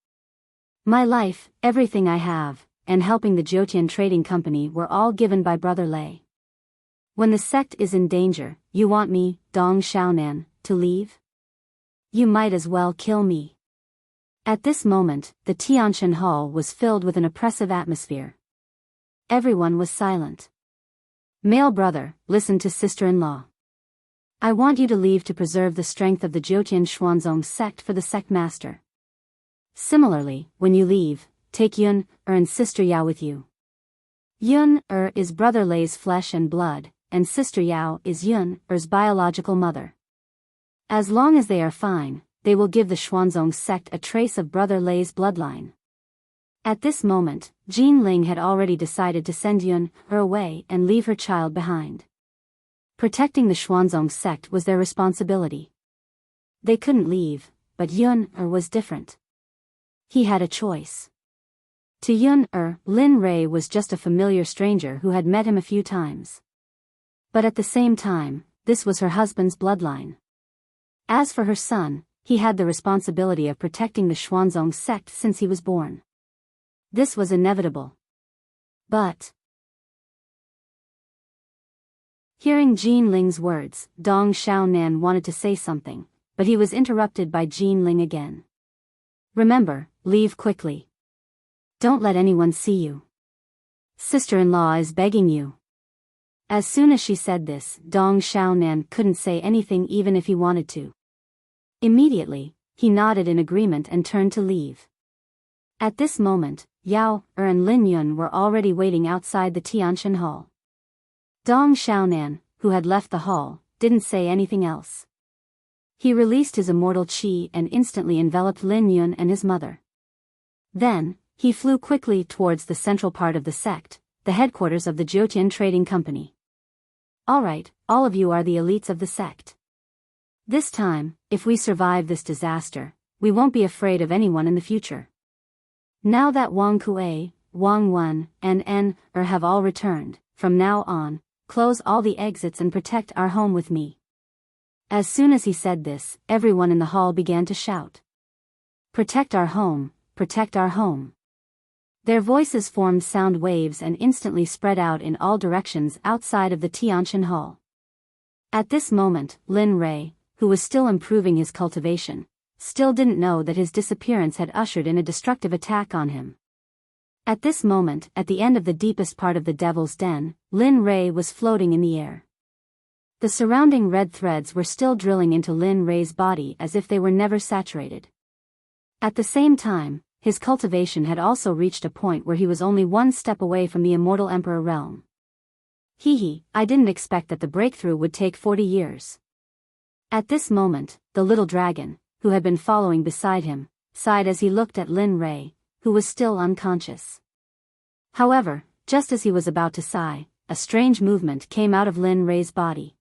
My life, everything I have, and helping the Jiutian Trading Company were all given by Brother Lei. When the sect is in danger, you want me, Dong Xiaonan, to leave? You might as well kill me. At this moment, the Tianshan Hall was filled with an oppressive atmosphere. Everyone was silent. Male brother, listen to sister-in-law. I want you to leave to preserve the strength of the Jiutian Xuanzong sect for the sect master. Similarly, when you leave, take Yun, and Sister Yao with you. Yun, is Brother Lei's flesh and blood, and Sister Yao is Yun, biological mother. As long as they are fine, they will give the Xuanzong sect a trace of Brother Lei's bloodline. At this moment, Jin Ling had already decided to send Yun, away and leave her child behind. Protecting the Xuanzong sect was their responsibility. They couldn't leave, but Yun, was different. He had a choice. To Yun, Lin Rei was just a familiar stranger who had met him a few times. But at the same time, this was her husband's bloodline. As for her son, he had the responsibility of protecting the Xuanzong sect since he was born. This was inevitable. But hearing Jin Ling's words, Dong Xiaonan wanted to say something, but he was interrupted by Jin Ling again. Remember, leave quickly. Don't let anyone see you. Sister-in-law is begging you. As soon as she said this, Dong Xiaonan couldn't say anything even if he wanted to. Immediately, he nodded in agreement and turned to leave. At this moment, Yao, and Lin Yun were already waiting outside the Tianshan Hall. Dong Xiaonan, who had left the hall, didn't say anything else. He released his immortal qi and instantly enveloped Lin Yun and his mother. Then, he flew quickly towards the central part of the sect, the headquarters of the Jiutian Trading Company. Alright, all of you are the elites of the sect. This time, if we survive this disaster, we won't be afraid of anyone in the future. Now that Wang Kuei, Wang Wen, and N, have all returned, from now on, close all the exits and protect our home with me. As soon as he said this, everyone in the hall began to shout. Protect our home, protect our home. Their voices formed sound waves and instantly spread out in all directions outside of the Tianshan Hall. At this moment, Lin Rei, who was still improving his cultivation, still didn't know that his disappearance had ushered in a destructive attack on him. At this moment, at the end of the deepest part of the Devil's Den, Lin Rei was floating in the air. The surrounding red threads were still drilling into Lin Rei's body as if they were never saturated. At the same time, his cultivation had also reached a point where he was only one step away from the immortal Emperor realm. I didn't expect that the breakthrough would take 40 years. At this moment, the little dragon, who had been following beside him, sighed as he looked at Lin Rei, who was still unconscious. However, just as he was about to sigh, a strange movement came out of Lin Rei's body.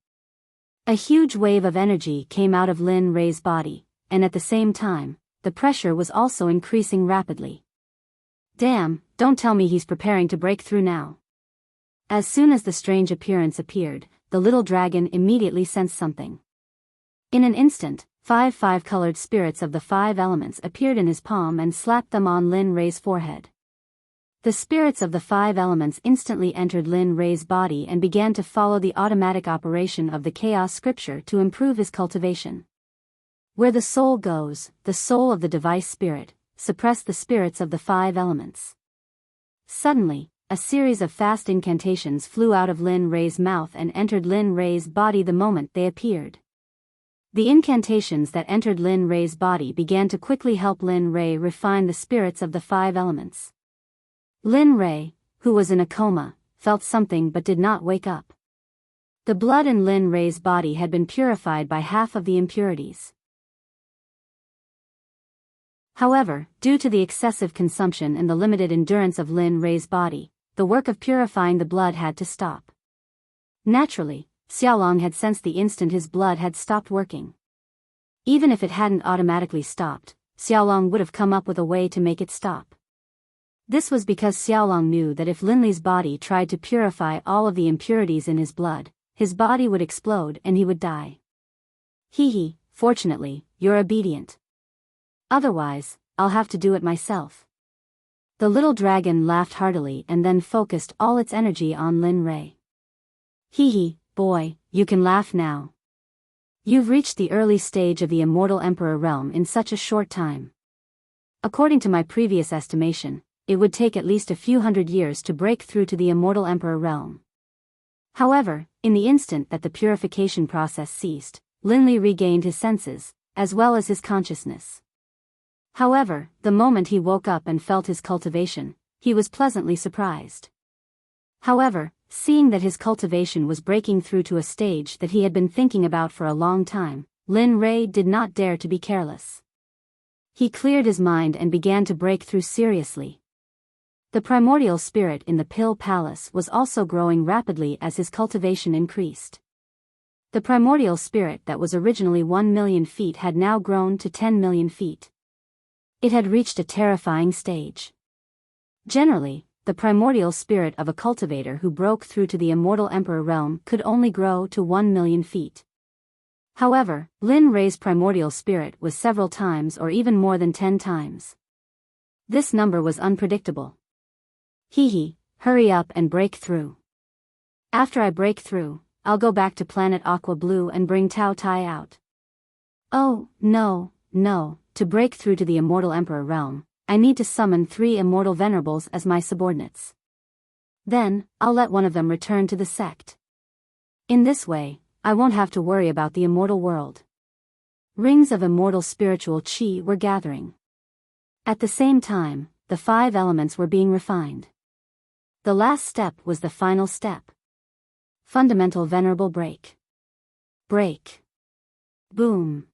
A huge wave of energy came out of Lin Rei's body, and at the same time, the pressure was also increasing rapidly. Damn, don't tell me he's preparing to break through now. As soon as the strange appearance appeared, the little dragon immediately sensed something. In an instant, five colored spirits of the 5 elements appeared in his palm and slapped them on Lin Rei's forehead. The spirits of the 5 elements instantly entered Lin Rei's body and began to follow the automatic operation of the chaos scripture to improve his cultivation. Where the soul goes, the soul of the device spirit, suppress the spirits of the 5 elements. Suddenly, a series of fast incantations flew out of Lin Rei's mouth and entered Lin Rei's body the moment they appeared. The incantations that entered Lin Rei's body began to quickly help Lin Rei refine the spirits of the 5 elements. Lin Rei, who was in a coma, felt something but did not wake up. The blood in Lin Rei's body had been purified by half of the impurities. However, due to the excessive consumption and the limited endurance of Lin Rei's body, the work of purifying the blood had to stop. Naturally, Xiaolong had sensed the instant his blood had stopped working. Even if it hadn't automatically stopped, Xiaolong would have come up with a way to make it stop. This was because Xiaolong knew that if Linli's body tried to purify all of the impurities in his blood, his body would explode and he would die. Hee, fortunately, you're obedient. Otherwise, I'll have to do it myself. The little dragon laughed heartily and then focused all its energy on Lin Rei. Hee, boy, you can laugh now. You've reached the early stage of the Immortal Emperor realm in such a short time. According to my previous estimation, it would take at least a few hundred years to break through to the Immortal Emperor realm. However, in the instant that the purification process ceased, Linli regained his senses, as well as his consciousness. However, the moment he woke up and felt his cultivation, he was pleasantly surprised. However, seeing that his cultivation was breaking through to a stage that he had been thinking about for a long time, Lin Rei did not dare to be careless. He cleared his mind and began to break through seriously. The primordial spirit in the Pill Palace was also growing rapidly as his cultivation increased. The primordial spirit that was originally 1 million feet had now grown to 10 million feet. It had reached a terrifying stage. Generally, the primordial spirit of a cultivator who broke through to the Immortal Emperor realm could only grow to 1 million feet. However, Lin Rei's primordial spirit was several times or even more than 10 times. This number was unpredictable. Hee, hurry up and break through. After I break through, I'll go back to planet Aqua Blue and bring Tao Tai out. Oh, no. To break through to the Immortal Emperor realm, I need to summon 3 immortal venerables as my subordinates. Then, I'll let one of them return to the sect. In this way, I won't have to worry about the immortal world. Rings of immortal spiritual qi were gathering. At the same time, the 5 elements were being refined. The last step was the final step. Fundamental venerable break. Break. Boom.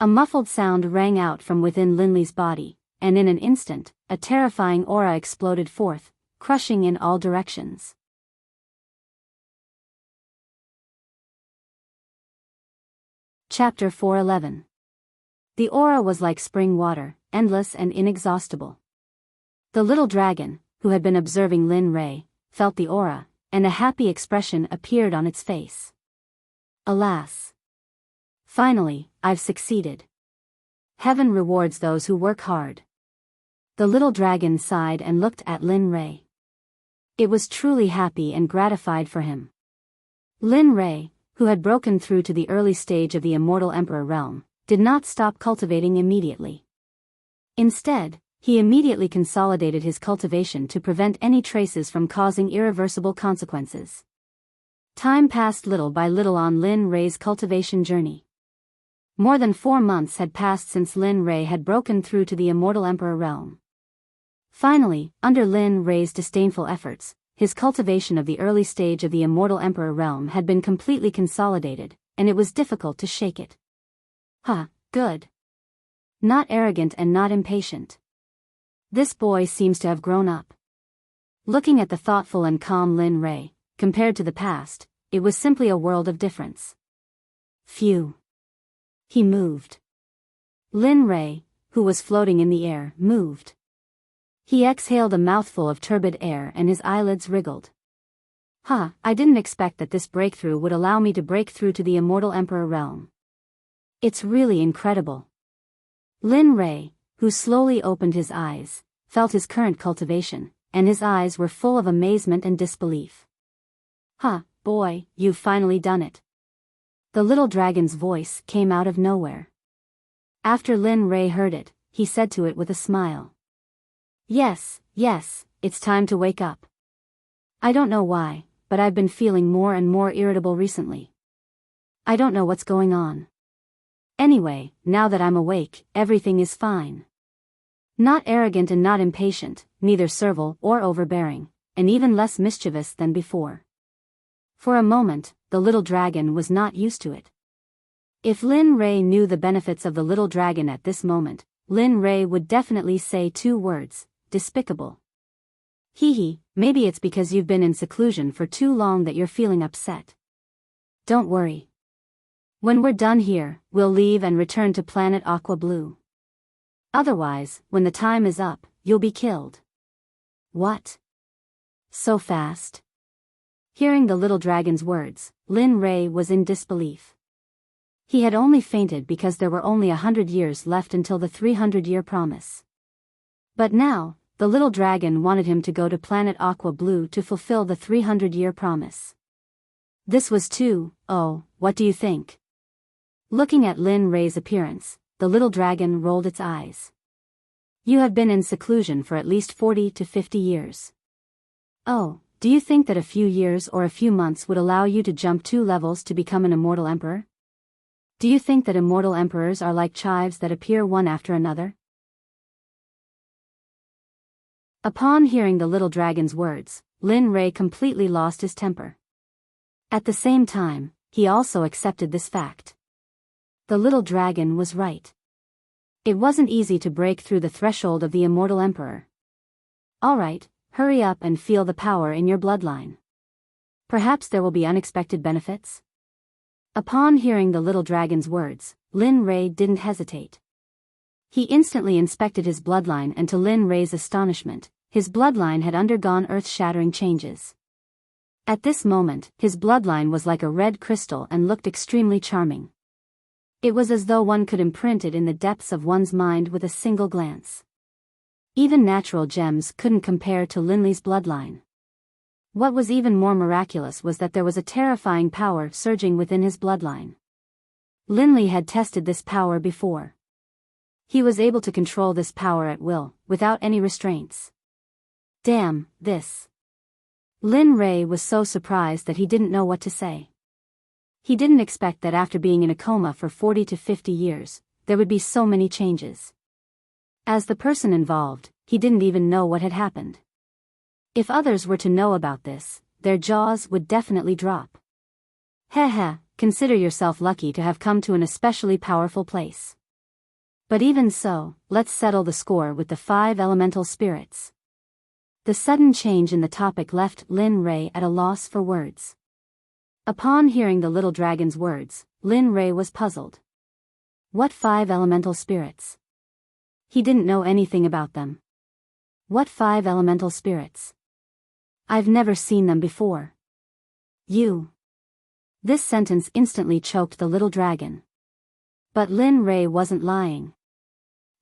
A muffled sound rang out from within Linli's body, and in an instant, a terrifying aura exploded forth, crushing in all directions. Chapter 411. The aura was like spring water, endless and inexhaustible. The little dragon, who had been observing Lin Rei, felt the aura, and a happy expression appeared on its face. Alas! Finally, I've succeeded. Heaven rewards those who work hard. The little dragon sighed and looked at Lin Rei. It was truly happy and gratified for him. Lin Rei, who had broken through to the early stage of the Immortal Emperor realm, did not stop cultivating immediately. Instead, he immediately consolidated his cultivation to prevent any traces from causing irreversible consequences. Time passed little by little on Lin Rei's cultivation journey. More than 4 months had passed since Lin Rei had broken through to the Immortal Emperor realm. Finally, under Lin Rei's disdainful efforts, his cultivation of the early stage of the Immortal Emperor realm had been completely consolidated, and it was difficult to shake it. Good. Not arrogant and not impatient. This boy seems to have grown up. Looking at the thoughtful and calm Lin Rei, compared to the past, it was simply a world of difference. Phew. He moved. Lin Rei, who was floating in the air, moved. He exhaled a mouthful of turbid air and his eyelids wriggled. I didn't expect that this breakthrough would allow me to break through to the Immortal Emperor realm. It's really incredible. Lin Rei, who slowly opened his eyes, felt his current cultivation, and his eyes were full of amazement and disbelief. Boy, you've finally done it. The little dragon's voice came out of nowhere. After Lin Rei heard it, he said to it with a smile. Yes, it's time to wake up. I don't know why, but I've been feeling more and more irritable recently. I don't know what's going on. Anyway, now that I'm awake, everything is fine. Not arrogant and not impatient, neither servile or overbearing, and even less mischievous than before. For a moment, the little dragon was not used to it. If Lin Rei knew the benefits of the little dragon at this moment, Lin Rei would definitely say 2 words, despicable. Maybe it's because you've been in seclusion for too long that you're feeling upset. Don't worry. When we're done here, we'll leave and return to planet Aqua Blue. Otherwise, when the time is up, you'll be killed. What? So fast? Hearing the little dragon's words, Lin Rei was in disbelief. He had only fainted because there were only 100 years left until the 300-year promise. But now, the little dragon wanted him to go to planet Aqua Blue to fulfill the 300-year promise. This was what do you think? Looking at Lin Rei's appearance, the little dragon rolled its eyes. You have been in seclusion for at least 40 to 50 years. Do you think that a few years or a few months would allow you to jump 2 levels to become an immortal emperor? Do you think that immortal emperors are like chives that appear one after another? Upon hearing the little dragon's words, Lin Rei completely lost his temper. At the same time, he also accepted this fact. The little dragon was right. It wasn't easy to break through the threshold of the immortal emperor. Alright, hurry up and feel the power in your bloodline. Perhaps there will be unexpected benefits? Upon hearing the little dragon's words, Lin Rei didn't hesitate. He instantly inspected his bloodline, and to Lin Rei's astonishment, his bloodline had undergone earth-shattering changes. At this moment, his bloodline was like a red crystal and looked extremely charming. It was as though one could imprint it in the depths of one's mind with a single glance. Even natural gems couldn't compare to Linley's bloodline. What was even more miraculous was that there was a terrifying power surging within his bloodline. Linley had tested this power before. He was able to control this power at will, without any restraints. Damn, this. Lin Rei was so surprised that he didn't know what to say. He didn't expect that after being in a coma for 40 to 50 years, there would be so many changes. As the person involved, he didn't even know what had happened. If others were to know about this, their jaws would definitely drop. Consider yourself lucky to have come to an especially powerful place. But even so, let's settle the score with the 5 elemental spirits. The sudden change in the topic left Lin Rei at a loss for words. Upon hearing the little dragon's words, Lin Rei was puzzled. What 5 elemental spirits? He didn't know anything about them. What 5 elemental spirits? I've never seen them before. You. This sentence instantly choked the little dragon. But Lin Rei wasn't lying.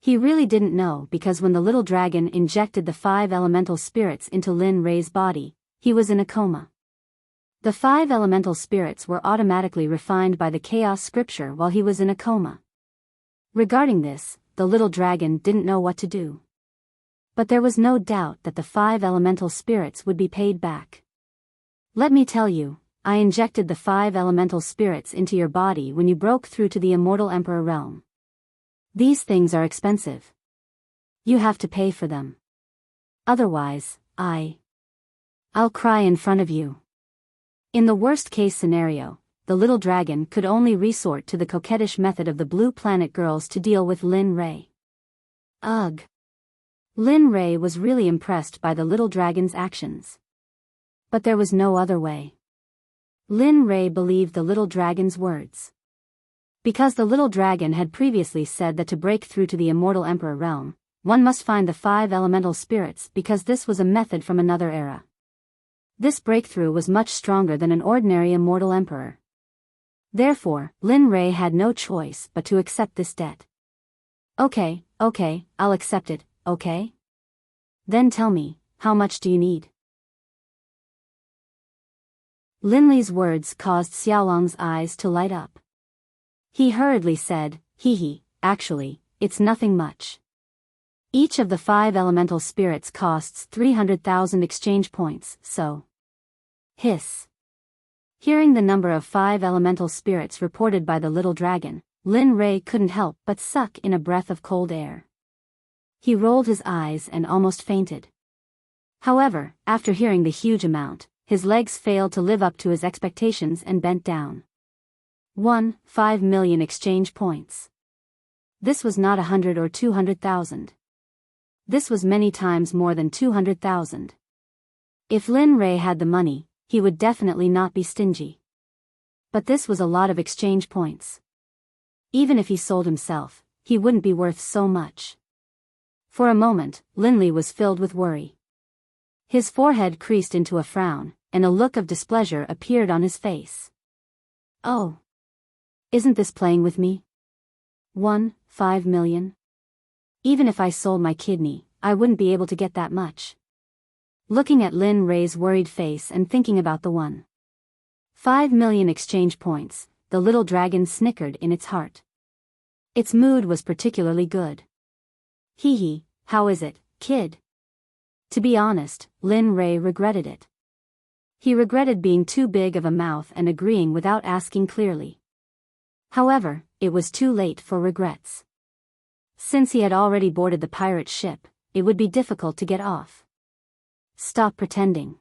He really didn't know, because when the little dragon injected the 5 elemental spirits into Lin Rei's body, he was in a coma. The 5 elemental spirits were automatically refined by the chaos scripture while he was in a coma. Regarding this, the little dragon didn't know what to do. But there was no doubt that the 5 elemental spirits would be paid back. Let me tell you, I injected the 5 elemental spirits into your body when you broke through to the immortal emperor realm. These things are expensive. You have to pay for them. Otherwise, I'll cry in front of you. In the worst-case scenario, the little dragon could only resort to the coquettish method of the Blue Planet girls to deal with Lin Rei. Ugh. Lin Rei was really impressed by the little dragon's actions. But there was no other way. Lin Rei believed the little dragon's words. Because the little dragon had previously said that to break through to the immortal emperor realm, one must find the 5 elemental spirits because this was a method from another era. This breakthrough was much stronger than an ordinary immortal emperor. Therefore, Lin Rei had no choice but to accept this debt. Okay, I'll accept it, okay? Then tell me, how much do you need? Lin Li's words caused Xiaolong's eyes to light up. He hurriedly said, actually, it's nothing much. Each of the 5 elemental spirits costs 300,000 exchange points, so. Hiss. Hearing the number of 5 elemental spirits reported by the little dragon, Lin Rei couldn't help but suck in a breath of cold air. He rolled his eyes and almost fainted. However, after hearing the huge amount, his legs failed to live up to his expectations and bent down. 5 million exchange points. This was not 100 or 200,000. This was many times more than 200,000. If Lin Rei had the money, he would definitely not be stingy. But this was a lot of exchange points. Even if he sold himself, he wouldn't be worth so much. For a moment, Lin Li was filled with worry. His forehead creased into a frown, and a look of displeasure appeared on his face. Oh! Isn't this playing with me? 5 million? Even if I sold my kidney, I wouldn't be able to get that much. Looking at Lin Rei's worried face and thinking about the 5 million exchange points, the little dragon snickered in its heart. Its mood was particularly good. How is it, kid? To be honest, Lin Rei regretted it. He regretted being too big of a mouth and agreeing without asking clearly. However, it was too late for regrets. Since he had already boarded the pirate ship, it would be difficult to get off. Stop pretending.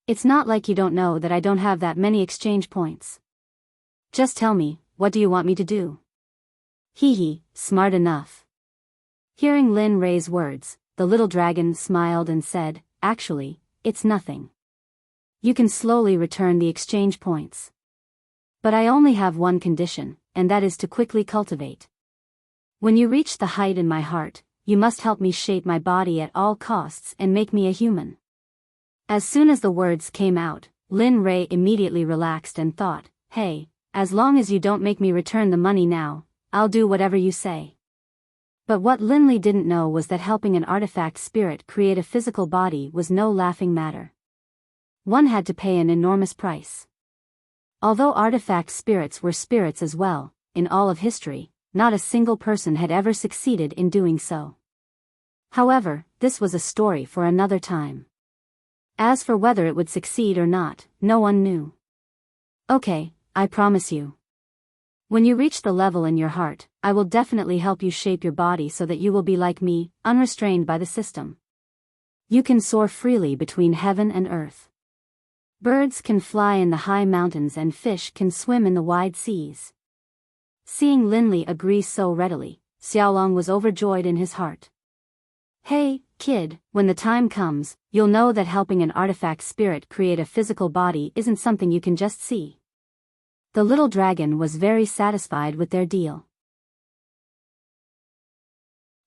It's not like you don't know that I don't have that many exchange points. Just tell me, what do you want me to do? Smart enough. Hearing Lin Rei's words, the little dragon smiled and said, actually, it's nothing. You can slowly return the exchange points. But I only have one condition, and that is to quickly cultivate. When you reach the height in my heart, you must help me shape my body at all costs and make me a human. As soon as the words came out, Lin Rei immediately relaxed and thought, hey, as long as you don't make me return the money now, I'll do whatever you say. But what Lin Li didn't know was that helping an artifact spirit create a physical body was no laughing matter. One had to pay an enormous price. Although artifact spirits were spirits as well, in all of history, not a single person had ever succeeded in doing so. However, this was a story for another time. As for whether it would succeed or not, no one knew. Okay, I promise you. When you reach the level in your heart, I will definitely help you shape your body so that you will be like me, unrestrained by the system. You can soar freely between heaven and earth. Birds can fly in the high mountains and fish can swim in the wide seas. Seeing Lin Li agree so readily, Xiaolong was overjoyed in his heart. Hey, kid, when the time comes, you'll know that helping an artifact spirit create a physical body isn't something you can just see. The little dragon was very satisfied with their deal.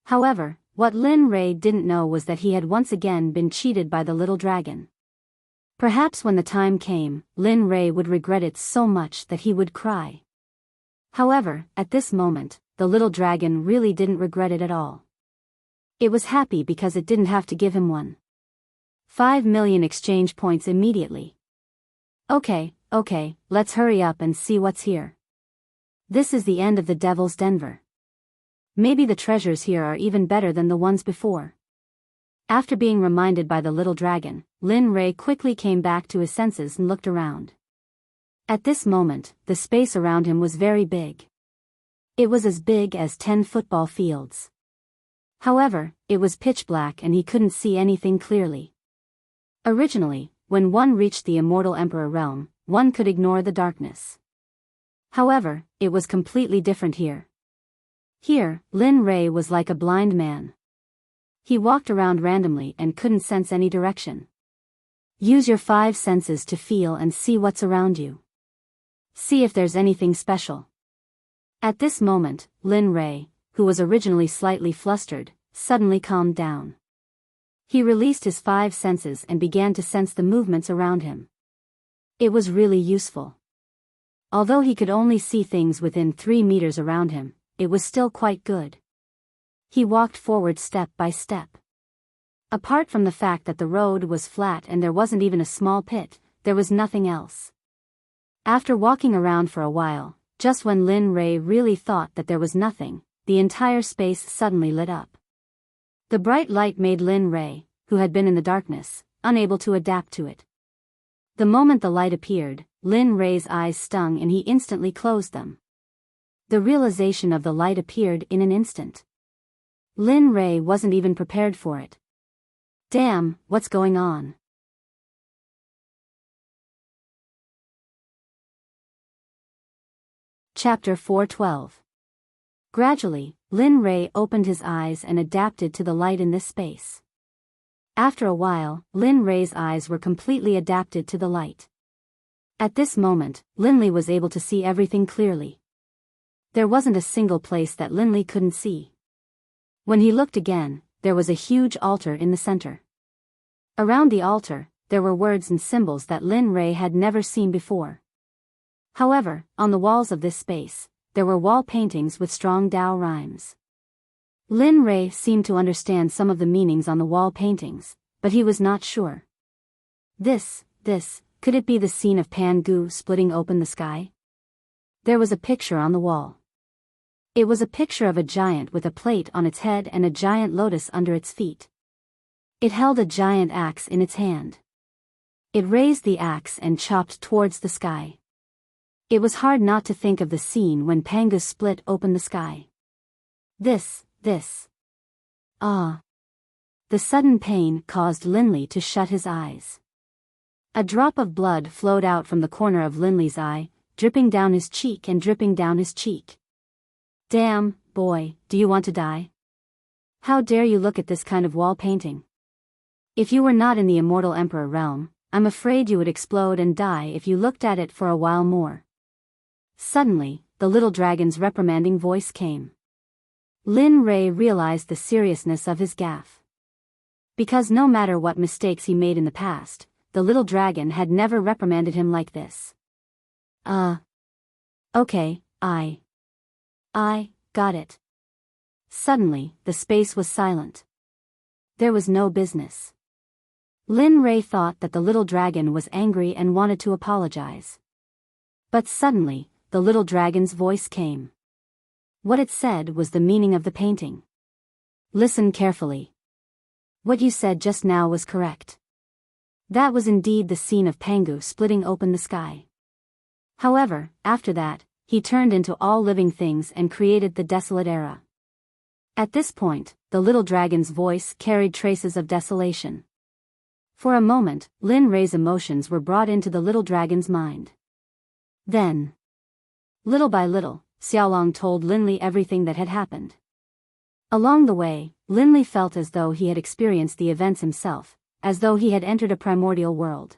However, what Lin Rei didn't know was that he had once again been cheated by the little dragon. Perhaps when the time came, Lin Rei would regret it so much that he would cry. However, at this moment, the little dragon really didn't regret it at all. It was happy because it didn't have to give him 5 million exchange points immediately. Okay, let's hurry up and see what's here. This is the end of the Devil's Denver. Maybe the treasures here are even better than the ones before. After being reminded by the little dragon, Lin Rei quickly came back to his senses and looked around. At this moment, the space around him was very big. It was as big as 10 football fields. However, it was pitch black and he couldn't see anything clearly. Originally, when one reached the immortal emperor realm, one could ignore the darkness. However, it was completely different here. Here, Lin Rei was like a blind man. He walked around randomly and couldn't sense any direction. Use your 5 senses to feel and see what's around you. See if there's anything special. At this moment, Lin Rei, who was originally slightly flustered, suddenly calmed down. He released his 5 senses and began to sense the movements around him. It was really useful. Although he could only see things within 3 meters around him, it was still quite good. He walked forward step by step. Apart from the fact that the road was flat and there wasn't even a small pit, there was nothing else. After walking around for a while, just when Lin Rei really thought that there was nothing, the entire space suddenly lit up. The bright light made Lin Rei, who had been in the darkness, unable to adapt to it. The moment the light appeared, Lin Rei's eyes stung and he instantly closed them. The realization of the light appeared in an instant. Lin Rei wasn't even prepared for it. Damn, what's going on? Chapter 412. Gradually, Lin Rei opened his eyes and adapted to the light in this space. After a while, Lin Rei's eyes were completely adapted to the light. At this moment, Linley was able to see everything clearly. There wasn't a single place that Linley couldn't see. When he looked again, there was a huge altar in the center. Around the altar, there were words and symbols that Lin Rei had never seen before. However, on the walls of this space, there were wall paintings with strong Tao rhymes. Lin Rei seemed to understand some of the meanings on the wall paintings, but he was not sure. Could it be the scene of Pan Gu splitting open the sky? There was a picture on the wall. It was a picture of a giant with a plate on its head and a giant lotus under its feet. It held a giant axe in its hand. It raised the axe and chopped towards the sky. It was hard not to think of the scene when Pangu split open the sky. The sudden pain caused Linley to shut his eyes. A drop of blood flowed out from the corner of Linley's eye, dripping down his cheek and dripping down his cheek. Damn, boy, do you want to die? How dare you look at this kind of wall painting? If you were not in the immortal emperor realm, I'm afraid you would explode and die if you looked at it for a while more. Suddenly, the little dragon's reprimanding voice came. Lin Rei realized the seriousness of his gaffe. Because no matter what mistakes he made in the past, the little dragon had never reprimanded him like this. Okay, I got it. Suddenly, the space was silent. There was no business. Lin Rei thought that the little dragon was angry and wanted to apologize. But suddenly, the little dragon's voice came. What it said was the meaning of the painting. Listen carefully. What you said just now was correct. That was indeed the scene of Pangu splitting open the sky. However, after that, he turned into all living things and created the desolate era. At this point, the little dragon's voice carried traces of desolation. For a moment, Lin Rei's emotions were brought into the little dragon's mind. Then, little by little, Xiaolong told Linley everything that had happened. Along the way, Linley felt as though he had experienced the events himself, as though he had entered a primordial world.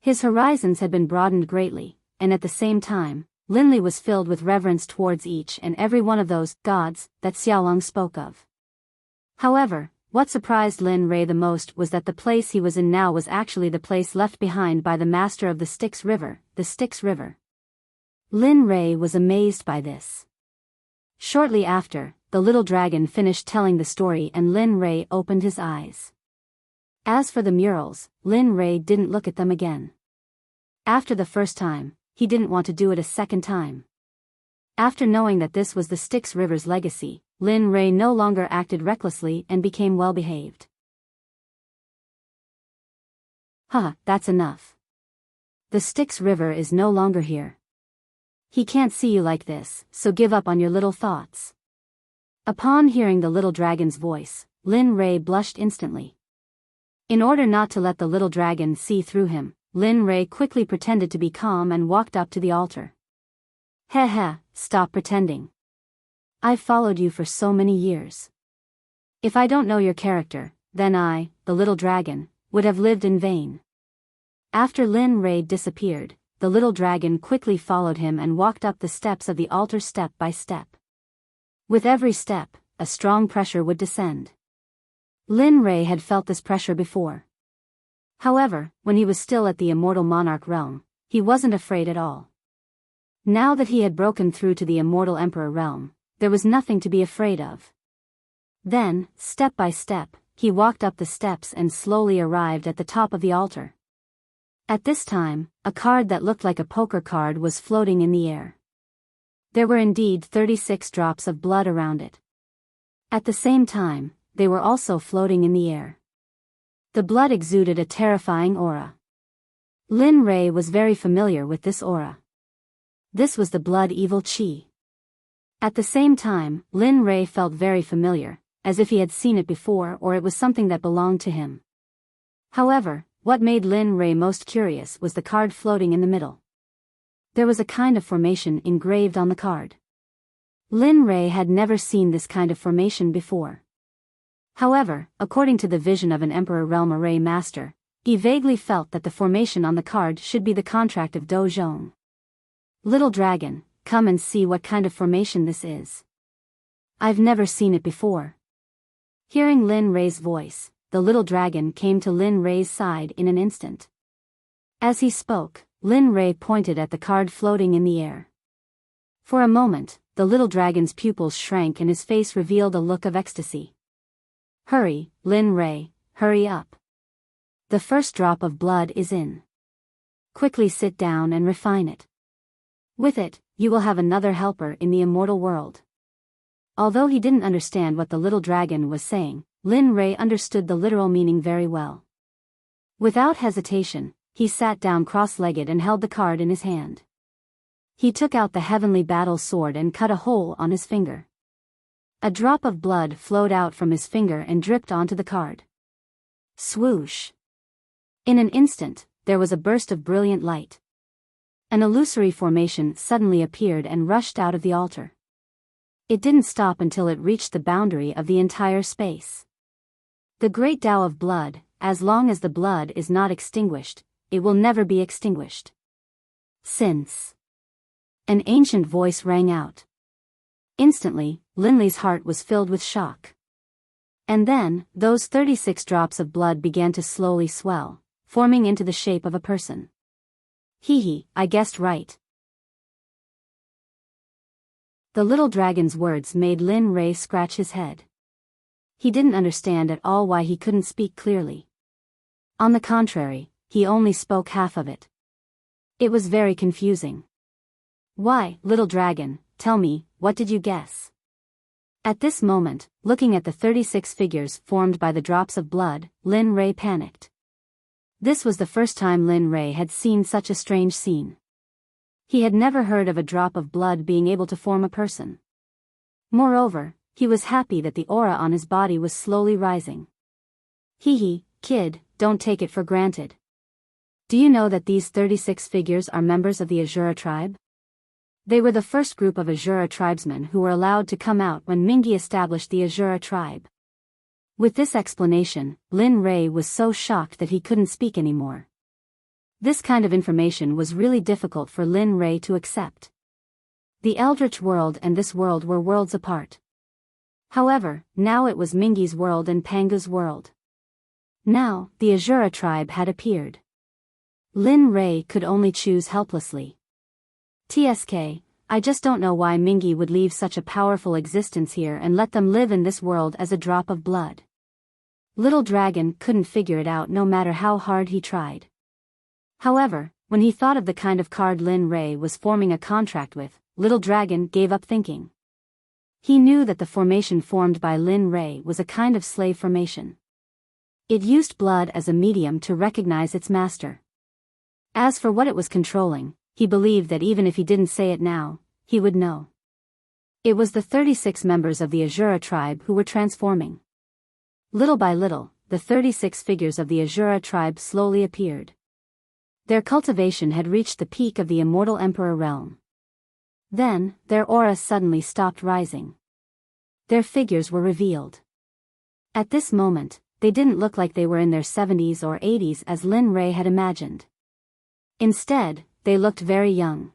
His horizons had been broadened greatly, and at the same time, Linley was filled with reverence towards each and every one of those gods that Xiaolong spoke of. However, what surprised Lin Rei the most was that the place he was in now was actually the place left behind by the master of the Styx River, the Styx River. Lin Rei was amazed by this. Shortly after, the little dragon finished telling the story and Lin Rei opened his eyes. As for the murals, Lin Rei didn't look at them again. After the first time, he didn't want to do it a second time. After knowing that this was the Styx River's legacy, Lin Rei no longer acted recklessly and became well-behaved. That's enough. The Styx River is no longer here. He can't see you like this, so give up on your little thoughts. Upon hearing the little dragon's voice, Lin Rei blushed instantly. In order not to let the little dragon see through him, Lin Rei quickly pretended to be calm and walked up to the altar. Stop pretending. I've followed you for so many years. If I don't know your character, then I, the little dragon, would have lived in vain. After Lin Rei disappeared, the little dragon quickly followed him and walked up the steps of the altar step by step. With every step, a strong pressure would descend. Lin Rei had felt this pressure before. However, when he was still at the immortal monarch realm, he wasn't afraid at all. Now that he had broken through to the immortal emperor realm, there was nothing to be afraid of. Then, step by step, he walked up the steps and slowly arrived at the top of the altar. At this time, a card that looked like a poker card was floating in the air. There were indeed 36 drops of blood around it. At the same time, they were also floating in the air. The blood exuded a terrifying aura. Lin Rei was very familiar with this aura. This was the blood evil qi. At the same time, Lin Rei felt very familiar, as if he had seen it before or it was something that belonged to him. However, what made Lin Rei most curious was the card floating in the middle. There was a kind of formation engraved on the card. Lin Rei had never seen this kind of formation before. However, according to the vision of an Emperor Realm Array Master, he vaguely felt that the formation on the card should be the contract of Do Zhong. Little dragon, come and see what kind of formation this is. I've never seen it before. Hearing Lin Rei's voice, the little dragon came to Lin Rei's side in an instant. As he spoke, Lin Rei pointed at the card floating in the air. For a moment, the little dragon's pupils shrank and his face revealed a look of ecstasy. Hurry, Lin Rei, hurry up. The first drop of blood is in. Quickly sit down and refine it. With it, you will have another helper in the immortal world. Although he didn't understand what the little dragon was saying, Lin Rei understood the literal meaning very well. Without hesitation, he sat down cross-legged and held the card in his hand. He took out the heavenly battle sword and cut a hole on his finger. A drop of blood flowed out from his finger and dripped onto the card. Swoosh! In an instant, there was a burst of brilliant light. An illusory formation suddenly appeared and rushed out of the altar. It didn't stop until it reached the boundary of the entire space. The great Tao of blood, as long as the blood is not extinguished, it will never be extinguished. Since an ancient voice rang out. Instantly, Lin Li's heart was filled with shock. And then, those 36 drops of blood began to slowly swell, forming into the shape of a person. Hee, I guessed right. The little dragon's words made Lin Rei scratch his head. He didn't understand at all why he couldn't speak clearly. On the contrary, he only spoke half of it. It was very confusing. Why, little dragon, tell me, what did you guess? At this moment, looking at the 36 figures formed by the drops of blood, Lin Rei panicked. This was the first time Lin Rei had seen such a strange scene. He had never heard of a drop of blood being able to form a person. Moreover, he was happy that the aura on his body was slowly rising. Kid, don't take it for granted. Do you know that these 36 figures are members of the Azura tribe? They were the first group of Azura tribesmen who were allowed to come out when Mingi established the Azura tribe. With this explanation, Lin Rei was so shocked that he couldn't speak anymore. This kind of information was really difficult for Lin Rei to accept. The Eldritch world and this world were worlds apart. However, now it was Mingi's world and Pangu's world. Now, the Azura tribe had appeared. Lin Rei could only choose helplessly. TSK, I just don't know why Mingi would leave such a powerful existence here and let them live in this world as a drop of blood. Little dragon couldn't figure it out no matter how hard he tried. However, when he thought of the kind of card Lin Rei was forming a contract with, little dragon gave up thinking. He knew that the formation formed by Lin Rei was a kind of slave formation. It used blood as a medium to recognize its master. As for what it was controlling, he believed that even if he didn't say it now, he would know. It was the 36 members of the Azura tribe who were transforming. Little by little, the 36 figures of the Azura tribe slowly appeared. Their cultivation had reached the peak of the immortal emperor realm. Then, their aura suddenly stopped rising. Their figures were revealed. At this moment, they didn't look like they were in their 70s or 80s as Lin Rei had imagined. Instead, they looked very young.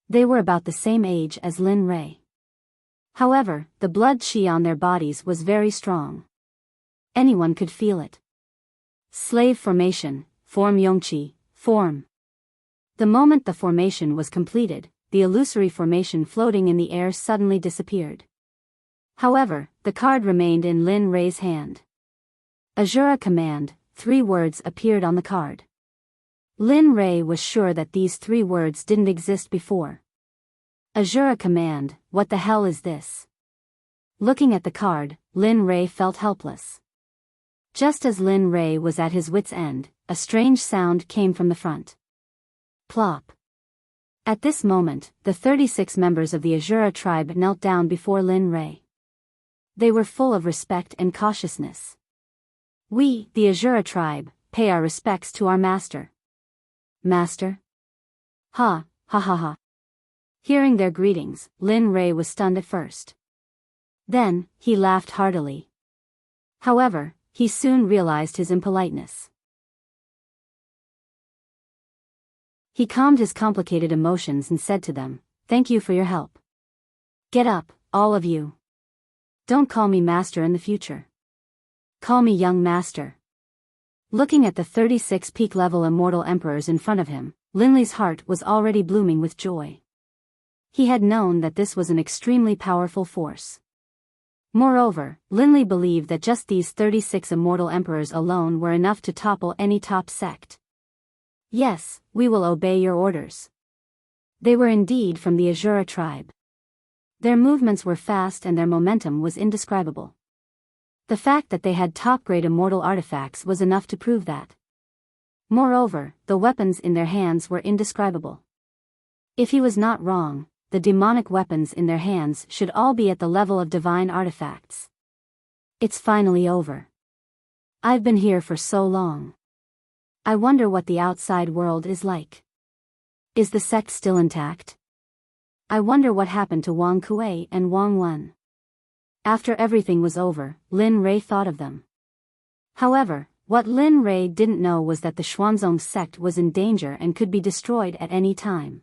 They were about the same age as Lin Rei. However, the blood qi on their bodies was very strong. Anyone could feel it. Slave formation, form Yongqi, form. The moment the formation was completed, the illusory formation floating in the air suddenly disappeared. However, the card remained in Lin Rei's hand. Azura command, 3 words appeared on the card. Lin Rei was sure that these 3 words didn't exist before. Azura command, what the hell is this? Looking at the card, Lin Rei felt helpless. Just as Lin Rei was at his wit's end, a strange sound came from the front. Plop. At this moment, the 36 members of the Azura tribe knelt down before Lin Rei. They were full of respect and cautiousness. We, the Azura tribe, pay our respects to our master. Master? Ha, ha ha ha. Hearing their greetings, Lin Rei was stunned at first. Then, he laughed heartily. However, he soon realized his impoliteness. He calmed his complicated emotions and said to them, "Thank you for your help. Get up, all of you. Don't call me master in the future. Call me young master." Looking at the 36 peak-level immortal emperors in front of him, Linley's heart was already blooming with joy. He had known that this was an extremely powerful force. Moreover, Linley believed that just these 36 immortal emperors alone were enough to topple any top sect. Yes, we will obey your orders. They were indeed from the Azura tribe. Their movements were fast and their momentum was indescribable. The fact that they had top-grade immortal artifacts was enough to prove that. Moreover, the weapons in their hands were indescribable. If he was not wrong, the demonic weapons in their hands should all be at the level of divine artifacts. It's finally over. I've been here for so long. I wonder what the outside world is like. Is the sect still intact? I wonder what happened to Wang Kuei and Wang Wen. After everything was over, Lin Rei thought of them. However, what Lin Rei didn't know was that the Xuanzong sect was in danger and could be destroyed at any time.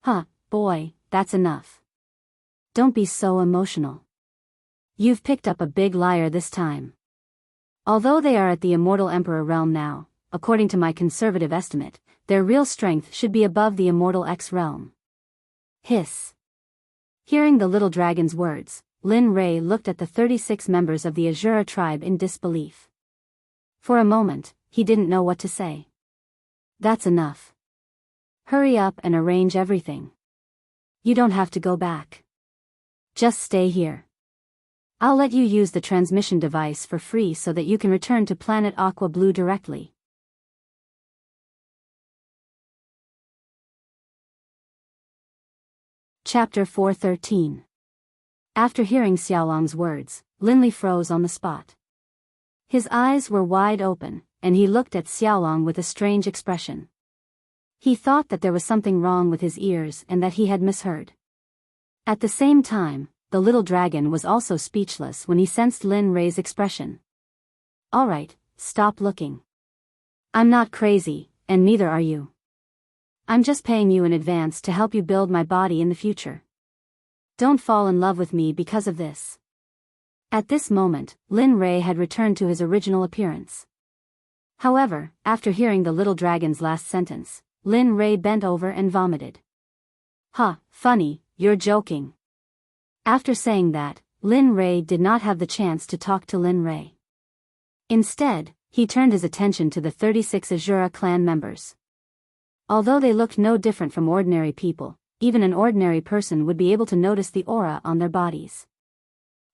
Huh, boy, that's enough. Don't be so emotional. You've picked up a big liar this time. Although they are at the Immortal Emperor realm now, according to my conservative estimate, their real strength should be above the Immortal X realm. Hiss. Hearing the little dragon's words, Lin Rei looked at the 36 members of the Azura tribe in disbelief. For a moment, he didn't know what to say. That's enough. Hurry up and arrange everything. You don't have to go back. Just stay here. I'll let you use the transmission device for free so that you can return to planet Aqua Blue directly. Chapter 413. After hearing Xiaolong's words, Linley froze on the spot. His eyes were wide open, and he looked at Xiaolong with a strange expression. He thought that there was something wrong with his ears and that he had misheard. At the same time, the little dragon was also speechless when he sensed Lin Rei's expression. Alright, stop looking. I'm not crazy, and neither are you. I'm just paying you in advance to help you build my body in the future. Don't fall in love with me because of this. At this moment, Lin Rei had returned to his original appearance. However, after hearing the little dragon's last sentence, Lin Rei bent over and vomited. Funny, you're joking. After saying that, Lin Rei did not have the chance to talk to Lin Rei. Instead, he turned his attention to the 36 Azura clan members. Although they looked no different from ordinary people, even an ordinary person would be able to notice the aura on their bodies.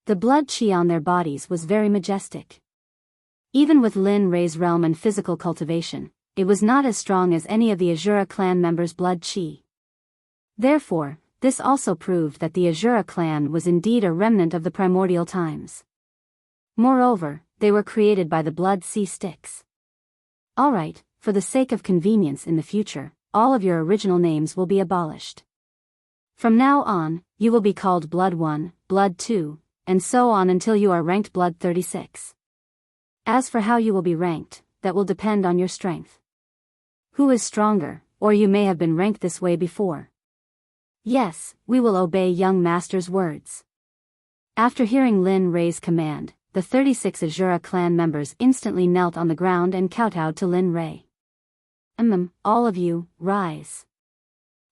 The blood qi on their bodies was very majestic. Even with Lin Rei's realm and physical cultivation, it was not as strong as any of the Azura clan members' blood qi. Therefore, this also proved that the Azura clan was indeed a remnant of the primordial times. Moreover, they were created by the blood sea sticks. Alright, for the sake of convenience in the future, all of your original names will be abolished. From now on, you will be called Blood 1, Blood 2, and so on until you are ranked Blood 36. As for how you will be ranked, that will depend on your strength. Who is stronger, or you may have been ranked this way before. Yes, we will obey young master's words. After hearing Lin Rei's command, the 36 Azura clan members instantly knelt on the ground and kowtowed to Lin Rei. All of you, rise.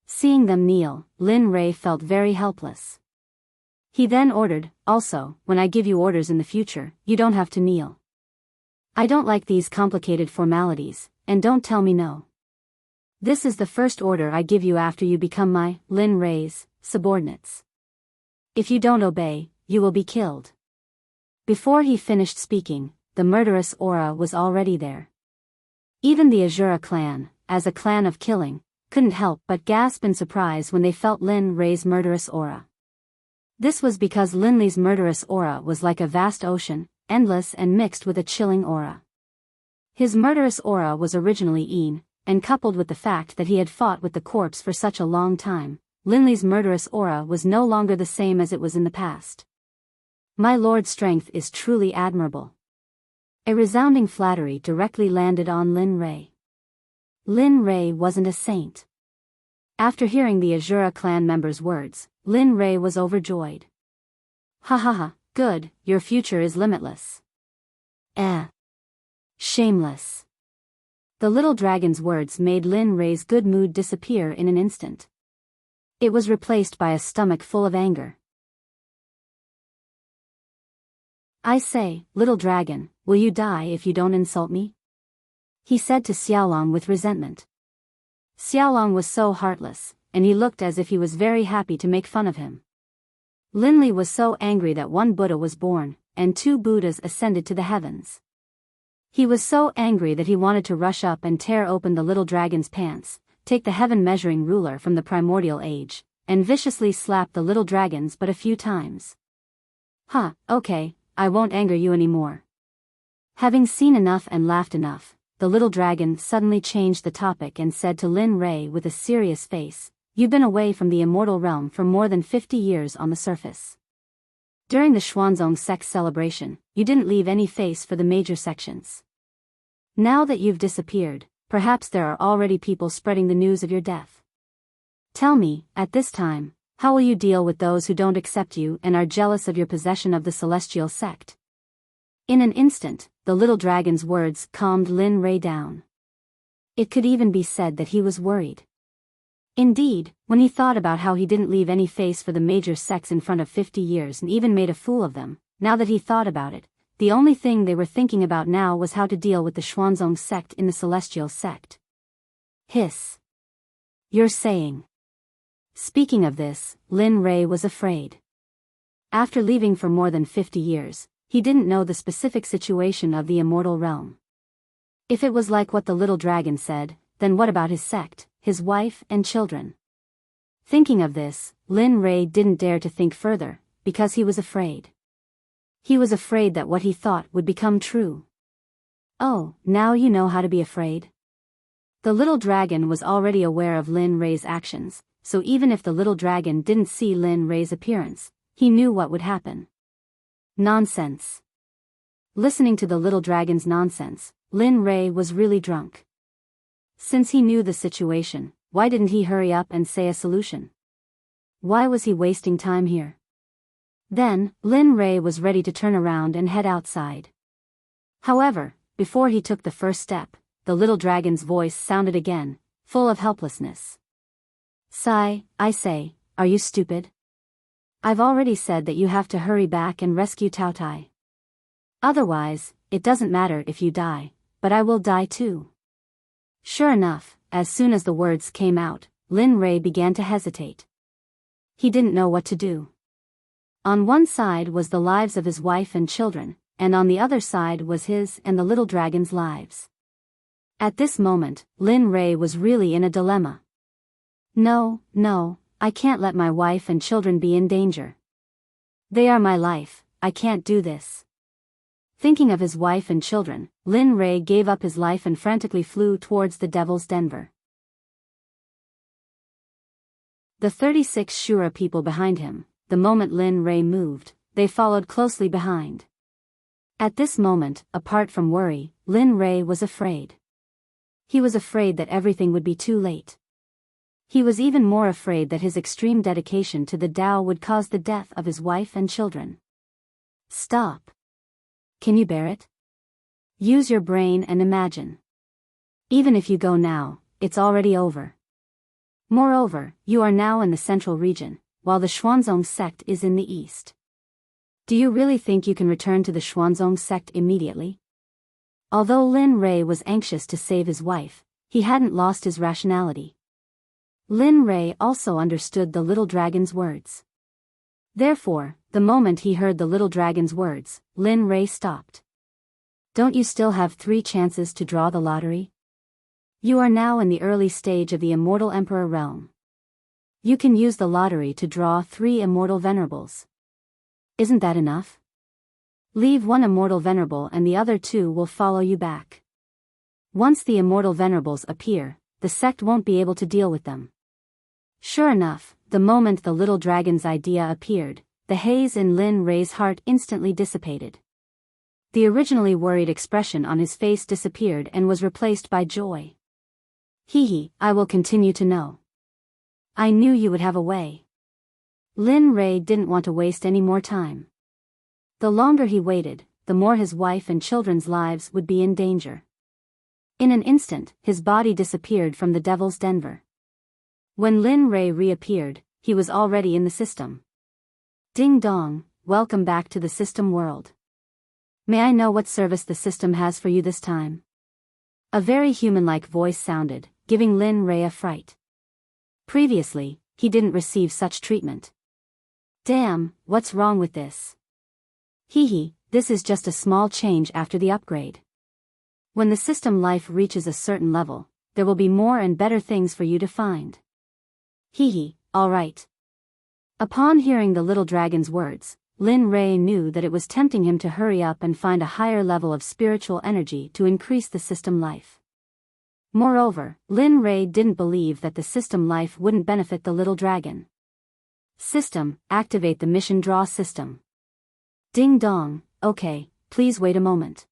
Seeing them kneel, Lin Rei felt very helpless. He then ordered, also, when I give you orders in the future, you don't have to kneel. I don't like these complicated formalities, and don't tell me no. This is the first order I give you after you become my, Lin Rei's, subordinates. If you don't obey, you will be killed. Before he finished speaking, the murderous aura was already there. Even the Azura clan, as a clan of killing, couldn't help but gasp in surprise when they felt Lin Rei's murderous aura. This was because Lin Li's murderous aura was like a vast ocean, endless and mixed with a chilling aura. His murderous aura was originally Yin, and coupled with the fact that he had fought with the corpse for such a long time, Lin Li's murderous aura was no longer the same as it was in the past. My lord's strength is truly admirable. A resounding flattery directly landed on Lin Rei. Lin Rei wasn't a saint. After hearing the Azura clan members' words, Lin Rei was overjoyed. Ha ha ha, good, your future is limitless. Shameless. The little dragon's words made Lin Rei's good mood disappear in an instant. It was replaced by a stomach full of anger. I say, little dragon, will you die if you don't insult me? He said to Xiaolong with resentment. Xiaolong was so heartless, and he looked as if he was very happy to make fun of him. Lin Li was so angry that one Buddha was born, and 2 Buddhas ascended to the heavens. He was so angry that he wanted to rush up and tear open the little dragon's pants, take the heaven measuring ruler from the primordial age, and viciously slap the little dragons but a few times. Okay, I won't anger you anymore. Having seen enough and laughed enough, the little dragon suddenly changed the topic and said to Lin Rei with a serious face, you've been away from the immortal realm for more than 50 years on the surface. During the Xuanzong Sect celebration, you didn't leave any face for the major sections. Now that you've disappeared, perhaps there are already people spreading the news of your death. Tell me, at this time, how will you deal with those who don't accept you and are jealous of your possession of the celestial sect? In an instant, the little dragon's words calmed Lin Rei down. It could even be said that he was worried. Indeed, when he thought about how he didn't leave any face for the major sects in front of 50 years and even made a fool of them, now that he thought about it, the only thing they were thinking about now was how to deal with the Xuanzong sect in the celestial sect. Hiss. You're saying. Speaking of this, Lin Rei was afraid. After leaving for more than 50 years, he didn't know the specific situation of the immortal realm. If it was like what the little dragon said, then what about his sect, his wife and children? Thinking of this, Lin Rei didn't dare to think further, because he was afraid. He was afraid that what he thought would become true. Oh, now you know how to be afraid? The little dragon was already aware of Lin Rei's actions, so even if the little dragon didn't see Lin Rei's appearance, he knew what would happen. Nonsense. Listening to the little dragon's nonsense, Lin Rei was really drunk. Since he knew the situation, why didn't he hurry up and say a solution? Why was he wasting time here? Then, Lin Rei was ready to turn around and head outside. However, before he took the first step, the little dragon's voice sounded again, full of helplessness. Sigh, I say, are you stupid? I've already said that you have to hurry back and rescue Taotai. Otherwise, it doesn't matter if you die, but I will die too. Sure enough, as soon as the words came out, Lin Rei began to hesitate. He didn't know what to do. On one side was the lives of his wife and children, and on the other side was his and the little dragon's lives. At this moment, Lin Rei was really in a dilemma. No, I can't let my wife and children be in danger. They are my life, I can't do this. Thinking of his wife and children, Lin Rei gave up his life and frantically flew towards the Devil's Denver. The 36 Shura people behind him, the moment Lin Rei moved, they followed closely behind. At this moment, apart from worry, Lin Rei was afraid. He was afraid that everything would be too late. He was even more afraid that his extreme dedication to the Tao would cause the death of his wife and children. Stop. Can you bear it? Use your brain and imagine. Even if you go now, it's already over. Moreover, you are now in the central region, while the Xuanzong sect is in the east. Do you really think you can return to the Xuanzong sect immediately? Although Lin Rui was anxious to save his wife, he hadn't lost his rationality. Lin Rui also understood the little dragon's words. Therefore, the moment he heard the little dragon's words, Lin Rui stopped. Don't you still have 3 chances to draw the lottery? You are now in the early stage of the Immortal Emperor realm. You can use the lottery to draw 3 Immortal Venerables. Isn't that enough? Leave 1 Immortal Venerable and the other 2 will follow you back. Once the Immortal Venerables appear, the sect won't be able to deal with them. Sure enough, the moment the little dragon's idea appeared, the haze in Lin Rui's heart instantly dissipated. The originally worried expression on his face disappeared and was replaced by joy. I will continue to know. I knew you would have a way. Lin Rui didn't want to waste any more time. The longer he waited, the more his wife and children's lives would be in danger. In an instant, his body disappeared from the Devil's Denver. When Lin Rui reappeared, he was already in the system. Ding dong, welcome back to the system world. May I know what service the system has for you this time? A very human-like voice sounded, giving Lin Rui a fright. Previously, he didn't receive such treatment. Damn, what's wrong with this? This is just a small change after the upgrade. When the system life reaches a certain level, there will be more and better things for you to find. Alright. Upon hearing the little dragon's words, Lin Rui knew that it was tempting him to hurry up and find a higher level of spiritual energy to increase the system life. Moreover, Lin Rui didn't believe that the system life wouldn't benefit the little dragon. System, activate the mission draw system. Ding dong, okay, please wait a moment.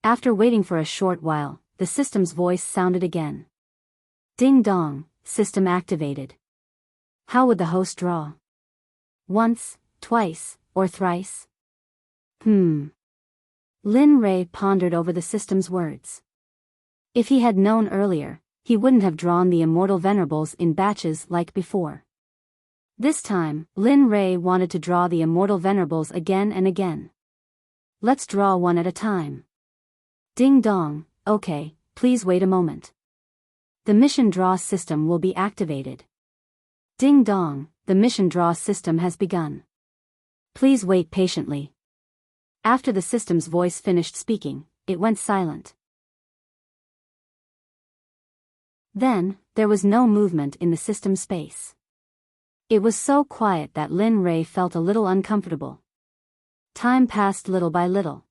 After waiting for a short while, the system's voice sounded again. Ding dong, system activated. How would the host draw? Once, twice, or thrice? Lin Rui pondered over the system's words. If he had known earlier, he wouldn't have drawn the Immortal Venerables in batches like before. This time, Lin Rui wanted to draw the Immortal Venerables again and again. Let's draw one at a time. Ding dong, okay, please wait a moment. The mission draw system will be activated. Ding dong, the mission draw system has begun. Please wait patiently. After the system's voice finished speaking, it went silent. Then, there was no movement in the system space. It was so quiet that Lin Rui felt a little uncomfortable. Time passed little by little.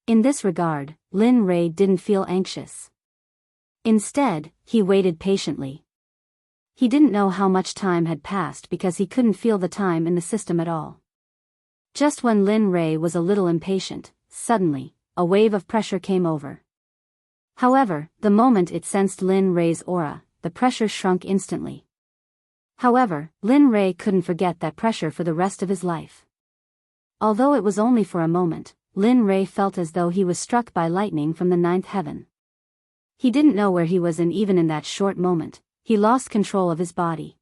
In this regard, Lin Rui didn't feel anxious. Instead, he waited patiently. He didn't know how much time had passed because he couldn't feel the time in the system at all. Just when Lin Rui was a little impatient, suddenly, a wave of pressure came over. However, the moment it sensed Lin Rui's aura, the pressure shrunk instantly. However, Lin Rui couldn't forget that pressure for the rest of his life. Although it was only for a moment, Lin Rui felt as though he was struck by lightning from the 9th heaven. He didn't know where he was, and even in that short moment, he lost control of his body.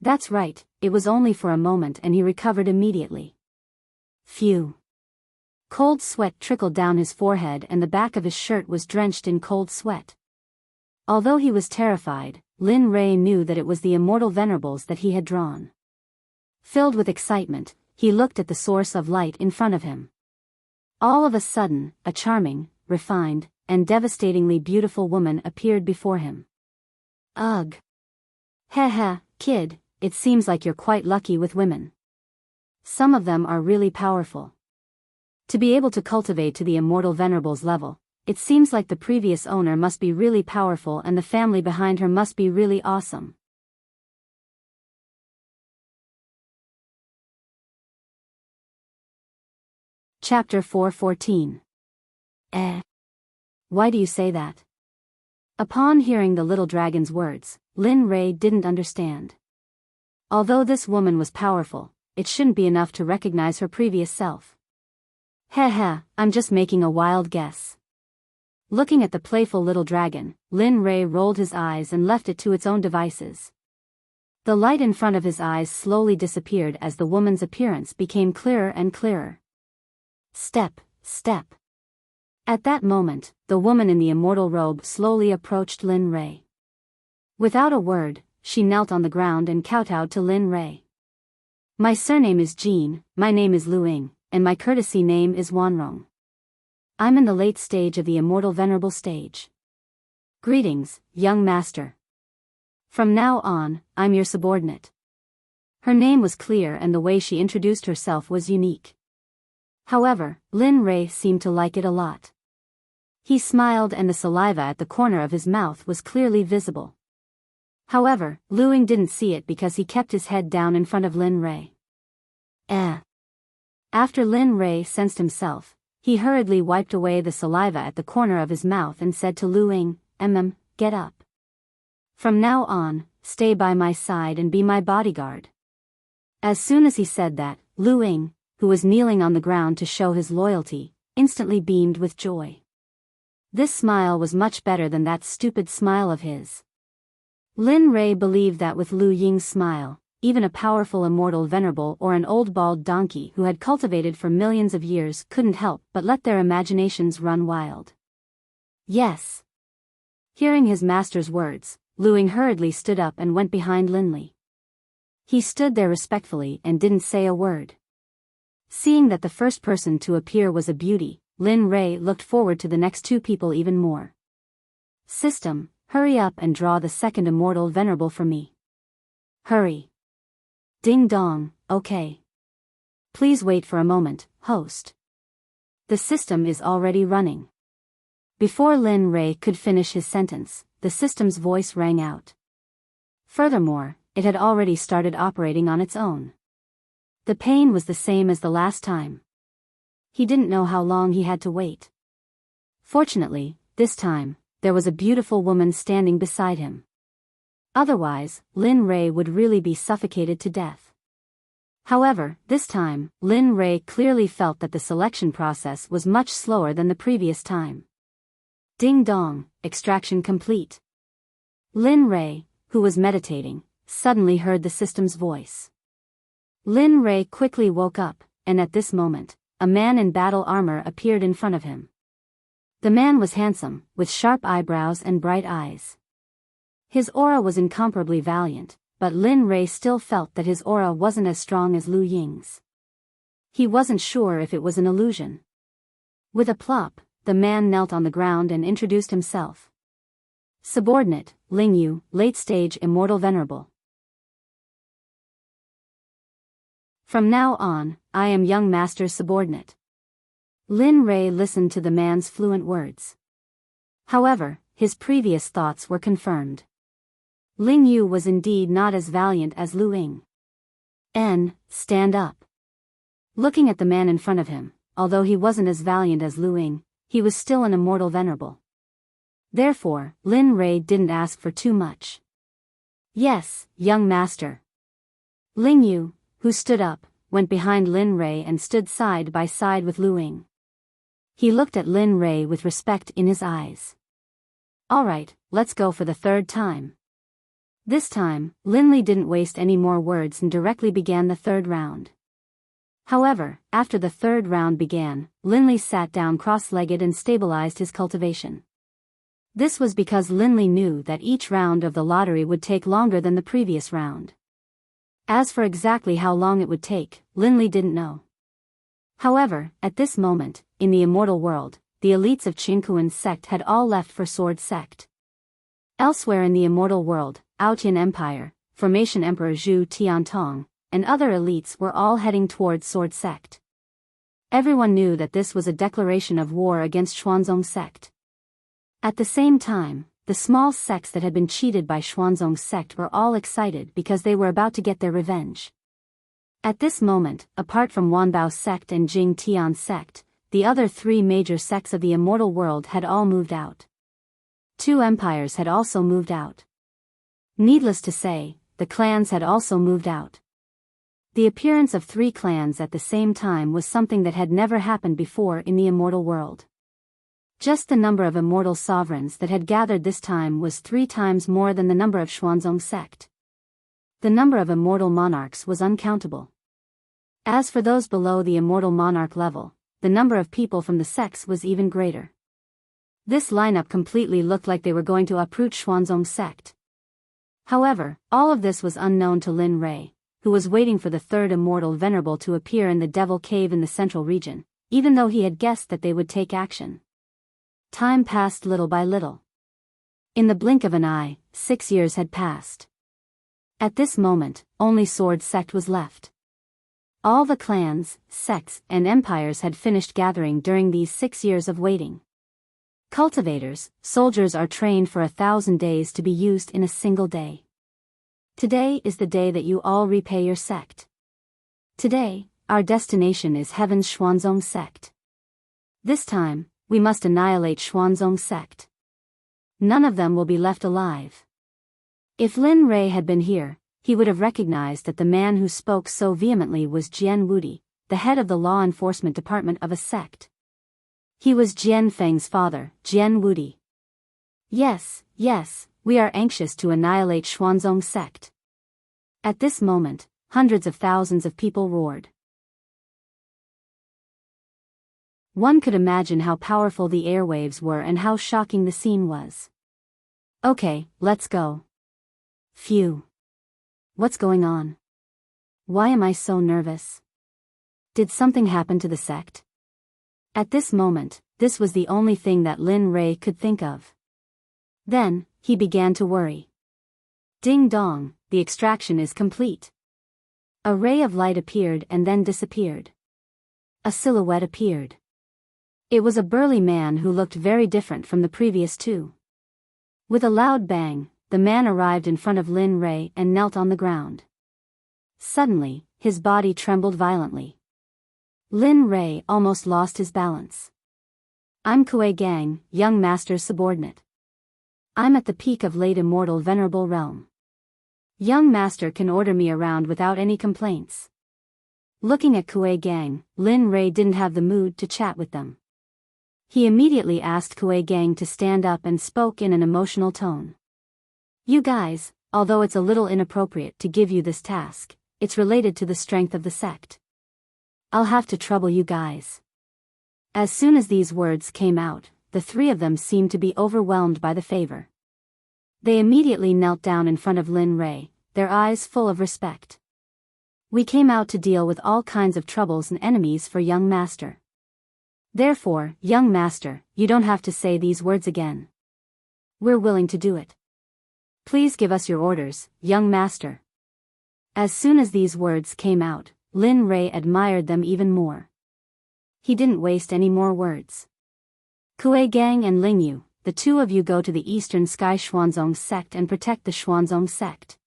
That's right, it was only for a moment and he recovered immediately. Phew. Cold sweat trickled down his forehead and the back of his shirt was drenched in cold sweat. Although he was terrified, Lin Rui knew that it was the Immortal Venerables that he had drawn. Filled with excitement, he looked at the source of light in front of him. All of a sudden, a charming, refined, and devastatingly beautiful woman appeared before him. Ugh. Heh, kid, it seems like you're quite lucky with women. Some of them are really powerful. To be able to cultivate to the Immortal Venerables level, it seems like the previous owner must be really powerful and the family behind her must be really awesome. Chapter 4:14. Why do you say that? Upon hearing the little dragon's words, Lin Rei didn't understand. Although this woman was powerful, it shouldn't be enough to recognize her previous self. Heh, I'm just making a wild guess. Looking at the playful little dragon, Lin Rei rolled his eyes and left it to its own devices. The light in front of his eyes slowly disappeared as the woman's appearance became clearer and clearer. Step, step. At that moment, the woman in the immortal robe slowly approached Lin Rei. Without a word, she knelt on the ground and kowtowed to Lin Rei. My surname is Jean, my name is Luing, and my courtesy name is Wanrong. I'm in the late stage of the immortal venerable stage. Greetings, young master. From now on, I'm your subordinate. Her name was clear and the way she introduced herself was unique. However, Lin Rei seemed to like it a lot. He smiled and the saliva at the corner of his mouth was clearly visible. However, Luing didn't see it because he kept his head down in front of Lin Rei. After Lin Rei sensed himself, he hurriedly wiped away the saliva at the corner of his mouth and said to Luing, get up. From now on, stay by my side and be my bodyguard. As soon as he said that, Luing, who was kneeling on the ground to show his loyalty, instantly beamed with joy. This smile was much better than that stupid smile of his. Lin Rei believed that with Lu Ying's smile, even a powerful immortal venerable or an old bald donkey who had cultivated for millions of years couldn't help but let their imaginations run wild. Yes. Hearing his master's words, Luing hurriedly stood up and went behind Lin Li. He stood there respectfully and didn't say a word. Seeing that the first person to appear was a beauty, Lin Rei looked forward to the next two people even more. System, hurry up and draw the second immortal venerable for me. Hurry. Ding dong, okay. Please wait for a moment, host. The system is already running. Before Lin Rei could finish his sentence, the system's voice rang out. Furthermore, it had already started operating on its own. The pain was the same as the last time. He didn't know how long he had to wait. Fortunately, this time, there was a beautiful woman standing beside him. Otherwise, Lin Rei would really be suffocated to death. However, this time, Lin Rei clearly felt that the selection process was much slower than the previous time. Ding dong, extraction complete. Lin Rei, who was meditating, suddenly heard the system's voice. Lin Rei quickly woke up, and at this moment, a man in battle armor appeared in front of him. The man was handsome, with sharp eyebrows and bright eyes. His aura was incomparably valiant, but Lin Rei still felt that his aura wasn't as strong as Lu Ying's. He wasn't sure if it was an illusion. With a plop, the man knelt on the ground and introduced himself. Subordinate, Ling Yu, late-stage immortal venerable. From now on, I am young master's subordinate. Lin Rei listened to the man's fluent words. However, his previous thoughts were confirmed. Ling Yu was indeed not as valiant as Lu Ying. Stand up. Looking at the man in front of him, although he wasn't as valiant as Lu Ying, he was still an immortal venerable. Therefore, Lin Rei didn't ask for too much. Yes, young master. Ling Yu, who stood up, went behind Lin Rei and stood side by side with Lu Ying. He looked at Lin Rei with respect in his eyes. Alright, let's go for the third time. This time, Lin Li didn't waste any more words and directly began the third round. However, after the third round began, Lin Li sat down cross-legged and stabilized his cultivation. This was because Lin Li knew that each round of the lottery would take longer than the previous round. As for exactly how long it would take, Lin Li didn't know. However, at this moment, in the immortal world, the elites of Qingkuan's sect had all left for Sword Sect. Elsewhere in the immortal world, Aotian Empire, Formation Emperor Zhu Tiantong, and other elites were all heading towards Sword Sect. Everyone knew that this was a declaration of war against Xuanzong Sect. At the same time, the small sects that had been cheated by Xuanzong's sect were all excited because they were about to get their revenge. At this moment, apart from Wanbao sect and Jing Tian sect, the other three major sects of the immortal world had all moved out. 2 empires had also moved out. Needless to say, the clans had also moved out. The appearance of 3 clans at the same time was something that had never happened before in the immortal world. Just the number of immortal sovereigns that had gathered this time was 3 times more than the number of Xuanzong Sect. The number of immortal monarchs was uncountable. As for those below the immortal monarch level, the number of people from the sects was even greater. This lineup completely looked like they were going to uproot Xuanzong Sect. However, all of this was unknown to Lin Rei, who was waiting for the 3rd immortal venerable to appear in the Devil Cave in the central region, even though he had guessed that they would take action. Time passed little by little. In the blink of an eye, 6 years had passed. At this moment, only Sword Sect was left. All the clans, sects, and empires had finished gathering during these 6 years of waiting. Cultivators, soldiers are trained for 1,000 days to be used in a single day. Today is the day that you all repay your sect. Today, our destination is Heaven's Xuanzong Sect. This time, we must annihilate Xuanzong Sect. None of them will be left alive. If Lin Rei had been here, he would have recognized that the man who spoke so vehemently was Jian Wudi, the head of the law enforcement department of a sect. He was Jian Feng's father, Jian Wudi. Yes, we are anxious to annihilate Xuanzong Sect. At this moment, hundreds of thousands of people roared. One could imagine how powerful the airwaves were and how shocking the scene was. Okay, let's go. Phew. What's going on? Why am I so nervous? Did something happen to the sect? At this moment, this was the only thing that Lin Rei could think of. Then, he began to worry. Ding dong, the extraction is complete. A ray of light appeared and then disappeared. A silhouette appeared. It was a burly man who looked very different from the previous 2. With a loud bang, the man arrived in front of Lin Rei and knelt on the ground. Suddenly, his body trembled violently. Lin Rei almost lost his balance. I'm Kuei Gang, young master's subordinate. I'm at the peak of late immortal venerable realm. Young master can order me around without any complaints. Looking at Kuei Gang, Lin Rei didn't have the mood to chat with them. He immediately asked Kuei Gang to stand up and spoke in an emotional tone. You guys, although it's a little inappropriate to give you this task, it's related to the strength of the sect. I'll have to trouble you guys. As soon as these words came out, the 3 of them seemed to be overwhelmed by the favor. They immediately knelt down in front of Lin Rei, their eyes full of respect. We came out to deal with all kinds of troubles and enemies for young master. Therefore, young master, you don't have to say these words again. We're willing to do it. Please give us your orders, young master. As soon as these words came out, Lin Rei admired them even more. He didn't waste any more words. Kuei Gang and Ling Yu, the 2 of you go to the Eastern Sky Xuanzong Sect and protect the Xuanzong Sect.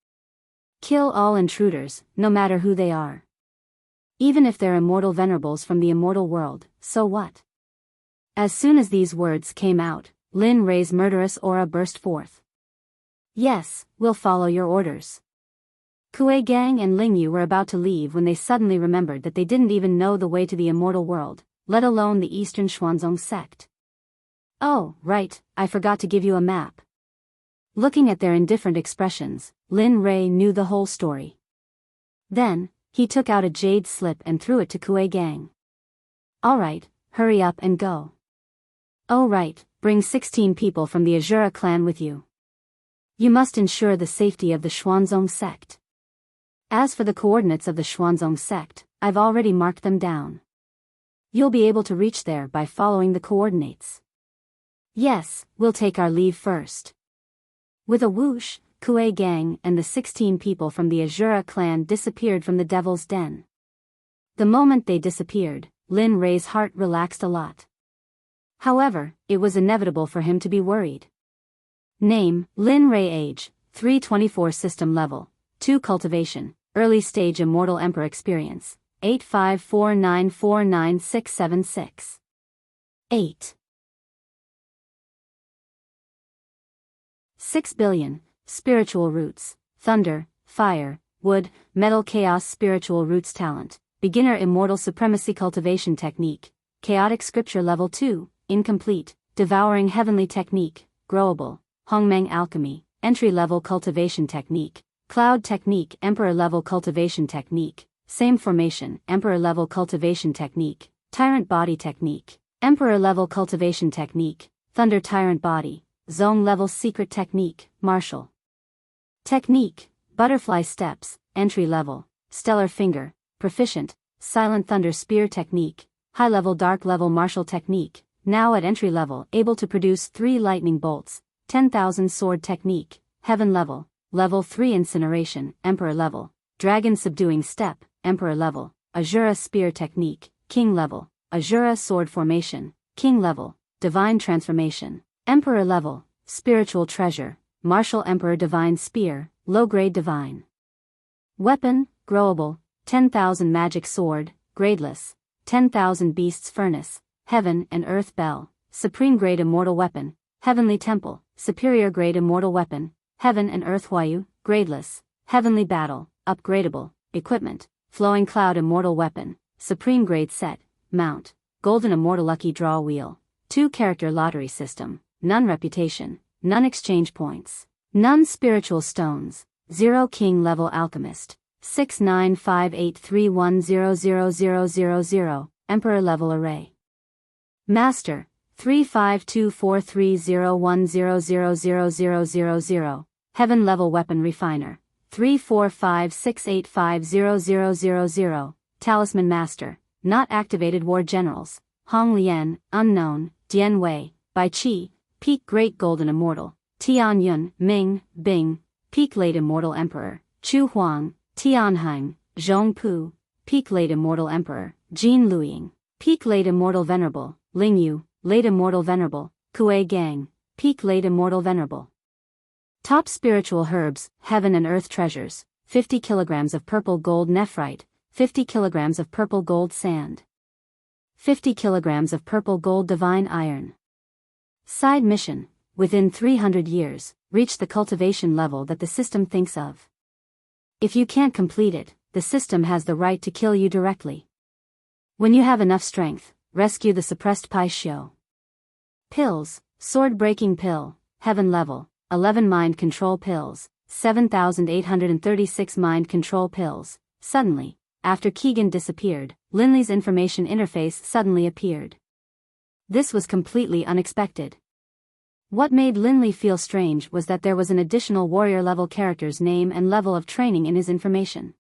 Kill all intruders, no matter who they are. Even if they're immortal venerables from the immortal world, so what? As soon as these words came out, Lin Rei's murderous aura burst forth. Yes, we'll follow your orders. Kuei Gang and Ling Yu were about to leave when they suddenly remembered that they didn't even know the way to the immortal world, let alone the Eastern Xuanzong Sect. Oh, right, I forgot to give you a map. Looking at their indifferent expressions, Lin Rei knew the whole story. Then, he took out a jade slip and threw it to Kuei Gang. Alright, hurry up and go. Oh right, bring 16 people from the Azura clan with you. You must ensure the safety of the Xuanzong Sect. As for the coordinates of the Xuanzong Sect, I've already marked them down. You'll be able to reach there by following the coordinates. Yes, we'll take our leave first. With a whoosh, Kuei Gang and the 16 people from the Azura clan disappeared from the Devil's Den. The moment they disappeared, Lin Rei's heart relaxed a lot. However, it was inevitable for him to be worried. Name, Lin Rei. Age, 324. System level, 2 cultivation, early stage immortal emperor experience, 854949676. 8. 6 billion, spiritual roots, thunder, fire, wood, metal chaos spiritual roots talent, beginner immortal supremacy cultivation technique, chaotic scripture level 2, incomplete, devouring heavenly technique, growable, Hongmeng alchemy, entry-level cultivation technique, cloud technique emperor level cultivation technique, same formation emperor level cultivation technique, tyrant body technique, emperor level cultivation technique, thunder tyrant body, zone level secret technique, martial technique, butterfly steps, entry level, stellar finger, proficient, silent thunder spear technique, high level dark level martial technique, now at entry level able to produce 3 lightning bolts, 10,000 sword technique, heaven level, level 3 incineration, emperor level, dragon subduing step, emperor level, Azura spear technique, king level, Azura sword formation, king level, divine transformation, emperor level, spiritual treasure, martial emperor divine spear, low grade divine weapon, growable, 10,000 magic sword, gradeless, 10,000 beasts furnace, heaven and earth bell, supreme grade immortal weapon, heavenly temple, superior grade immortal weapon, heaven and earth Huayu, gradeless, heavenly battle, upgradable, equipment, flowing cloud immortal weapon, supreme grade set, mount, golden immortal lucky draw wheel, 2 character lottery system, none reputation, none exchange points, none spiritual stones, 0 king level alchemist, 69583100000, emperor level array. Master, 35243010000000, heaven level weapon refiner, 34568500000, talisman master, not activated war generals, Hong Lian, unknown, Dian Wei, Bai Qi, peak great golden immortal, Tian Yun, Ming, Bing, peak late immortal emperor, Chu Huang, Tianhang, Zhong Pu, peak late immortal emperor, Jin Luiying, peak late immortal venerable, Ling Yu, late immortal venerable, Kuei Gang, peak late immortal venerable. Top spiritual herbs, heaven and earth treasures, 50 kilograms of purple gold nephrite, 50 kilograms of purple gold sand, 50 kilograms of purple gold divine iron. Side mission, within 300 years, reach the cultivation level that the system thinks of. If you can't complete it, the system has the right to kill you directly. When you have enough strength, rescue the suppressed Pai Shio. Pills, sword breaking pill, heaven level, 11 mind control pills, 7,836 mind control pills. Suddenly, after Keegan disappeared, Linley's information interface suddenly appeared. This was completely unexpected. What made Linley feel strange was that there was an additional warrior level character's name and level of training in his information.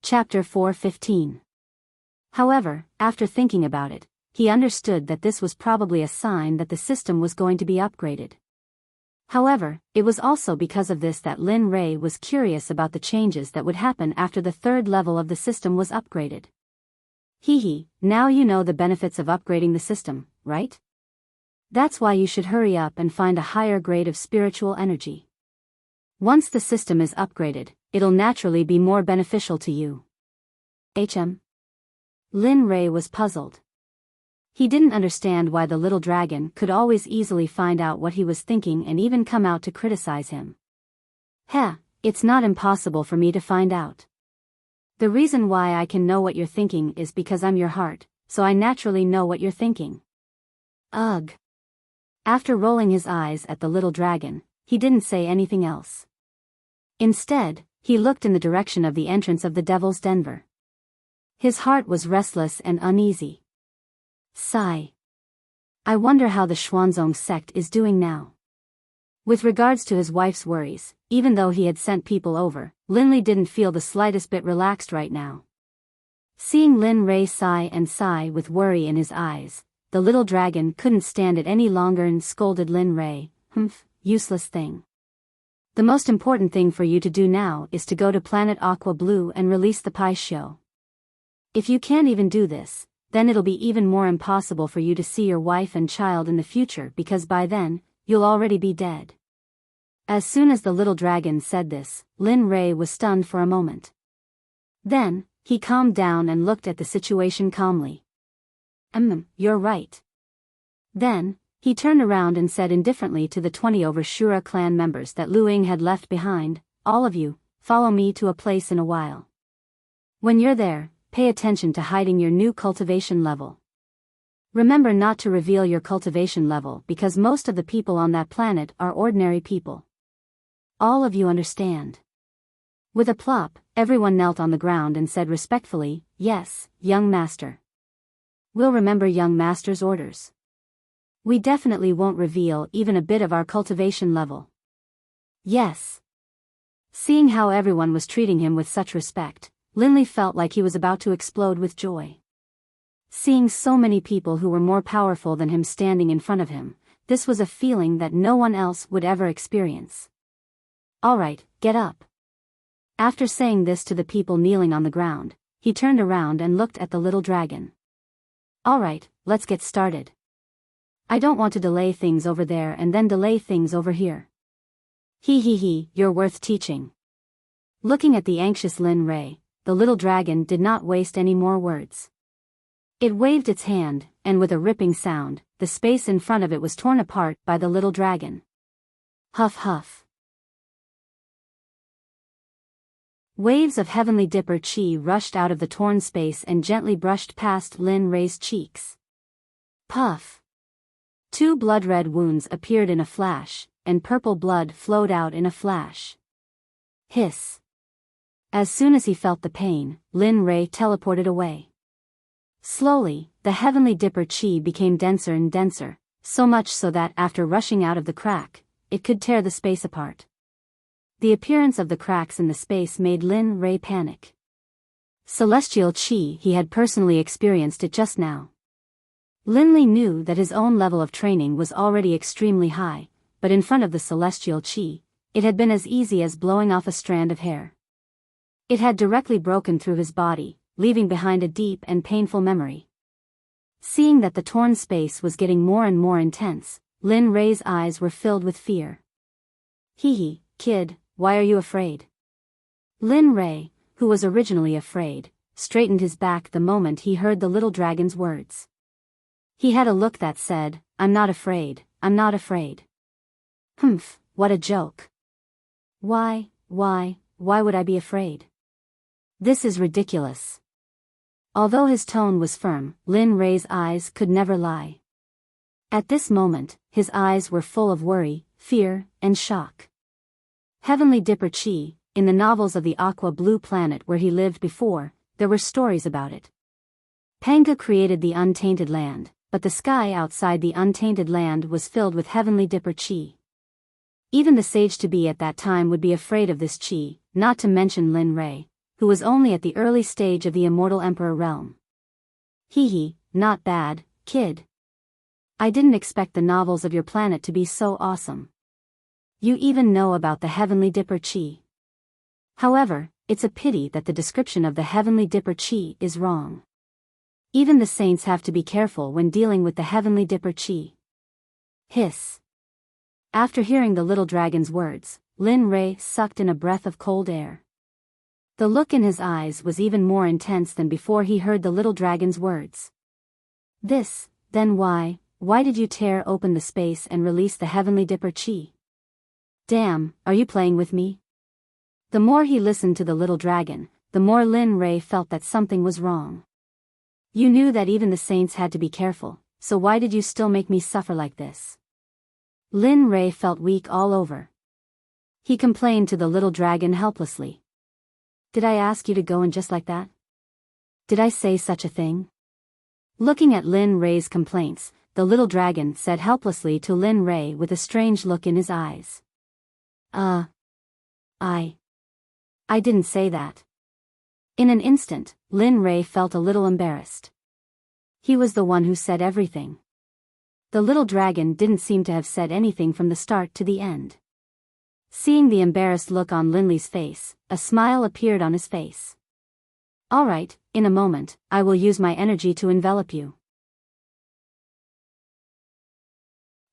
Chapter 4:15. However, after thinking about it, he understood that this was probably a sign that the system was going to be upgraded. However, it was also because of this that Lin Ray was curious about the changes that would happen after the 3rd level of the system was upgraded. Now you know the benefits of upgrading the system, right? That's why you should hurry up and find a higher grade of spiritual energy. Once the system is upgraded, it'll naturally be more beneficial to you. Lin Ray was puzzled. He didn't understand why the little dragon could always easily find out what he was thinking and even come out to criticize him. It's not impossible for me to find out. The reason why I can know what you're thinking is because I'm your heart, so I naturally know what you're thinking. Ugh. After rolling his eyes at the little dragon, he didn't say anything else. Instead, he looked in the direction of the entrance of the Devil's Denver. His heart was restless and uneasy. Sigh. I wonder how the Xuanzong sect is doing now. With regards to his wife's worries, even though he had sent people over, Linley didn't feel the slightest bit relaxed right now. Seeing Lin Ray sigh with worry in his eyes, the little dragon couldn't stand it any longer and scolded Lin Ray, useless thing. The most important thing for you to do now is to go to planet Aqua Blue and release the Pai Shio. If you can't even do this, then it'll be even more impossible for you to see your wife and child in the future because by then, you'll already be dead. As soon as the little dragon said this, Lin Ray was stunned for a moment. Then, he calmed down and looked at the situation calmly. You're right. Then, he turned around and said indifferently to the 20 Overshura clan members that Lu Ying had left behind, all of you, follow me to a place in a while. When you're there, pay attention to hiding your new cultivation level. Remember not to reveal your cultivation level because most of the people on that planet are ordinary people. All of you understand. With a plop, everyone knelt on the ground and said respectfully, yes, young master. We'll remember young master's orders. We definitely won't reveal even a bit of our cultivation level. Yes. Seeing how everyone was treating him with such respect, Linley felt like he was about to explode with joy. Seeing so many people who were more powerful than him standing in front of him, this was a feeling that no one else would ever experience. All right, get up. After saying this to the people kneeling on the ground, he turned around and looked at the little dragon. All right, let's get started. I don't want to delay things over there and then delay things over here. You're worth teaching. Looking at the anxious Lin Ray, the little dragon did not waste any more words. It waved its hand, and with a ripping sound, the space in front of it was torn apart by the little dragon. Huff huff. Waves of heavenly dipper chi rushed out of the torn space and gently brushed past Lin Ray's cheeks. Puff. 2 blood-red wounds appeared in a flash, and purple blood flowed out in a flash. Hiss. As soon as he felt the pain, Lin Ray teleported away. Slowly, the heavenly dipper chi became denser and denser, so much so that after rushing out of the crack, it could tear the space apart. The appearance of the cracks in the space made Lin Ray panic. Celestial chi, he had personally experienced it just now. Linley knew that his own level of training was already extremely high, but in front of the celestial chi, it had been as easy as blowing off a strand of hair. It had directly broken through his body, leaving behind a deep and painful memory. Seeing that the torn space was getting more and more intense, Lin Ray's eyes were filled with fear. Kid, why are you afraid? Lin Ray, who was originally afraid, straightened his back the moment he heard the little dragon's words. He had a look that said, I'm not afraid, I'm not afraid. What a joke. Why would I be afraid? This is ridiculous. Although his tone was firm, Lin Ray's eyes could never lie. At this moment, his eyes were full of worry, fear, and shock. Heavenly Dipper Chi, in the novels of the Aqua Blue Planet where he lived before, there were stories about it. Panga created the untainted land, but the sky outside the untainted land was filled with Heavenly Dipper Chi. Even the sage-to-be at that time would be afraid of this Chi, not to mention Lin Ray, who was only at the early stage of the Immortal Emperor realm. Not bad, kid. I didn't expect the novels of your planet to be so awesome. You even know about the Heavenly Dipper Chi. However, it's a pity that the description of the Heavenly Dipper Chi is wrong. Even the saints have to be careful when dealing with the Heavenly Dipper Chi. Hiss. After hearing the little dragon's words, Lin Ray sucked in a breath of cold air. The look in his eyes was even more intense than before he heard the little dragon's words. Then why did you tear open the space and release the Heavenly Dipper Chi? Damn, are you playing with me? The more he listened to the little dragon, the more Lin Ray felt that something was wrong. You knew that even the saints had to be careful, so why did you still make me suffer like this? Lin Ray felt weak all over. He complained to the little dragon helplessly. Did I ask you to go in just like that? Did I say such a thing? Looking at Lin Ray's complaints, the little dragon said helplessly to Lin Ray with a strange look in his eyes. I didn't say that. In an instant, Lin Ray felt a little embarrassed. He was the one who said everything. The little dragon didn't seem to have said anything from the start to the end. Seeing the embarrassed look on Linley's face, a smile appeared on his face. All right, in a moment, I will use my energy to envelop you.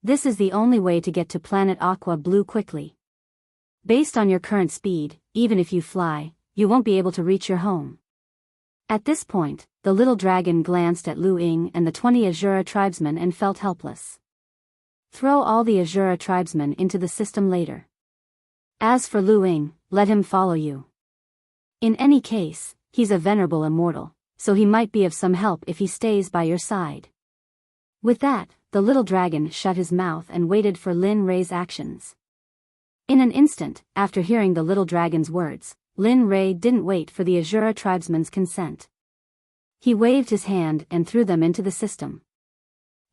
This is the only way to get to planet Aqua Blue quickly. Based on your current speed, even if you fly, you won't be able to reach your home. At this point, the little dragon glanced at Lu Ying and the 20 Azura tribesmen and felt helpless. Throw all the Azura tribesmen into the system later. As for Lu Ying, let him follow you. In any case, he's a venerable immortal, so he might be of some help if he stays by your side. With that, the little dragon shut his mouth and waited for Lin Rei's actions. In an instant, after hearing the little dragon's words, Lin Rei didn't wait for the Azura tribesmen's consent. He waved his hand and threw them into the system.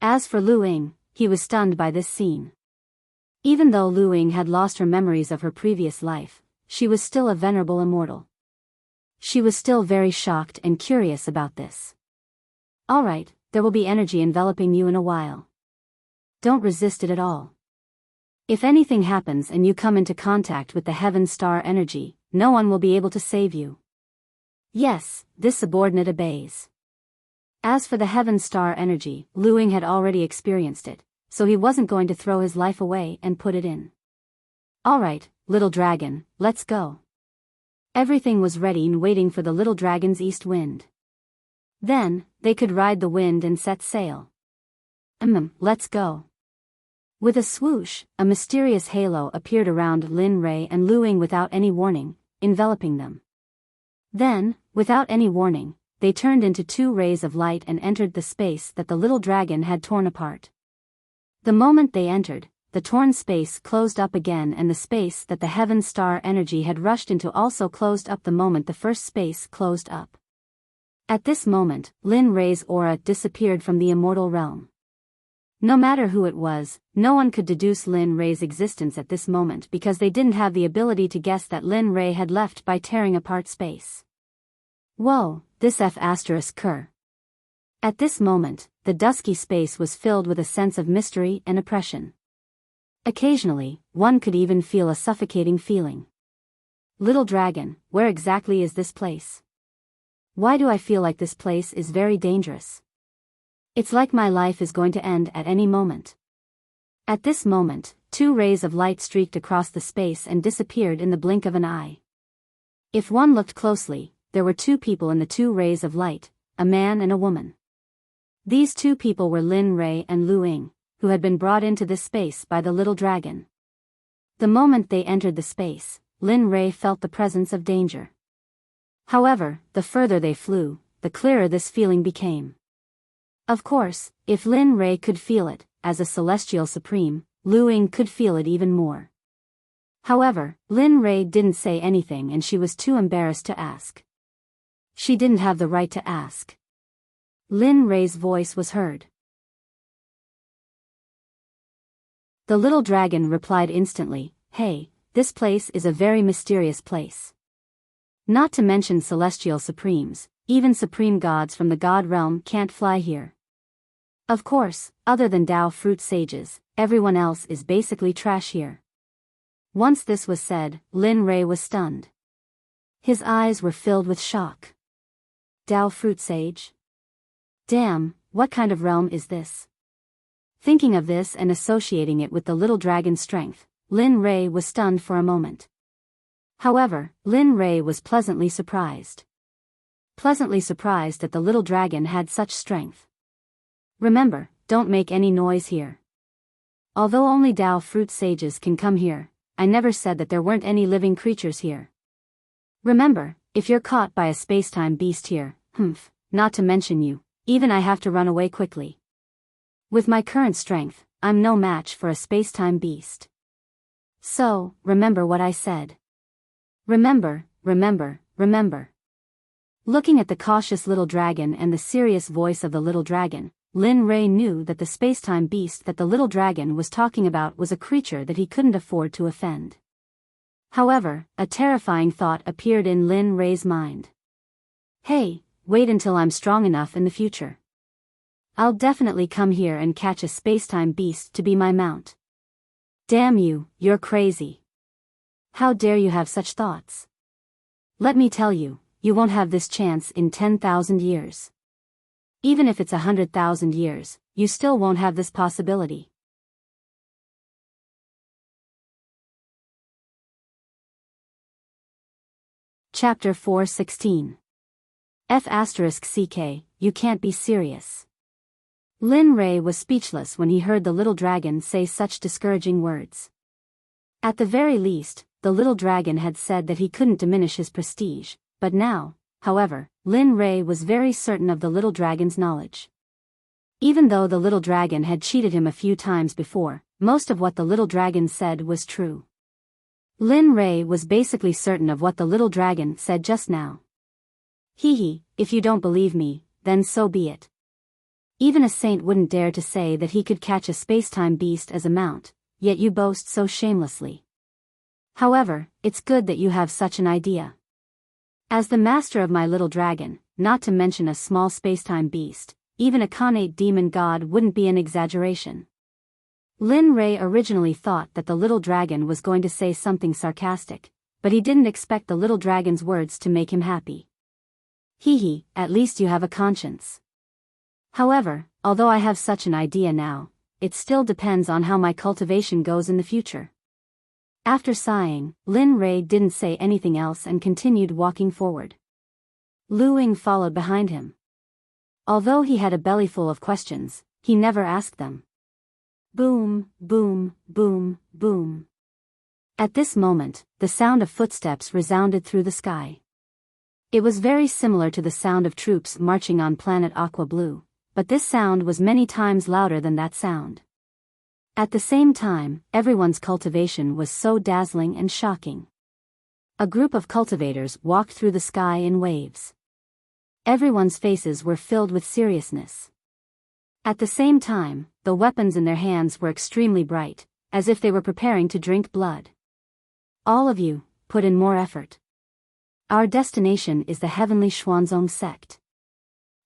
As for Lu Ying, he was stunned by this scene. Even though Lu Ying had lost her memories of her previous life, she was still a venerable immortal. She was still very shocked and curious about this. Alright, there will be energy enveloping you in a while. Don't resist it at all. If anything happens and you come into contact with the heaven star energy, no one will be able to save you. Yes, this subordinate obeys. As for the heaven star energy, Lu Ying had already experienced it, so he wasn't going to throw his life away and put it in. Alright, little dragon, let's go. Everything was ready and waiting for the little dragon's east wind. Then, they could ride the wind and set sail. Let's go. With a swoosh, a mysterious halo appeared around Lin Rei and Lu Ying without any warning, enveloping them. Then, without any warning, they turned into 2 rays of light and entered the space that the little dragon had torn apart. The moment they entered, the torn space closed up again and the space that the heaven star energy had rushed into also closed up the moment the first space closed up. At this moment, Lin Rei's aura disappeared from the immortal realm. No matter who it was, no one could deduce Lin Rei's existence at this moment because they didn't have the ability to guess that Lin Rei had left by tearing apart space. Whoa, this F***er. At this moment, the dusky space was filled with a sense of mystery and oppression. Occasionally, one could even feel a suffocating feeling. Little dragon, where exactly is this place? Why do I feel like this place is very dangerous? It's like my life is going to end at any moment. At this moment, 2 rays of light streaked across the space and disappeared in the blink of an eye. If one looked closely, there were 2 people in the 2 rays of light, a man and a woman. These 2 people were Lin Rei and Lu Ying, who had been brought into this space by the little dragon. The moment they entered the space, Lin Rei felt the presence of danger. However, the further they flew, the clearer this feeling became. Of course, if Lin Rei could feel it, as a celestial supreme, Lu Ying could feel it even more. However, Lin Rei didn't say anything and she was too embarrassed to ask. She didn't have the right to ask. Lin Rei's voice was heard. The little dragon replied instantly, "Hey, this place is a very mysterious place. Not to mention celestial supremes, even supreme gods from the god realm can't fly here. Of course, other than Dao fruit sages, everyone else is basically trash here." Once this was said, Lin Rei was stunned. His eyes were filled with shock. Dao fruit sage? Damn, what kind of realm is this? Thinking of this and associating it with the little dragon's strength, Lin Rei was stunned for a moment. However, Lin Rei was pleasantly surprised. Pleasantly surprised that the little dragon had such strength. Remember, don't make any noise here. Although only Dao fruit sages can come here, I never said that there weren't any living creatures here. Remember, if you're caught by a spacetime beast here, not to mention you, even I have to run away quickly. With my current strength, I'm no match for a spacetime beast. So, remember what I said. Remember. Looking at the cautious little dragon and the serious voice of the little dragon, Lin Rei knew that the spacetime beast that the little dragon was talking about was a creature that he couldn't afford to offend. However, a terrifying thought appeared in Lin Rei's mind. Hey, wait until I'm strong enough in the future. I'll definitely come here and catch a spacetime beast to be my mount. Damn you, you're crazy. How dare you have such thoughts? Let me tell you, you won't have this chance in 10,000 years. Even if it's 100,000 years, you still won't have this possibility. Chapter 4:16. F***ck, you can't be serious. Lin Rei was speechless when he heard the little dragon say such discouraging words. At the very least, the little dragon had said that he couldn't diminish his prestige, but now, however, Lin Rei was very certain of the little dragon's knowledge. Even though the little dragon had cheated him a few times before, most of what the little dragon said was true. Lin Rei was basically certain of what the little dragon said just now. If you don't believe me, then so be it. Even a saint wouldn't dare to say that he could catch a spacetime beast as a mount, yet you boast so shamelessly. However, it's good that you have such an idea. As the master of my little dragon, not to mention a small spacetime beast, even a connate demon god wouldn't be an exaggeration. Lin Rei originally thought that the little dragon was going to say something sarcastic, but he didn't expect the little dragon's words to make him happy. At least you have a conscience. However, although I have such an idea now, it still depends on how my cultivation goes in the future. After sighing, Lin Rei didn't say anything else and continued walking forward. Lu Ying followed behind him. Although he had a bellyful of questions, he never asked them. Boom, boom, boom, boom. At this moment, the sound of footsteps resounded through the sky. It was very similar to the sound of troops marching on planet Aqua Blue, but this sound was many times louder than that sound. At the same time, everyone's cultivation was so dazzling and shocking. A group of cultivators walked through the sky in waves. Everyone's faces were filled with seriousness. At the same time, the weapons in their hands were extremely bright, as if they were preparing to drink blood. All of you, put in more effort. Our destination is the heavenly Xuanzong Sect.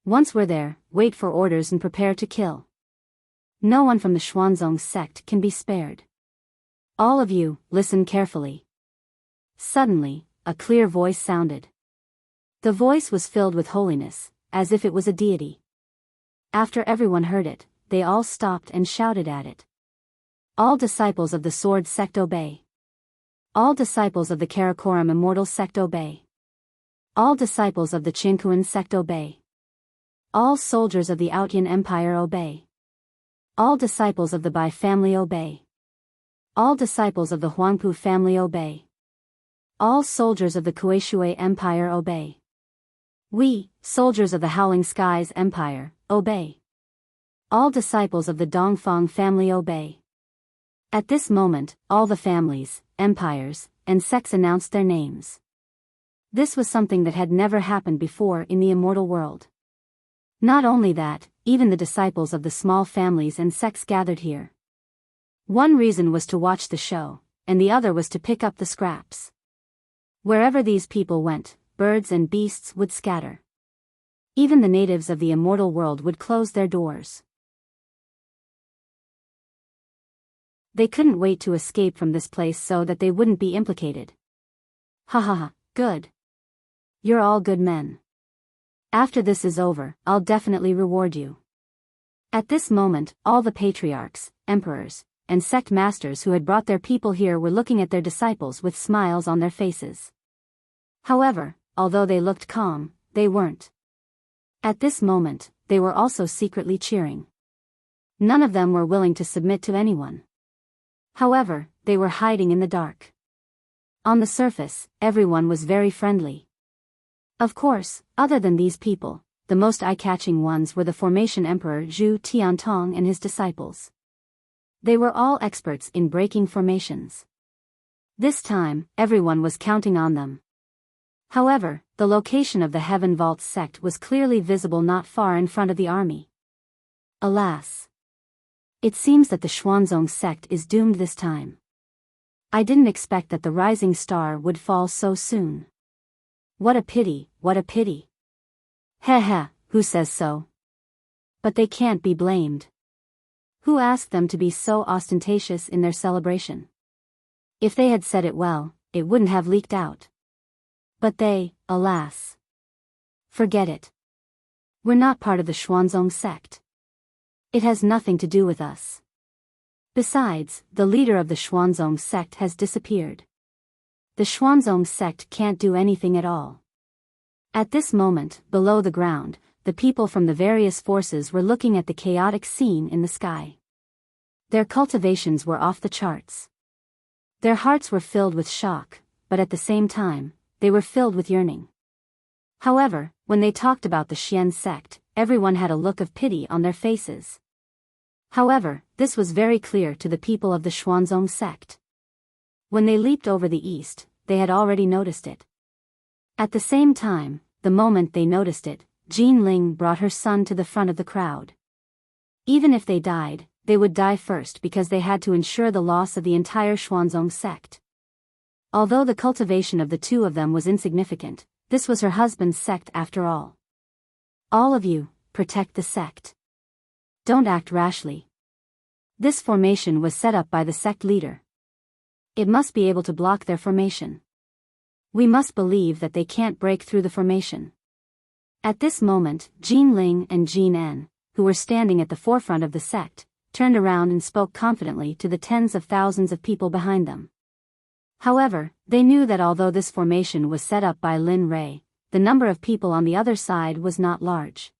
Once we're there, wait for orders and prepare to kill. No one from the Xuanzong Sect can be spared. All of you, listen carefully. Suddenly, a clear voice sounded. The voice was filled with holiness, as if it was a deity. After everyone heard it, they all stopped and shouted at it. All disciples of the Sword Sect obey. All disciples of the Karakoram Immortal Sect obey. All disciples of the Qinkuan Sect obey. All soldiers of the Outyan Empire obey. All disciples of the Bai family obey. All disciples of the Huangpu family obey. All soldiers of the Kueishui Empire obey. We, soldiers of the Howling Skies Empire, obey. All disciples of the Dongfang family obey. At this moment, all the families, empires, and sects announced their names. This was something that had never happened before in the immortal world. Not only that, even the disciples of the small families and sects gathered here. One reason was to watch the show, and the other was to pick up the scraps. Wherever these people went, birds and beasts would scatter. Even the natives of the immortal world would close their doors. They couldn't wait to escape from this place so that they wouldn't be implicated. Ha ha ha, good. You're all good men. After this is over, I'll definitely reward you. At this moment, all the patriarchs, emperors, and sect masters who had brought their people here were looking at their disciples with smiles on their faces. However, although they looked calm, they weren't. At this moment, they were also secretly cheering. None of them were willing to submit to anyone. However, they were hiding in the dark. On the surface, everyone was very friendly. Of course, other than these people, the most eye-catching ones were the Formation Emperor Zhu Tiantong and his disciples. They were all experts in breaking formations. This time, everyone was counting on them. However, the location of the Heaven Vault sect was clearly visible not far in front of the army. Alas! It seems that the Xuanzong sect is doomed this time. I didn't expect that the rising star would fall so soon. What a pity, what a pity. Heh heh, who says so? But they can't be blamed. Who asked them to be so ostentatious in their celebration? If they had said it well, it wouldn't have leaked out. But they, alas. Forget it. We're not part of the Xuanzong sect. It has nothing to do with us. Besides, the leader of the Xuanzong sect has disappeared. The Xuanzong sect can't do anything at all. At this moment, below the ground, the people from the various forces were looking at the chaotic scene in the sky. Their cultivations were off the charts. Their hearts were filled with shock, but at the same time, they were filled with yearning. However, when they talked about the Xian sect, everyone had a look of pity on their faces. However, this was very clear to the people of the Xuanzong sect. When they leaped over the east, they had already noticed it. At the same time, the moment they noticed it, Jean Ling brought her son to the front of the crowd. Even if they died, they would die first because they had to ensure the loss of the entire Xuanzong sect. Although the cultivation of the two of them was insignificant, this was her husband's sect after all. All of you, protect the sect. Don't act rashly. This formation was set up by the sect leader. It must be able to block their formation. We must believe that they can't break through the formation. At this moment, Jean Ling and Jean En, who were standing at the forefront of the sect, turned around and spoke confidently to the tens of thousands of people behind them. However, they knew that although this formation was set up by Lin Rei, the number of people on the other side was not large.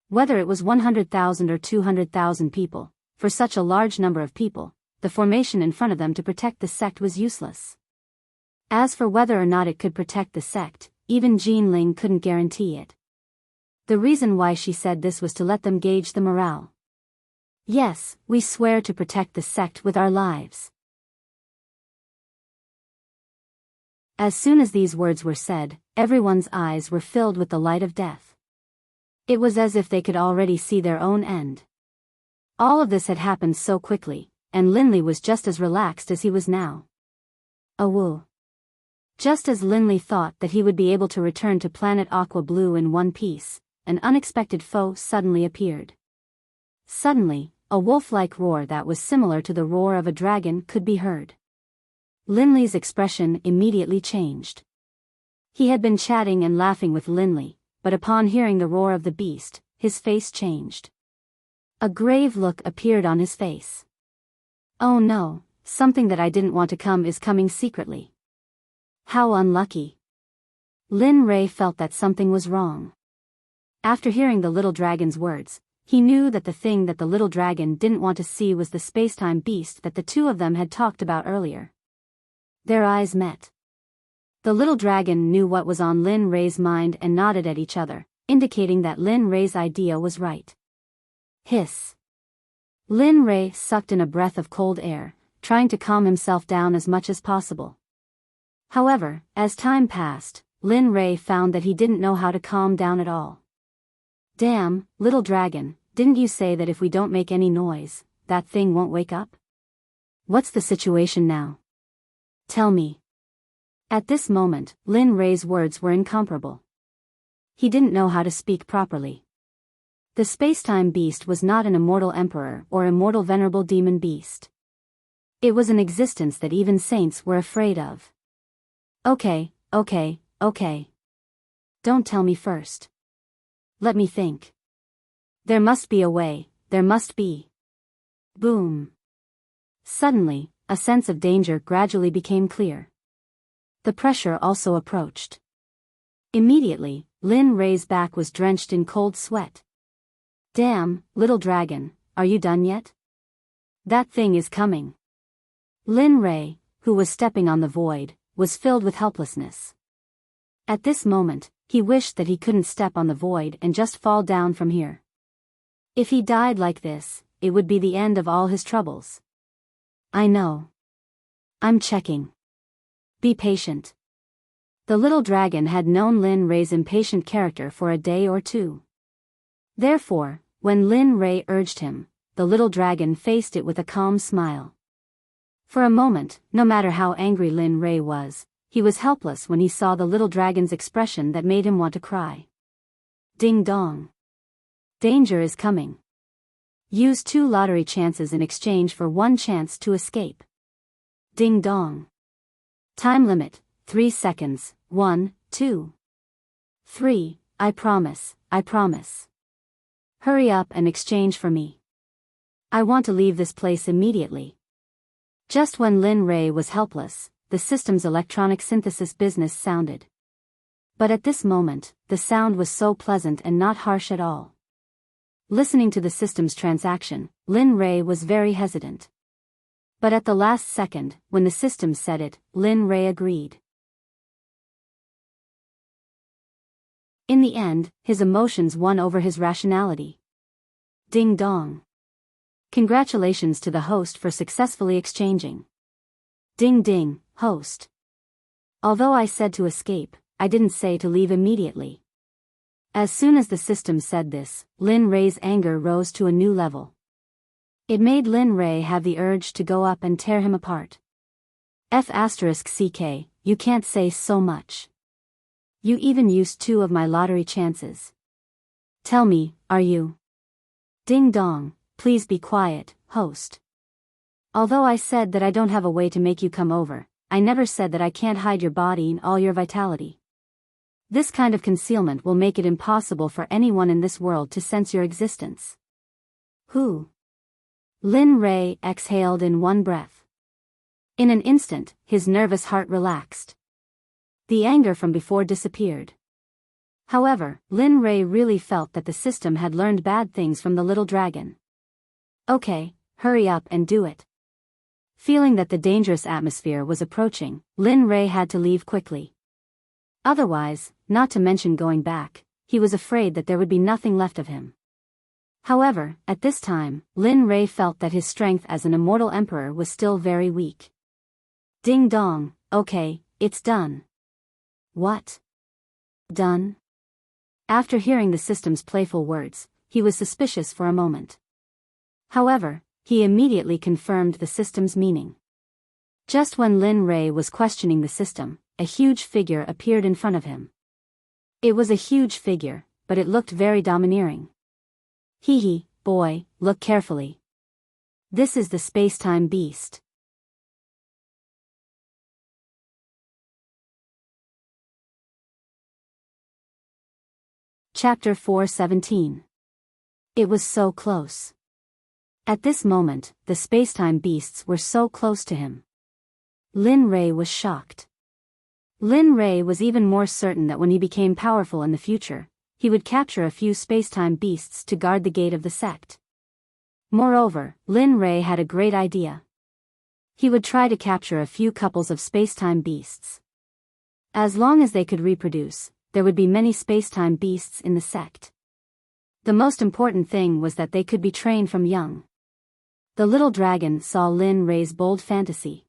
Whether it was 100,000 or 200,000 people, for such a large number of people, the formation in front of them to protect the sect was useless. As for whether or not it could protect the sect, even Jean Ling couldn't guarantee it. The reason why she said this was to let them gauge the morale. Yes, we swear to protect the sect with our lives. As soon as these words were said, everyone's eyes were filled with the light of death. It was as if they could already see their own end. All of this had happened so quickly, and Linley was just as relaxed as he was now. Awoo. Just as Linley thought that he would be able to return to planet Aqua Blue in one piece, an unexpected foe suddenly appeared. Suddenly, a wolf-like roar that was similar to the roar of a dragon could be heard. Linley's expression immediately changed. He had been chatting and laughing with Linley, but upon hearing the roar of the beast, his face changed. A grave look appeared on his face. Oh no, something that I didn't want to come is coming secretly. How unlucky. Lin Rei felt that something was wrong. After hearing the little dragon's words, he knew that the thing that the little dragon didn't want to see was the spacetime beast that the two of them had talked about earlier. Their eyes met. The little dragon knew what was on Lin Rei's mind and nodded at each other, indicating that Lin Rei's idea was right. Hiss. Lin Rei sucked in a breath of cold air, trying to calm himself down as much as possible. However, as time passed, Lin Rei found that he didn't know how to calm down at all. Damn, little dragon, didn't you say that if we don't make any noise, that thing won't wake up? What's the situation now? Tell me. At this moment, Lin Rei's words were incomparable. He didn't know how to speak properly. The spacetime beast was not an immortal emperor or immortal venerable demon beast. It was an existence that even saints were afraid of. Okay. Don't tell me first. Let me think. There must be a way, there must be. Boom. Suddenly, a sense of danger gradually became clear. The pressure also approached. Immediately, Lin Rei's back was drenched in cold sweat. Damn, little dragon, are you done yet? That thing is coming. Lin Rei, who was stepping on the void, was filled with helplessness. At this moment, he wished that he couldn't step on the void and just fall down from here. If he died like this, it would be the end of all his troubles. I know. I'm checking. Be patient. The little dragon had known Lin Rei's impatient character for a day or two. Therefore, when Lin Rei urged him, the little dragon faced it with a calm smile. For a moment, no matter how angry Lin Rei was, he was helpless when he saw the little dragon's expression that made him want to cry. Ding dong. Danger is coming. Use 2 lottery chances in exchange for 1 chance to escape. Ding dong. Time limit, 3 seconds, 1, 2. 3, I promise. Hurry up and exchange for me. I want to leave this place immediately. Just when Lin Rei was helpless, the system's electronic synthesis business sounded. But at this moment, the sound was so pleasant and not harsh at all. Listening to the system's transaction, Lin Rei was very hesitant. But at the last second, when the system said it, Lin Rei agreed. In the end, his emotions won over his rationality. Ding dong. Congratulations to the host for successfully exchanging. Ding ding, host. Although I said to escape, I didn't say to leave immediately. As soon as the system said this, Lin Rei's anger rose to a new level. It made Lin Rei have the urge to go up and tear him apart. F***ck, you can't say so much. You even used 2 of my lottery chances. Tell me, are you? Ding dong, please be quiet, host. Although I said that I don't have a way to make you come over, I never said that I can't hide your body and all your vitality. This kind of concealment will make it impossible for anyone in this world to sense your existence. Who? Lin Rei exhaled in one breath. In an instant, his nervous heart relaxed. The anger from before disappeared. However, Lin Rei really felt that the system had learned bad things from the little dragon. Okay, hurry up and do it. Feeling that the dangerous atmosphere was approaching, Lin Rei had to leave quickly. Otherwise, not to mention going back, he was afraid that there would be nothing left of him. However, at this time, Lin Rei felt that his strength as an immortal emperor was still very weak. Ding dong, okay, it's done. What? Done? After hearing the system's playful words, he was suspicious for a moment. However, he immediately confirmed the system's meaning. Just when Lin Rei was questioning the system, a huge figure appeared in front of him. It was a huge figure, but it looked very domineering. Hee, boy, look carefully. This is the space-time beast. Chapter 4:17. It was so close. At this moment, the space-time beasts were so close to him. Lin Rei was shocked. Lin Rei was even more certain that when he became powerful in the future, he would capture a few space-time beasts to guard the gate of the sect. Moreover, Lin Rei had a great idea. He would try to capture a few couples of space-time beasts. As long as they could reproduce, there would be many space-time beasts in the sect. The most important thing was that they could be trained from young. The little dragon saw Lin Rei's bold fantasy.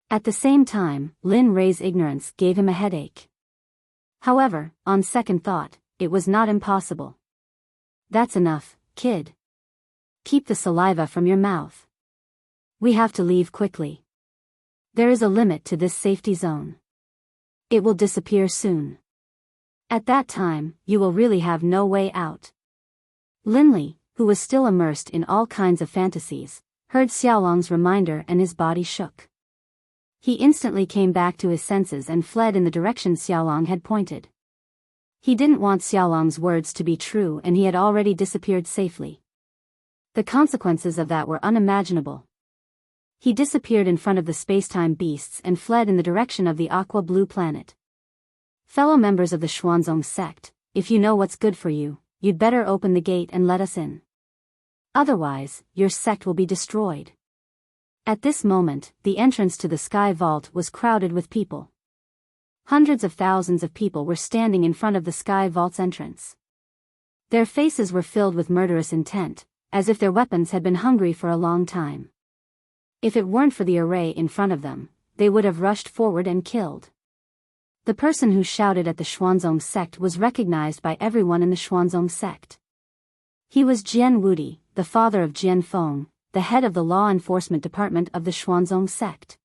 At the same time, Lin Rei's ignorance gave him a headache. However, on second thought, it was not impossible. That's enough, kid. Keep the saliva from your mouth. We have to leave quickly. There is a limit to this safety zone. It will disappear soon. At that time, you will really have no way out. Linli, who was still immersed in all kinds of fantasies, heard Xiaolong's reminder and his body shook. He instantly came back to his senses and fled in the direction Xiaolong had pointed. He didn't want Xiaolong's words to be true and he had already disappeared safely. The consequences of that were unimaginable. He disappeared in front of the space-time beasts and fled in the direction of the aqua-blue planet. Fellow members of the Xuanzong sect, if you know what's good for you, you'd better open the gate and let us in. Otherwise, your sect will be destroyed. At this moment, the entrance to the sky vault was crowded with people. Hundreds of thousands of people were standing in front of the sky vault's entrance. Their faces were filled with murderous intent, as if their weapons had been hungry for a long time. If it weren't for the array in front of them, they would have rushed forward and killed. The person who shouted at the Xuanzong sect was recognized by everyone in the Xuanzong sect. He was Jian Wudi, the father of Jian Feng, the head of the law enforcement department of the Xuanzong sect.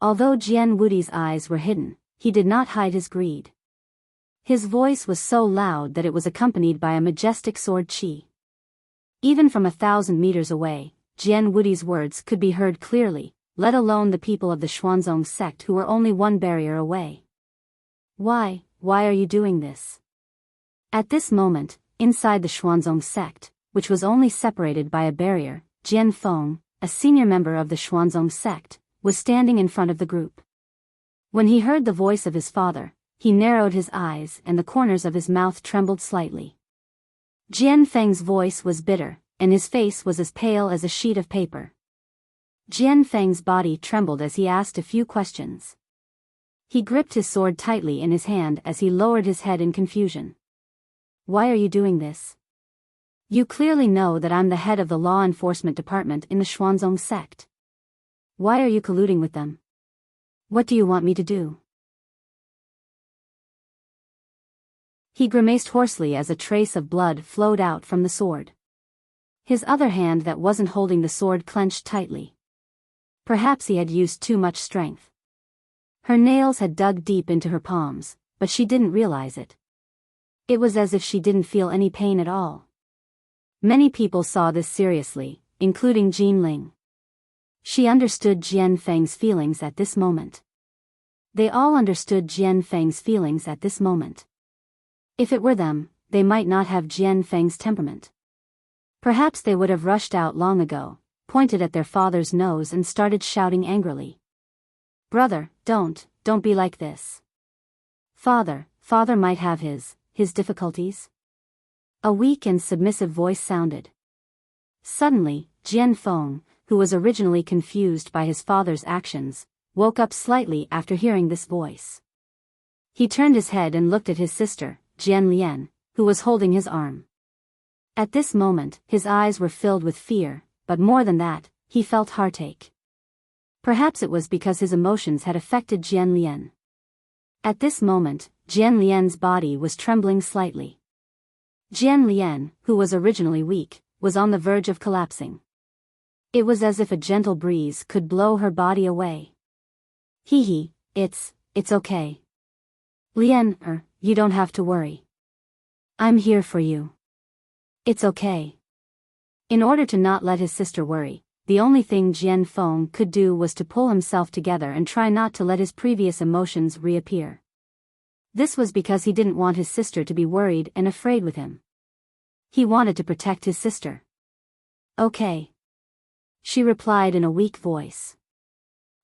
Although Jian Wudi's eyes were hidden, he did not hide his greed. His voice was so loud that it was accompanied by a majestic sword qi. Even from 1,000 meters away, Jian Wudi's words could be heard clearly, let alone the people of the Xuanzong sect who were only one barrier away. Why are you doing this? At this moment, inside the Xuanzong sect, which was only separated by a barrier, Jian Feng, a senior member of the Xuanzong sect, was standing in front of the group. When he heard the voice of his father, he narrowed his eyes and the corners of his mouth trembled slightly. Jian Feng's voice was bitter, and his face was as pale as a sheet of paper. Jian Feng's body trembled as he asked a few questions. He gripped his sword tightly in his hand as he lowered his head in confusion. Why are you doing this? You clearly know that I'm the head of the law enforcement department in the Xuanzong sect. Why are you colluding with them? What do you want me to do? He grimaced hoarsely as a trace of blood flowed out from the sword. His other hand that wasn't holding the sword clenched tightly. Perhaps he had used too much strength. Her nails had dug deep into her palms, but she didn't realize it. It was as if she didn't feel any pain at all. Many people saw this seriously, including Jean Ling. She understood Jian Feng's feelings at this moment. They all understood Jian Feng's feelings at this moment. If it were them, they might not have Jian Feng's temperament. Perhaps they would have rushed out long ago, pointed at their father's nose and started shouting angrily. Brother, don't be like this. Father might have his difficulties. A weak and submissive voice sounded. Suddenly, Jian Feng, who was originally confused by his father's actions, woke up slightly after hearing this voice. He turned his head and looked at his sister, Jian Lian, who was holding his arm. At this moment, his eyes were filled with fear, but more than that, he felt heartache. Perhaps it was because his emotions had affected Jian Lian. At this moment, Jian Lian's body was trembling slightly. Jian Lian, who was originally weak, was on the verge of collapsing. It was as if a gentle breeze could blow her body away. It's okay. Lian, you don't have to worry. I'm here for you. It's okay. In order to not let his sister worry, the only thing Jian Feng could do was to pull himself together and try not to let his previous emotions reappear. This was because he didn't want his sister to be worried and afraid with him. He wanted to protect his sister. Okay. She replied in a weak voice.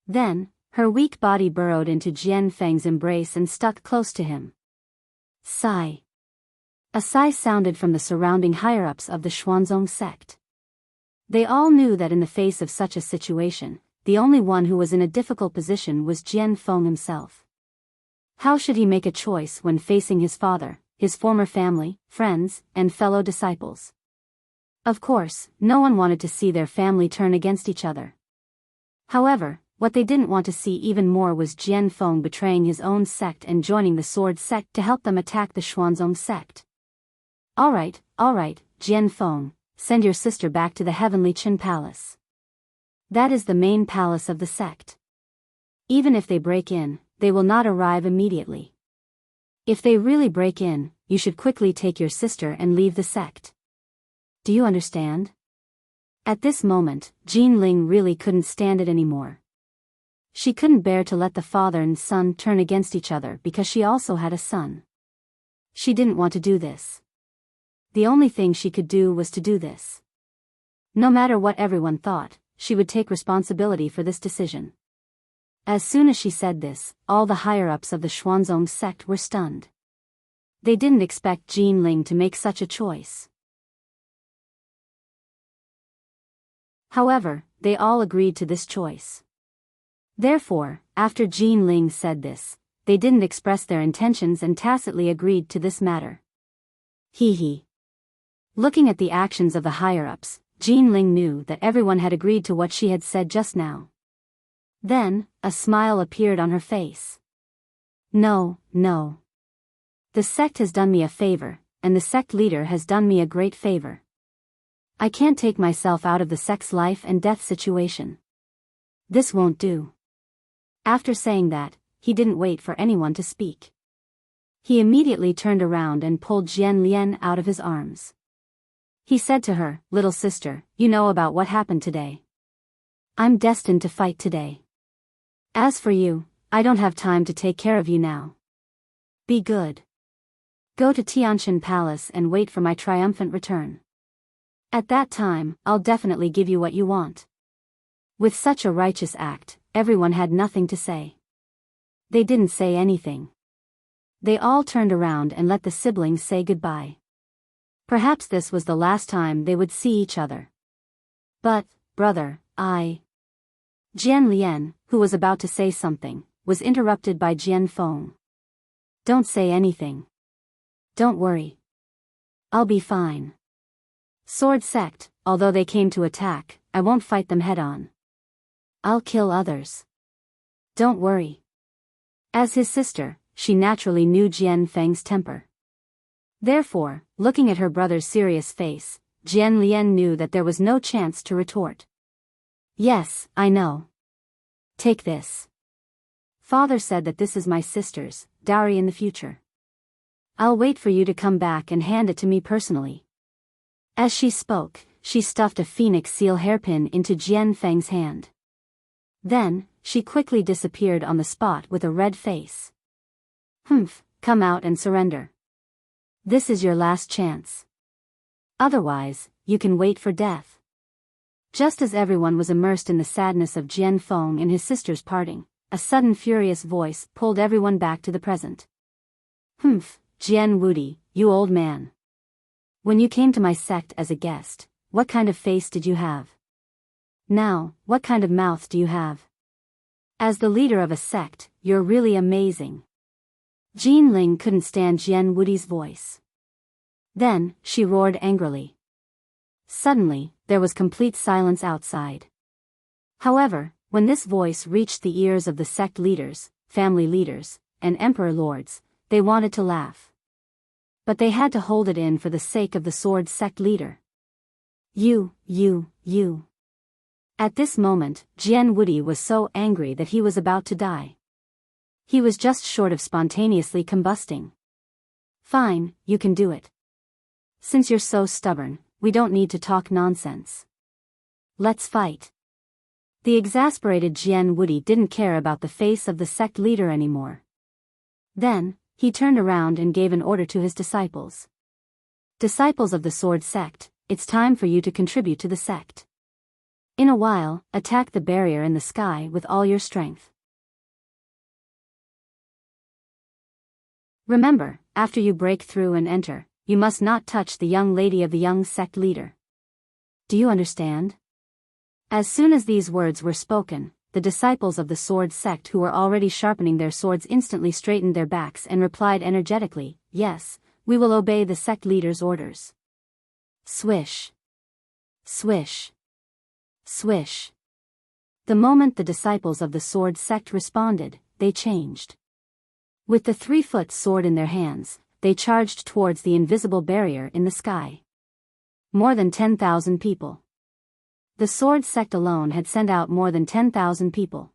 Then, her weak body burrowed into Jian Feng's embrace and stuck close to him. Sigh. A sigh sounded from the surrounding higher-ups of the Xuanzong sect. They all knew that in the face of such a situation, the only one who was in a difficult position was Jian Feng himself. How should he make a choice when facing his father, his former family, friends, and fellow disciples? Of course, no one wanted to see their family turn against each other. However, what they didn't want to see even more was Jian Feng betraying his own sect and joining the Sword Sect to help them attack the Xuanzong sect. All right, Jian Feng, send your sister back to the Heavenly Qin Palace. That is the main palace of the sect. Even if they break in, they will not arrive immediately. If they really break in, you should quickly take your sister and leave the sect. Do you understand? At this moment, Jean Ling really couldn't stand it anymore. She couldn't bear to let the father and son turn against each other because she also had a son. She didn't want to do this. The only thing she could do was to do this. No matter what everyone thought, she would take responsibility for this decision. As soon as she said this, all the higher-ups of the Xuanzong sect were stunned. They didn't expect Jean Ling to make such a choice. However, they all agreed to this choice. Therefore, after Jean Ling said this, they didn't express their intentions and tacitly agreed to this matter. Looking at the actions of the higher-ups, Jean Ling knew that everyone had agreed to what she had said just now. Then, a smile appeared on her face. No. The sect has done me a favor, and the sect leader has done me a great favor. I can't take myself out of the sect's life and death situation. This won't do. After saying that, he didn't wait for anyone to speak. He immediately turned around and pulled Jian Lian out of his arms. He said to her, "Little sister, you know about what happened today. I'm destined to fight today. As for you, I don't have time to take care of you now. Be good. Go to Tianjin Palace and wait for my triumphant return. At that time, I'll definitely give you what you want." With such a righteous act, everyone had nothing to say. They didn't say anything. They all turned around and let the siblings say goodbye. Perhaps this was the last time they would see each other. But, brother, Jian Lian, who was about to say something, was interrupted by Jian Feng. Don't say anything. Don't worry. I'll be fine. Sword Sect, although they came to attack, I won't fight them head-on. I'll kill others. Don't worry. As his sister, she naturally knew Jian Feng's temper. Therefore, looking at her brother's serious face, Jian Lian knew that there was no chance to retort. Yes, I know. Take this. Father said that this is my sister's dowry in the future. I'll wait for you to come back and hand it to me personally. As she spoke, she stuffed a phoenix seal hairpin into Jian Feng's hand. Then, she quickly disappeared on the spot with a red face. Humph, come out and surrender. This is your last chance. Otherwise, you can wait for death. Just as everyone was immersed in the sadness of Jian Feng and his sister's parting, a sudden furious voice pulled everyone back to the present. Humph, Jian Wudi, you old man. When you came to my sect as a guest, what kind of face did you have? Now, what kind of mouth do you have? As the leader of a sect, you're really amazing. Jin Ling couldn't stand Jian Wudi's voice. Then, she roared angrily. Suddenly, there was complete silence outside. However, when this voice reached the ears of the sect leaders, family leaders, and emperor lords, they wanted to laugh. But they had to hold it in for the sake of the sword sect leader. You. At this moment, Jian Wudi was so angry that he was about to die. He was just short of spontaneously combusting. Fine, you can do it. Since you're so stubborn, we don't need to talk nonsense. Let's fight. The exasperated Jian Wudi didn't care about the face of the sect leader anymore. Then, he turned around and gave an order to his disciples. Disciples of the sword sect, it's time for you to contribute to the sect. In a while, attack the barrier in the sky with all your strength. Remember, after you break through and enter, you must not touch the young lady of the young sect leader. Do you understand? As soon as these words were spoken, the disciples of the sword sect who were already sharpening their swords instantly straightened their backs and replied energetically, yes, we will obey the sect leader's orders. Swish. Swish. Swish. The moment the disciples of the sword sect responded, they changed. With the 3-foot sword in their hands, they charged towards the invisible barrier in the sky. More than 10,000 people. The sword sect alone had sent out more than 10,000 people.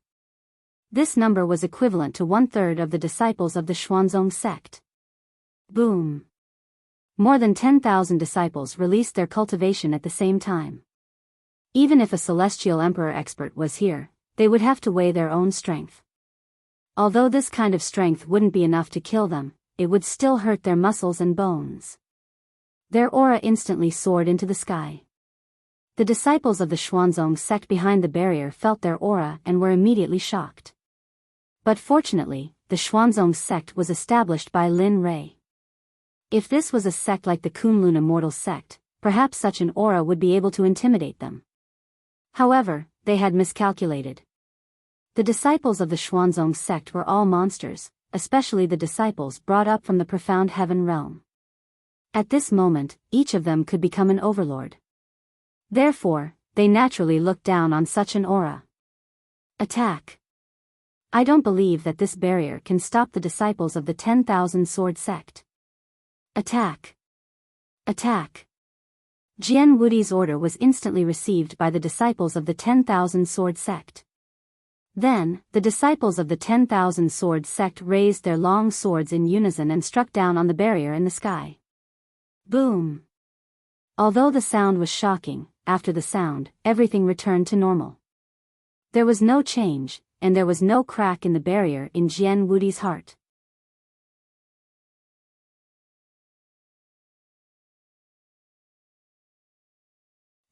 This number was equivalent to 1/3 of the disciples of the Xuanzong sect. Boom. More than 10,000 disciples released their cultivation at the same time. Even if a celestial emperor expert was here, they would have to weigh their own strength. Although this kind of strength wouldn't be enough to kill them, it would still hurt their muscles and bones. Their aura instantly soared into the sky. The disciples of the Xuanzong sect behind the barrier felt their aura and were immediately shocked. But fortunately, the Xuanzong sect was established by Lin Rei. If this was a sect like the Kunlun Immortal sect, perhaps such an aura would be able to intimidate them. However, they had miscalculated. The disciples of the Xuanzong sect were all monsters, especially the disciples brought up from the profound heaven realm. At this moment, each of them could become an overlord. Therefore, they naturally looked down on such an aura. Attack. I don't believe that this barrier can stop the disciples of the 10,000 sword sect. Attack. Attack. Jian Wudi's order was instantly received by the disciples of the 10,000 sword sect. Then, the disciples of the 10,000 sword sect raised their long swords in unison and struck down on the barrier in the sky. Boom. Although the sound was shocking, after the sound, everything returned to normal. There was no change, and there was no crack in the barrier in Jian Wudi's heart.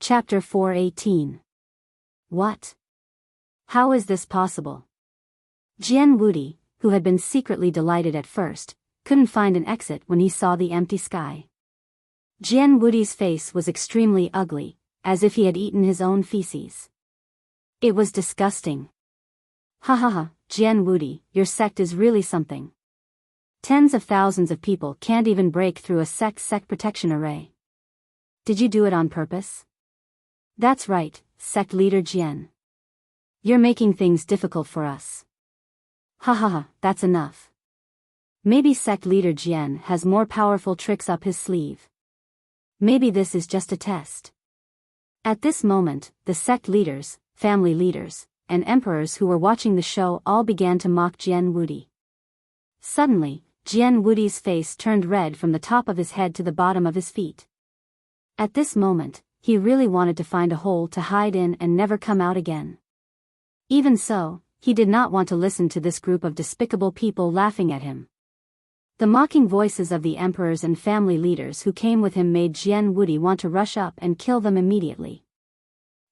Chapter 418. What? How is this possible? Jian Wudi, who had been secretly delighted at first, couldn't find an exit when he saw the empty sky. Jian Wudi's face was extremely ugly, as if he had eaten his own feces. It was disgusting. Ha ha ha, Jian Wudi, your sect is really something. Tens of thousands of people can't even break through a sect protection array. Did you do it on purpose? That's right, sect leader Jian. You're making things difficult for us. Ha ha ha, that's enough. Maybe sect leader Jian has more powerful tricks up his sleeve. Maybe this is just a test. At this moment, the sect leaders, family leaders, and emperors who were watching the show all began to mock Jian Wudi. Suddenly, Jian Wudi's face turned red from the top of his head to the bottom of his feet. At this moment, he really wanted to find a hole to hide in and never come out again. Even so, he did not want to listen to this group of despicable people laughing at him. The mocking voices of the emperors and family leaders who came with him made Jian Wudi want to rush up and kill them immediately.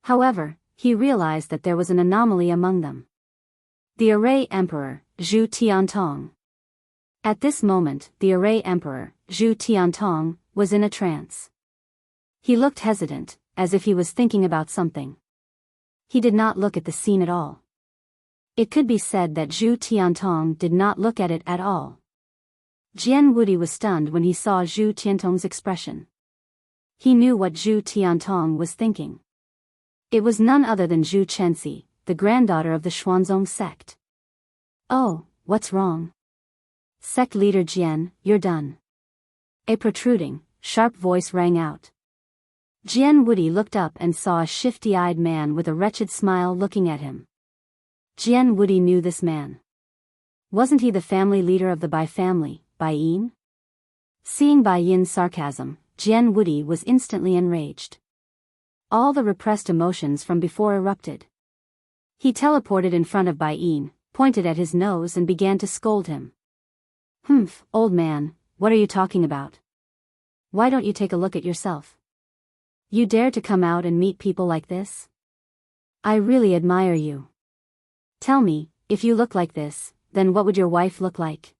However, he realized that there was an anomaly among them. The Array Emperor, Zhu Tiantong. At this moment, the Array Emperor, Zhu Tiantong, was in a trance. He looked hesitant, as if he was thinking about something. He did not look at the scene at all. It could be said that Zhu Tiantong did not look at it at all. Jian Wudi was stunned when he saw Zhu Tiantong's expression. He knew what Zhu Tiantong was thinking. It was none other than Zhu Chenxi, the granddaughter of the Xuanzong sect. Oh, what's wrong? Sect leader Jian, you're done. A protruding, sharp voice rang out. Jian Wudi looked up and saw a shifty-eyed man with a wretched smile looking at him. Jian Wudi knew this man. Wasn't he the family leader of the Bai family, Bai Yin? Seeing Bai Yin's sarcasm, Jian Wudi was instantly enraged. All the repressed emotions from before erupted. He teleported in front of Bai Yin, pointed at his nose and began to scold him. Humph, old man, what are you talking about? Why don't you take a look at yourself? You dare to come out and meet people like this? I really admire you. Tell me, if you look like this, then what would your wife look like?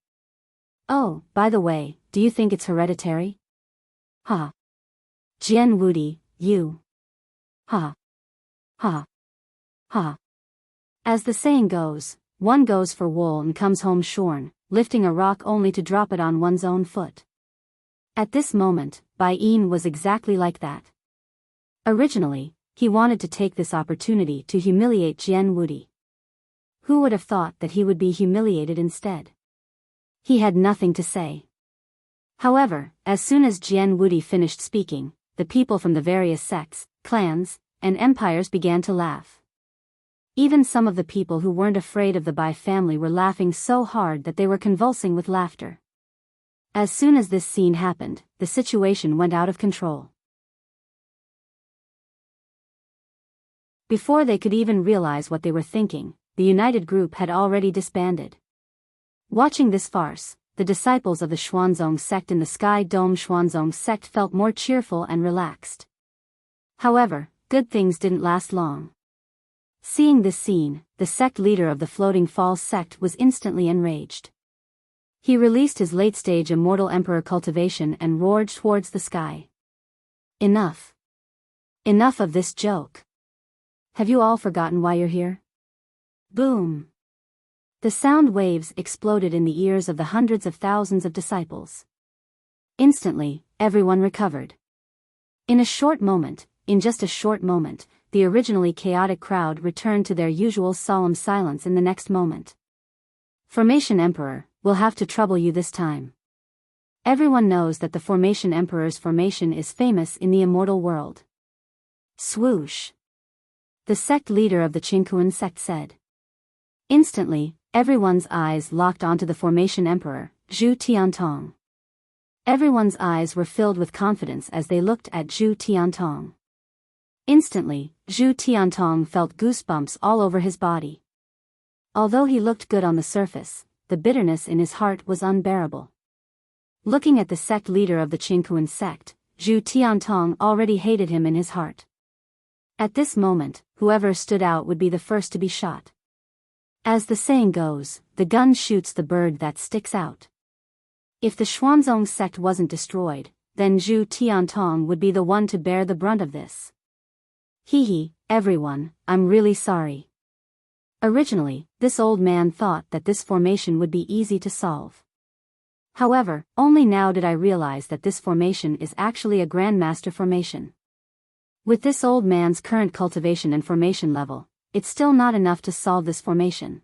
Oh, by the way, do you think it's hereditary? Ha. Jian Wudi, you. Ha. Ha. Ha. As the saying goes, one goes for wool and comes home shorn, lifting a rock only to drop it on one's own foot. At this moment, Bai Yin was exactly like that. Originally, he wanted to take this opportunity to humiliate Jian Wudi. Who would have thought that he would be humiliated instead? He had nothing to say. However, as soon as Jian Wudi finished speaking, the people from the various sects, clans, and empires began to laugh. Even some of the people who weren't afraid of the Bai family were laughing so hard that they were convulsing with laughter. As soon as this scene happened, the situation went out of control. Before they could even realize what they were thinking, the united group had already disbanded. Watching this farce, the disciples of the Xuanzong sect in the Sky Dome Xuanzong sect felt more cheerful and relaxed. However, good things didn't last long. Seeing this scene, the sect leader of the Floating Falls sect was instantly enraged. He released his late-stage immortal emperor cultivation and roared towards the sky. Enough. Enough of this joke. Have you all forgotten why you're here? Boom. The sound waves exploded in the ears of the hundreds of thousands of disciples. Instantly, everyone recovered. In just a short moment, the originally chaotic crowd returned to their usual solemn silence in the next moment. Formation Emperor, we'll have to trouble you this time. Everyone knows that the Formation Emperor's formation is famous in the immortal world. Swoosh. The sect leader of the Qingkuan sect said. Instantly, everyone's eyes locked onto the Formation Emperor, Zhu Tiantong. Everyone's eyes were filled with confidence as they looked at Zhu Tiantong. Instantly, Zhu Tiantong felt goosebumps all over his body. Although he looked good on the surface, the bitterness in his heart was unbearable. Looking at the sect leader of the Qingkuan sect, Zhu Tiantong already hated him in his heart. At this moment, whoever stood out would be the first to be shot. As the saying goes, the gun shoots the bird that sticks out. If the Xuanzong sect wasn't destroyed, then Zhu Tiantong would be the one to bear the brunt of this. Hee, everyone, I'm really sorry. Originally, this old man thought that this formation would be easy to solve. However, only now did I realize that this formation is actually a Grandmaster formation. With this old man's current cultivation and formation level, it's still not enough to solve this formation.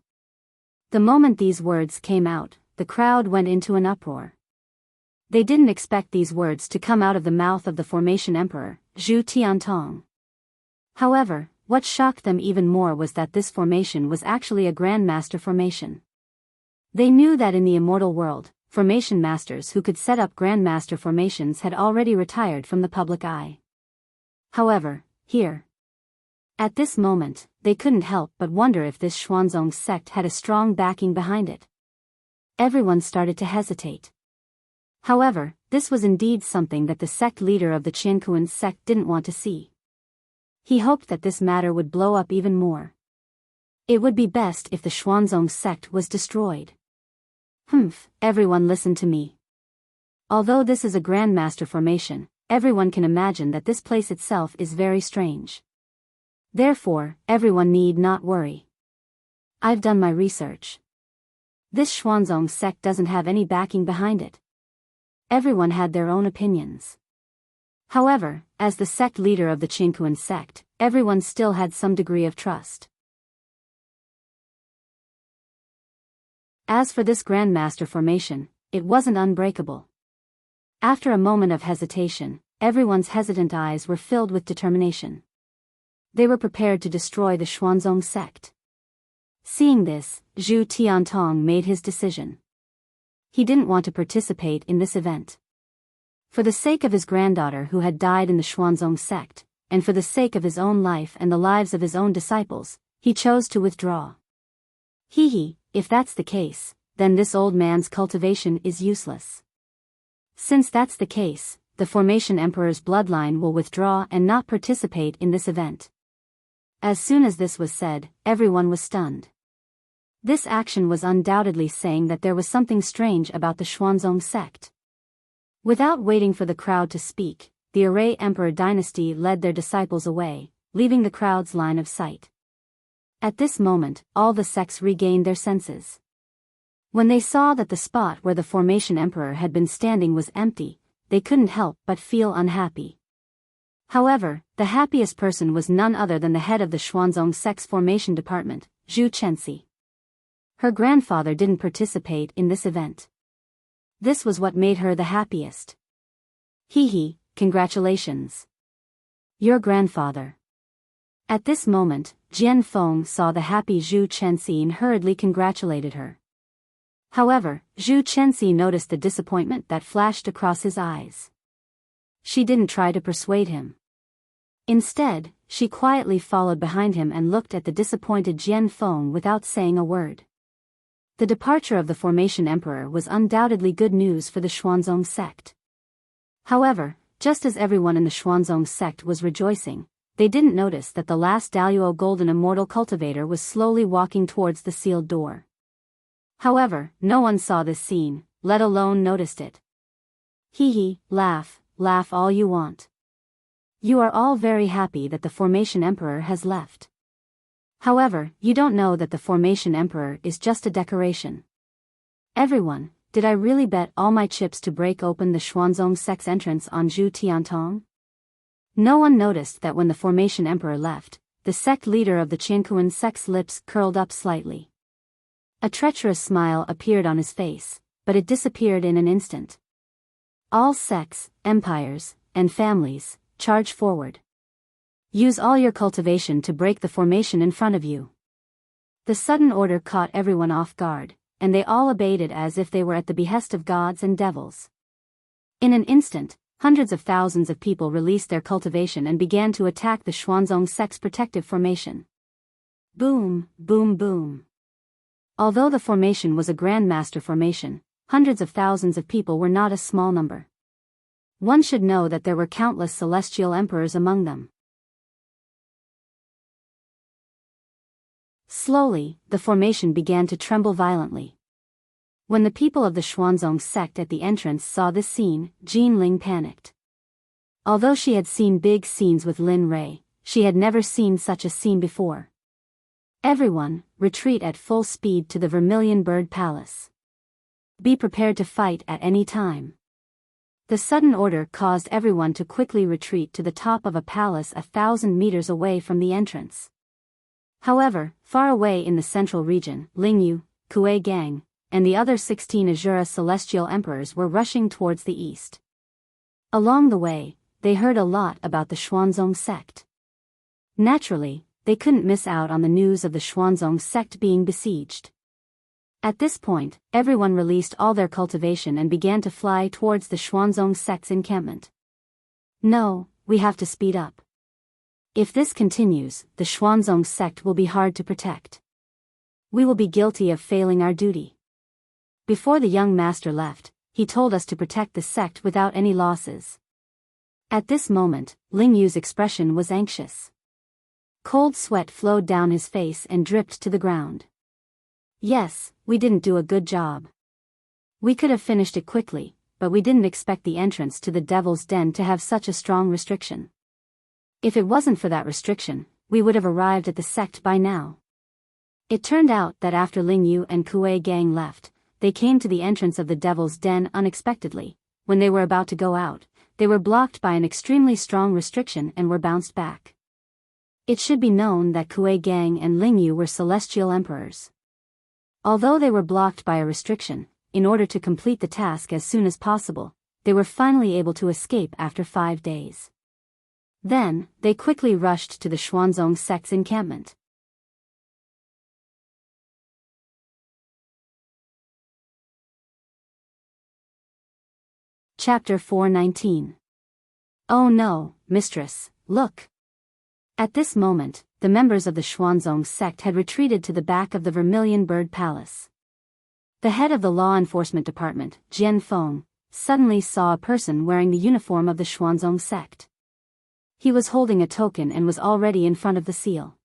The moment these words came out, the crowd went into an uproar. They didn't expect these words to come out of the mouth of the formation emperor, Zhu Tiantong. However, what shocked them even more was that this formation was actually a Grandmaster formation. They knew that in the immortal world, formation masters who could set up Grandmaster formations had already retired from the public eye. However, here, at this moment, they couldn't help but wonder if this Xuanzong sect had a strong backing behind it. Everyone started to hesitate. However, this was indeed something that the sect leader of the Qiankuan sect didn't want to see. He hoped that this matter would blow up even more. It would be best if the Xuanzong sect was destroyed. Everyone listen to me. Although this is a Grandmaster formation, everyone can imagine that this place itself is very strange. Therefore, everyone need not worry. I've done my research. This Xuanzong sect doesn't have any backing behind it. Everyone had their own opinions. However, as the sect leader of the Qiankuan sect, everyone still had some degree of trust. As for this Grandmaster formation, it wasn't unbreakable. After a moment of hesitation, everyone's hesitant eyes were filled with determination. They were prepared to destroy the Xuanzong sect. Seeing this, Zhu Tiantong made his decision. He didn't want to participate in this event. For the sake of his granddaughter who had died in the Xuanzong sect, and for the sake of his own life and the lives of his own disciples, he chose to withdraw. If that's the case, then this old man's cultivation is useless. Since that's the case, the formation emperor's bloodline will withdraw and not participate in this event. As soon as this was said, everyone was stunned. This action was undoubtedly saying that there was something strange about the Xuanzong sect. Without waiting for the crowd to speak, the Array Emperor dynasty led their disciples away, leaving the crowd's line of sight. At this moment, all the sects regained their senses. When they saw that the spot where the formation emperor had been standing was empty, they couldn't help but feel unhappy. However, the happiest person was none other than the head of the Xuanzong sect's formation department, Zhu Chenxi. Her grandfather didn't participate in this event. This was what made her the happiest. Congratulations. Your grandfather. At this moment, Jian Feng saw the happy Zhu Chenxi and hurriedly congratulated her. However, Zhu Chenxi noticed the disappointment that flashed across his eyes. She didn't try to persuade him. Instead, she quietly followed behind him and looked at the disappointed Jian Feng without saying a word. The departure of the formation emperor was undoubtedly good news for the Xuanzong sect. However, just as everyone in the Xuanzong sect was rejoicing, they didn't notice that the last Daluo golden immortal cultivator was slowly walking towards the sealed door. However, no one saw this scene, let alone noticed it. Laugh all you want. You are all very happy that the formation emperor has left. However, you don't know that the formation emperor is just a decoration. Everyone, did I really bet all my chips to break open the Xuanzong sect's entrance on Zhu Tiantong? No one noticed that when the formation emperor left, the sect leader of the Qiankuan sect's lips curled up slightly. A treacherous smile appeared on his face, but it disappeared in an instant. All sects, empires, and families, charge forward. Use all your cultivation to break the formation in front of you. The sudden order caught everyone off guard, and they all obeyed it as if they were at the behest of gods and devils. In an instant, hundreds of thousands of people released their cultivation and began to attack the Xuanzong sect's protective formation. Boom, boom, boom. Although the formation was a Grandmaster formation, hundreds of thousands of people were not a small number. One should know that there were countless celestial emperors among them. Slowly, the formation began to tremble violently. When the people of the Xuanzong sect at the entrance saw this scene, Jin Ling panicked. Although she had seen big scenes with Lin Rei, she had never seen such a scene before. Everyone, retreat at full speed to the Vermilion Bird Palace. Be prepared to fight at any time. The sudden order caused everyone to quickly retreat to the top of a palace 1,000 meters away from the entrance. However, far away in the central region, Lingyu, Kuei Gang, and the other 16 Azura celestial emperors were rushing towards the east. Along the way, they heard a lot about the Xuanzong sect. Naturally, they couldn't miss out on the news of the Xuanzong sect being besieged. At this point, everyone released all their cultivation and began to fly towards the Xuanzong sect's encampment. No, we have to speed up. If this continues, the Xuanzong sect will be hard to protect. We will be guilty of failing our duty. Before the young master left, he told us to protect the sect without any losses. At this moment, Ling Yu's expression was anxious. Cold sweat flowed down his face and dripped to the ground. Yes, we didn't do a good job. We could have finished it quickly, but we didn't expect the entrance to the Devil's Den to have such a strong restriction. If it wasn't for that restriction, we would have arrived at the sect by now. It turned out that after Ling Yu and Kuei Gang left, they came to the entrance of the Devil's Den unexpectedly. When they were about to go out, they were blocked by an extremely strong restriction and were bounced back. It should be known that Kuei Gang and Ling Yu were celestial emperors. Although they were blocked by a restriction, in order to complete the task as soon as possible, they were finally able to escape after 5 days. Then, they quickly rushed to the Xuanzong sect's encampment. Chapter 419. Oh no, mistress, look! At this moment, the members of the Xuanzong sect had retreated to the back of the Vermilion Bird Palace. The head of the law enforcement department, Jian Feng, suddenly saw a person wearing the uniform of the Xuanzong sect. He was holding a token and was already in front of the seal.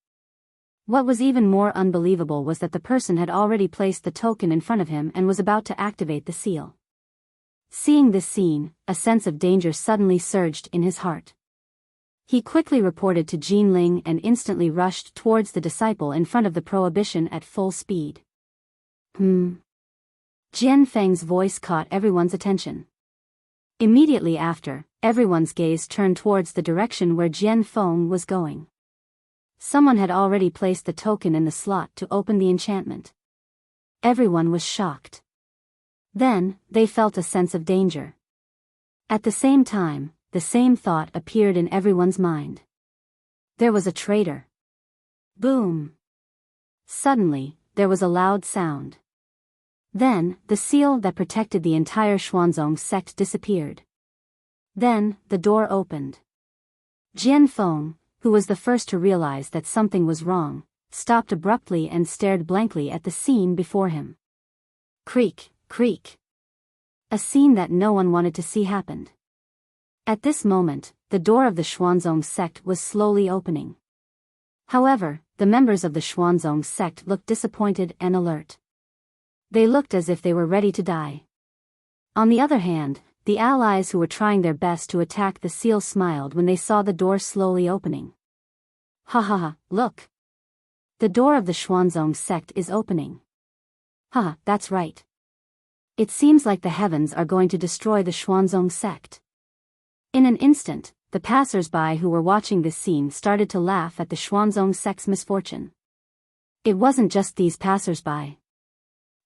What was even more unbelievable was that the person had already placed the token in front of him and was about to activate the seal. Seeing this scene, a sense of danger suddenly surged in his heart. He quickly reported to Jin Ling and instantly rushed towards the disciple in front of the prohibition at full speed. Jian Feng's voice caught everyone's attention. Immediately after, everyone's gaze turned towards the direction where Jian Feng was going. Someone had already placed the token in the slot to open the enchantment. Everyone was shocked. Then, they felt a sense of danger. At the same time, the same thought appeared in everyone's mind. There was a traitor. Boom! Suddenly, there was a loud sound. Then, the seal that protected the entire Xuanzong sect disappeared. Then, the door opened. Jian Feng, who was the first to realize that something was wrong, stopped abruptly and stared blankly at the scene before him. Creak, creak. A scene that no one wanted to see happened. At this moment, the door of the Xuanzong sect was slowly opening. However, the members of the Xuanzong sect looked disappointed and alert. They looked as if they were ready to die. On the other hand, the allies who were trying their best to attack the seal smiled when they saw the door slowly opening. Ha ha ha, look! The door of the Xuanzong sect is opening. Ha, that's right. It seems like the heavens are going to destroy the Xuanzong sect. In an instant, the passers-by who were watching this scene started to laugh at the Xuanzong sect's misfortune. It wasn't just these passers-by.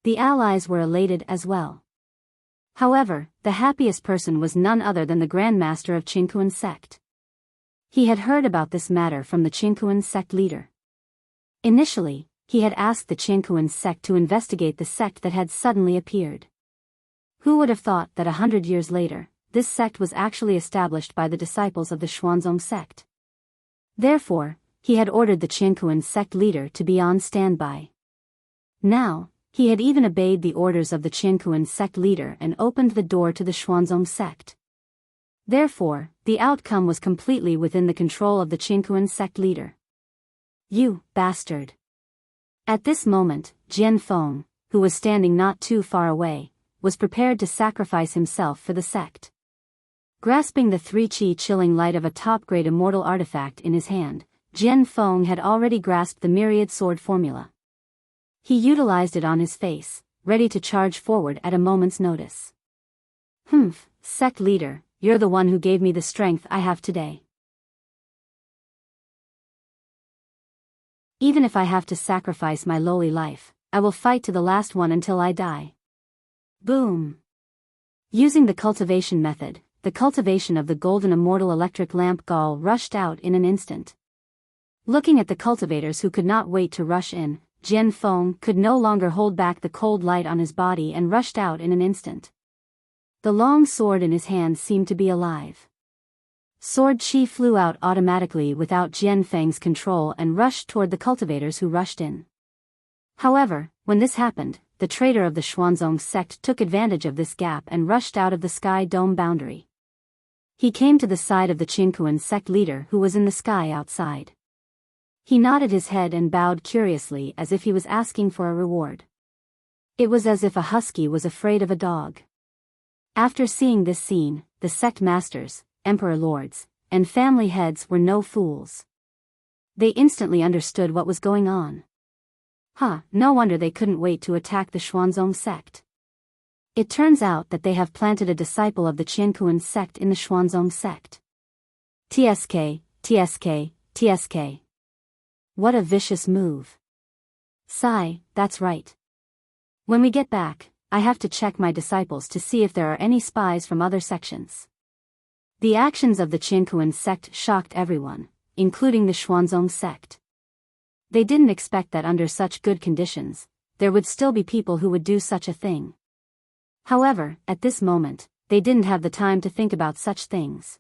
The allies were elated as well. However, the happiest person was none other than the Grand Master of Qingkuan sect. He had heard about this matter from the Qingkuan sect leader. Initially, he had asked the Qingkuan sect to investigate the sect that had suddenly appeared. Who would have thought that 100 years later, this sect was actually established by the disciples of the Xuanzong sect? Therefore, he had ordered the Qingkuan sect leader to be on standby. Now, he had even obeyed the orders of the Qingkuan sect leader and opened the door to the Xuanzong sect. Therefore, the outcome was completely within the control of the Qingkuan sect leader. You, bastard! At this moment, Jian Feng, who was standing not too far away, was prepared to sacrifice himself for the sect. Grasping the 3-chi chilling light of a top-grade immortal artifact in his hand, Jian Feng had already grasped the myriad sword formula. He utilized it on his face, ready to charge forward at a moment's notice. Sect leader, you're the one who gave me the strength I have today. Even if I have to sacrifice my lowly life, I will fight to the last one until I die. Boom! Using the cultivation method, the cultivation of the golden immortal electric lamp gall rushed out in an instant. Looking at the cultivators who could not wait to rush in, Jian Feng could no longer hold back the cold light on his body and rushed out in an instant. The long sword in his hand seemed to be alive. Sword chi flew out automatically without Jian Feng's control and rushed toward the cultivators who rushed in. However, when this happened, the traitor of the Xuanzong sect took advantage of this gap and rushed out of the sky dome boundary. He came to the side of the Qinkuan sect leader who was in the sky outside. He nodded his head and bowed curiously as if he was asking for a reward. It was as if a husky was afraid of a dog. After seeing this scene, the sect masters, emperor lords, and family heads were no fools. They instantly understood what was going on. No wonder they couldn't wait to attack the Xuanzong sect. It turns out that they have planted a disciple of the Qiankuan sect in the Xuanzong sect. TSK, TSK, TSK. What a vicious move. Sigh, that's right. When we get back, I have to check my disciples to see if there are any spies from other sections. The actions of the Qiankuan sect shocked everyone, including the Xuanzong sect. They didn't expect that under such good conditions, there would still be people who would do such a thing. However, at this moment, they didn't have the time to think about such things.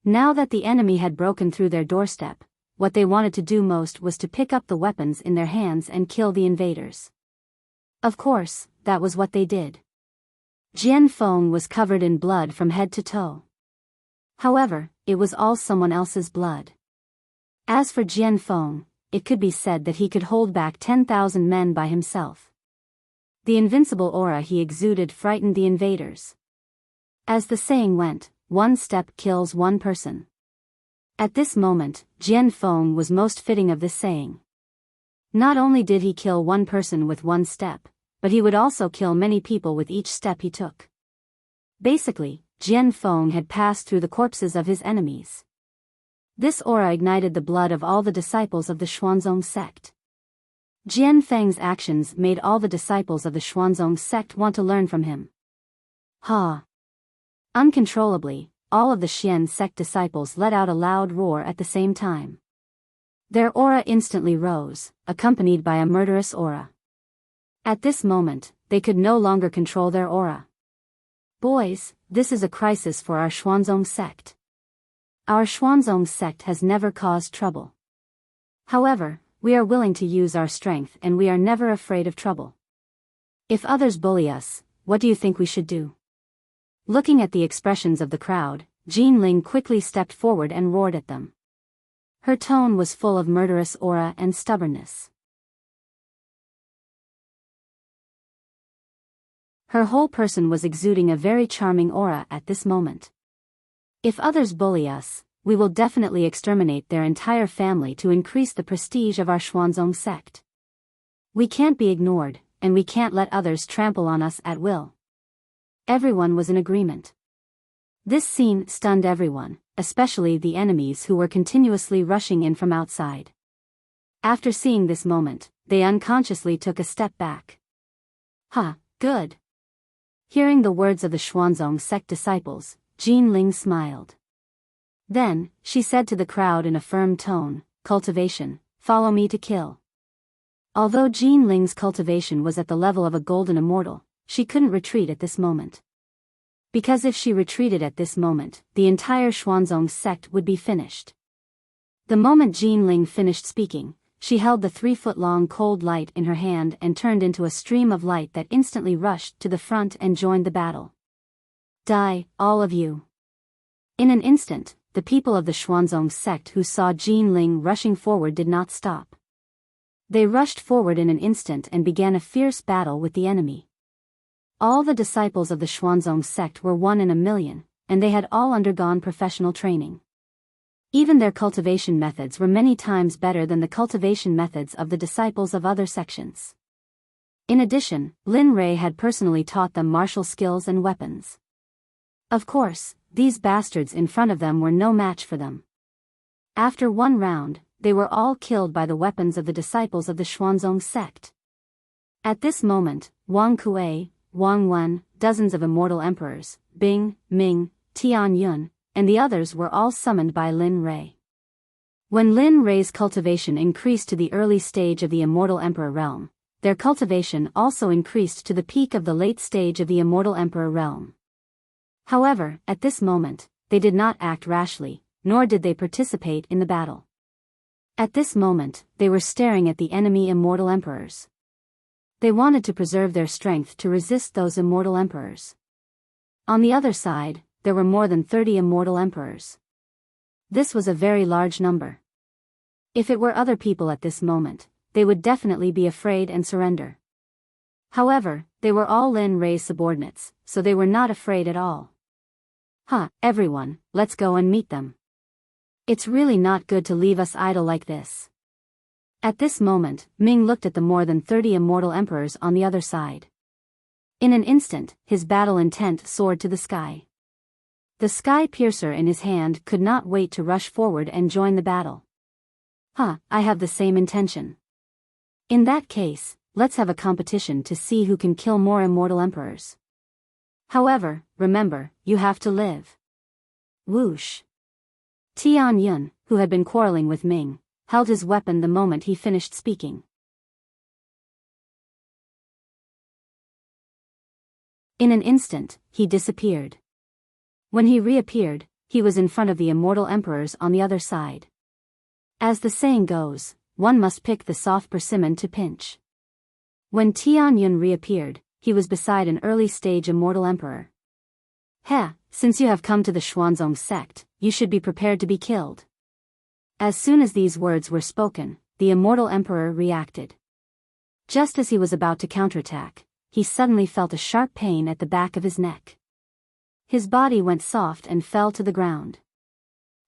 Now that the enemy had broken through their doorstep, what they wanted to do most was to pick up the weapons in their hands and kill the invaders. Of course, that was what they did. Jian Feng was covered in blood from head to toe. However, it was all someone else's blood. As for Jian Feng, it could be said that he could hold back 10,000 men by himself. The invincible aura he exuded frightened the invaders. As the saying went, one step kills one person. At this moment, Jian Feng was most fitting of this saying. Not only did he kill one person with one step, but he would also kill many people with each step he took. Basically, Jian Feng had passed through the corpses of his enemies. This aura ignited the blood of all the disciples of the Xuanzong sect. Jian Feng's actions made all the disciples of the Xuanzong sect want to learn from him. Uncontrollably, all of the Xian sect disciples let out a loud roar at the same time. Their aura instantly rose, accompanied by a murderous aura. At this moment, they could no longer control their aura. Boys, this is a crisis for our Xuanzong sect. Our Xuanzong sect has never caused trouble. However, we are willing to use our strength and we are never afraid of trouble. If others bully us, what do you think we should do? Looking at the expressions of the crowd, Jean Ling quickly stepped forward and roared at them. Her tone was full of murderous aura and stubbornness. Her whole person was exuding a very charming aura at this moment. If others bully us, we will definitely exterminate their entire family to increase the prestige of our Xuanzong sect. We can't be ignored, and we can't let others trample on us at will. Everyone was in agreement. This scene stunned everyone, especially the enemies who were continuously rushing in from outside. After seeing this moment, they unconsciously took a step back. Good. Hearing the words of the Xuanzong sect disciples, Jean Ling smiled. Then, she said to the crowd in a firm tone, "Cultivation, follow me to kill." Although Jean Ling's cultivation was at the level of a golden immortal, she couldn't retreat at this moment. Because if she retreated at this moment, the entire Xuanzong sect would be finished. The moment Jean Ling finished speaking, she held the 3-foot-long cold light in her hand and turned into a stream of light that instantly rushed to the front and joined the battle. Die, all of you. In an instant, the people of the Xuanzong sect who saw Jean Ling rushing forward did not stop. They rushed forward in an instant and began a fierce battle with the enemy. All the disciples of the Xuanzong sect were 1 in a million, and they had all undergone professional training. Even their cultivation methods were many times better than the cultivation methods of the disciples of other sections. In addition, Lin Rei had personally taught them martial skills and weapons. Of course, these bastards in front of them were no match for them. After one round, they were all killed by the weapons of the disciples of the Xuanzong sect. At this moment, Wang Kuei, Wang Wen, dozens of immortal emperors, Bing, Ming, Tian Yun, and the others were all summoned by Lin Rei. When Lin Rei's cultivation increased to the early stage of the immortal emperor realm, their cultivation also increased to the peak of the late stage of the immortal emperor realm. However, at this moment, they did not act rashly, nor did they participate in the battle. At this moment, they were staring at the enemy immortal emperors. They wanted to preserve their strength to resist those immortal emperors. On the other side, there were more than 30 immortal emperors. This was a very large number. If it were other people at this moment, they would definitely be afraid and surrender. However, they were all Lin Rei's subordinates, so they were not afraid at all. Everyone, let's go and meet them. It's really not good to leave us idle like this. At this moment, Ming looked at the more than 30 immortal emperors on the other side. In an instant, his battle intent soared to the sky. The sky piercer in his hand could not wait to rush forward and join the battle. I have the same intention. In that case, let's have a competition to see who can kill more immortal emperors. However, remember, you have to live. Whoosh. Tian Yun, who had been quarreling with Ming, held his weapon the moment he finished speaking. In an instant, he disappeared. When he reappeared, he was in front of the immortal emperors on the other side. As the saying goes, one must pick the soft persimmon to pinch. When Tian Yun reappeared, he was beside an early-stage immortal emperor. Since you have come to the Xuanzong sect, you should be prepared to be killed. As soon as these words were spoken, the immortal emperor reacted. Just as he was about to counterattack, he suddenly felt a sharp pain at the back of his neck. His body went soft and fell to the ground.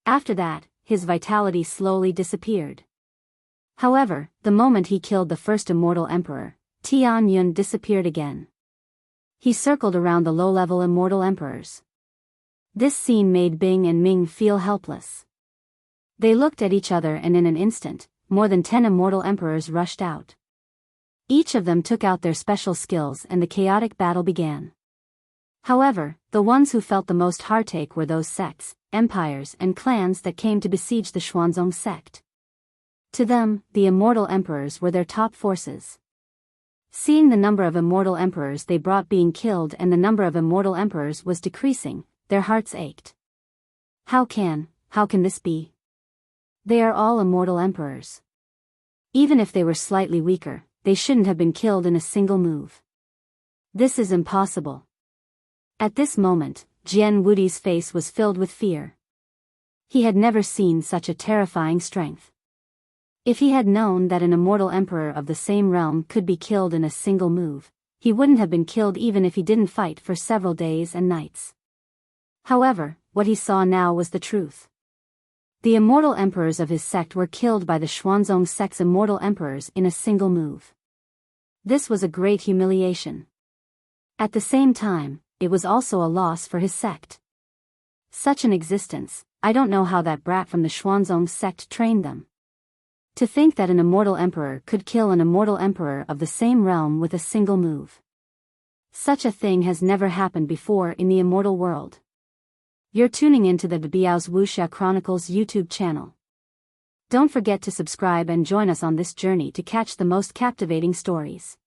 After that, his vitality slowly disappeared. However, the moment he killed the first immortal emperor, Tian Yun disappeared again. He circled around the low-level immortal emperors. This scene made Bing and Ming feel helpless. They looked at each other and in an instant, more than 10 immortal emperors rushed out. Each of them took out their special skills and the chaotic battle began. However, the ones who felt the most heartache were those sects, empires and clans that came to besiege the Xuanzong sect. To them, the immortal emperors were their top forces. Seeing the number of immortal emperors they brought being killed and the number of immortal emperors was decreasing, their hearts ached. How can this be? They are all immortal emperors. Even if they were slightly weaker, they shouldn't have been killed in a single move. This is impossible. At this moment, Jian Wudi's face was filled with fear. He had never seen such a terrifying strength. If he had known that an immortal emperor of the same realm could be killed in a single move, he wouldn't have been killed even if he didn't fight for several days and nights. However, what he saw now was the truth. The immortal emperors of his sect were killed by the Xuanzong sect's immortal emperors in a single move. This was a great humiliation. At the same time, it was also a loss for his sect. Such an existence, I don't know how that brat from the Xuanzong sect trained them. To think that an immortal emperor could kill an immortal emperor of the same realm with a single move. Such a thing has never happened before in the immortal world. You're tuning into the Biyao's Wuxia Chronicles YouTube channel. Don't forget to subscribe and join us on this journey to catch the most captivating stories.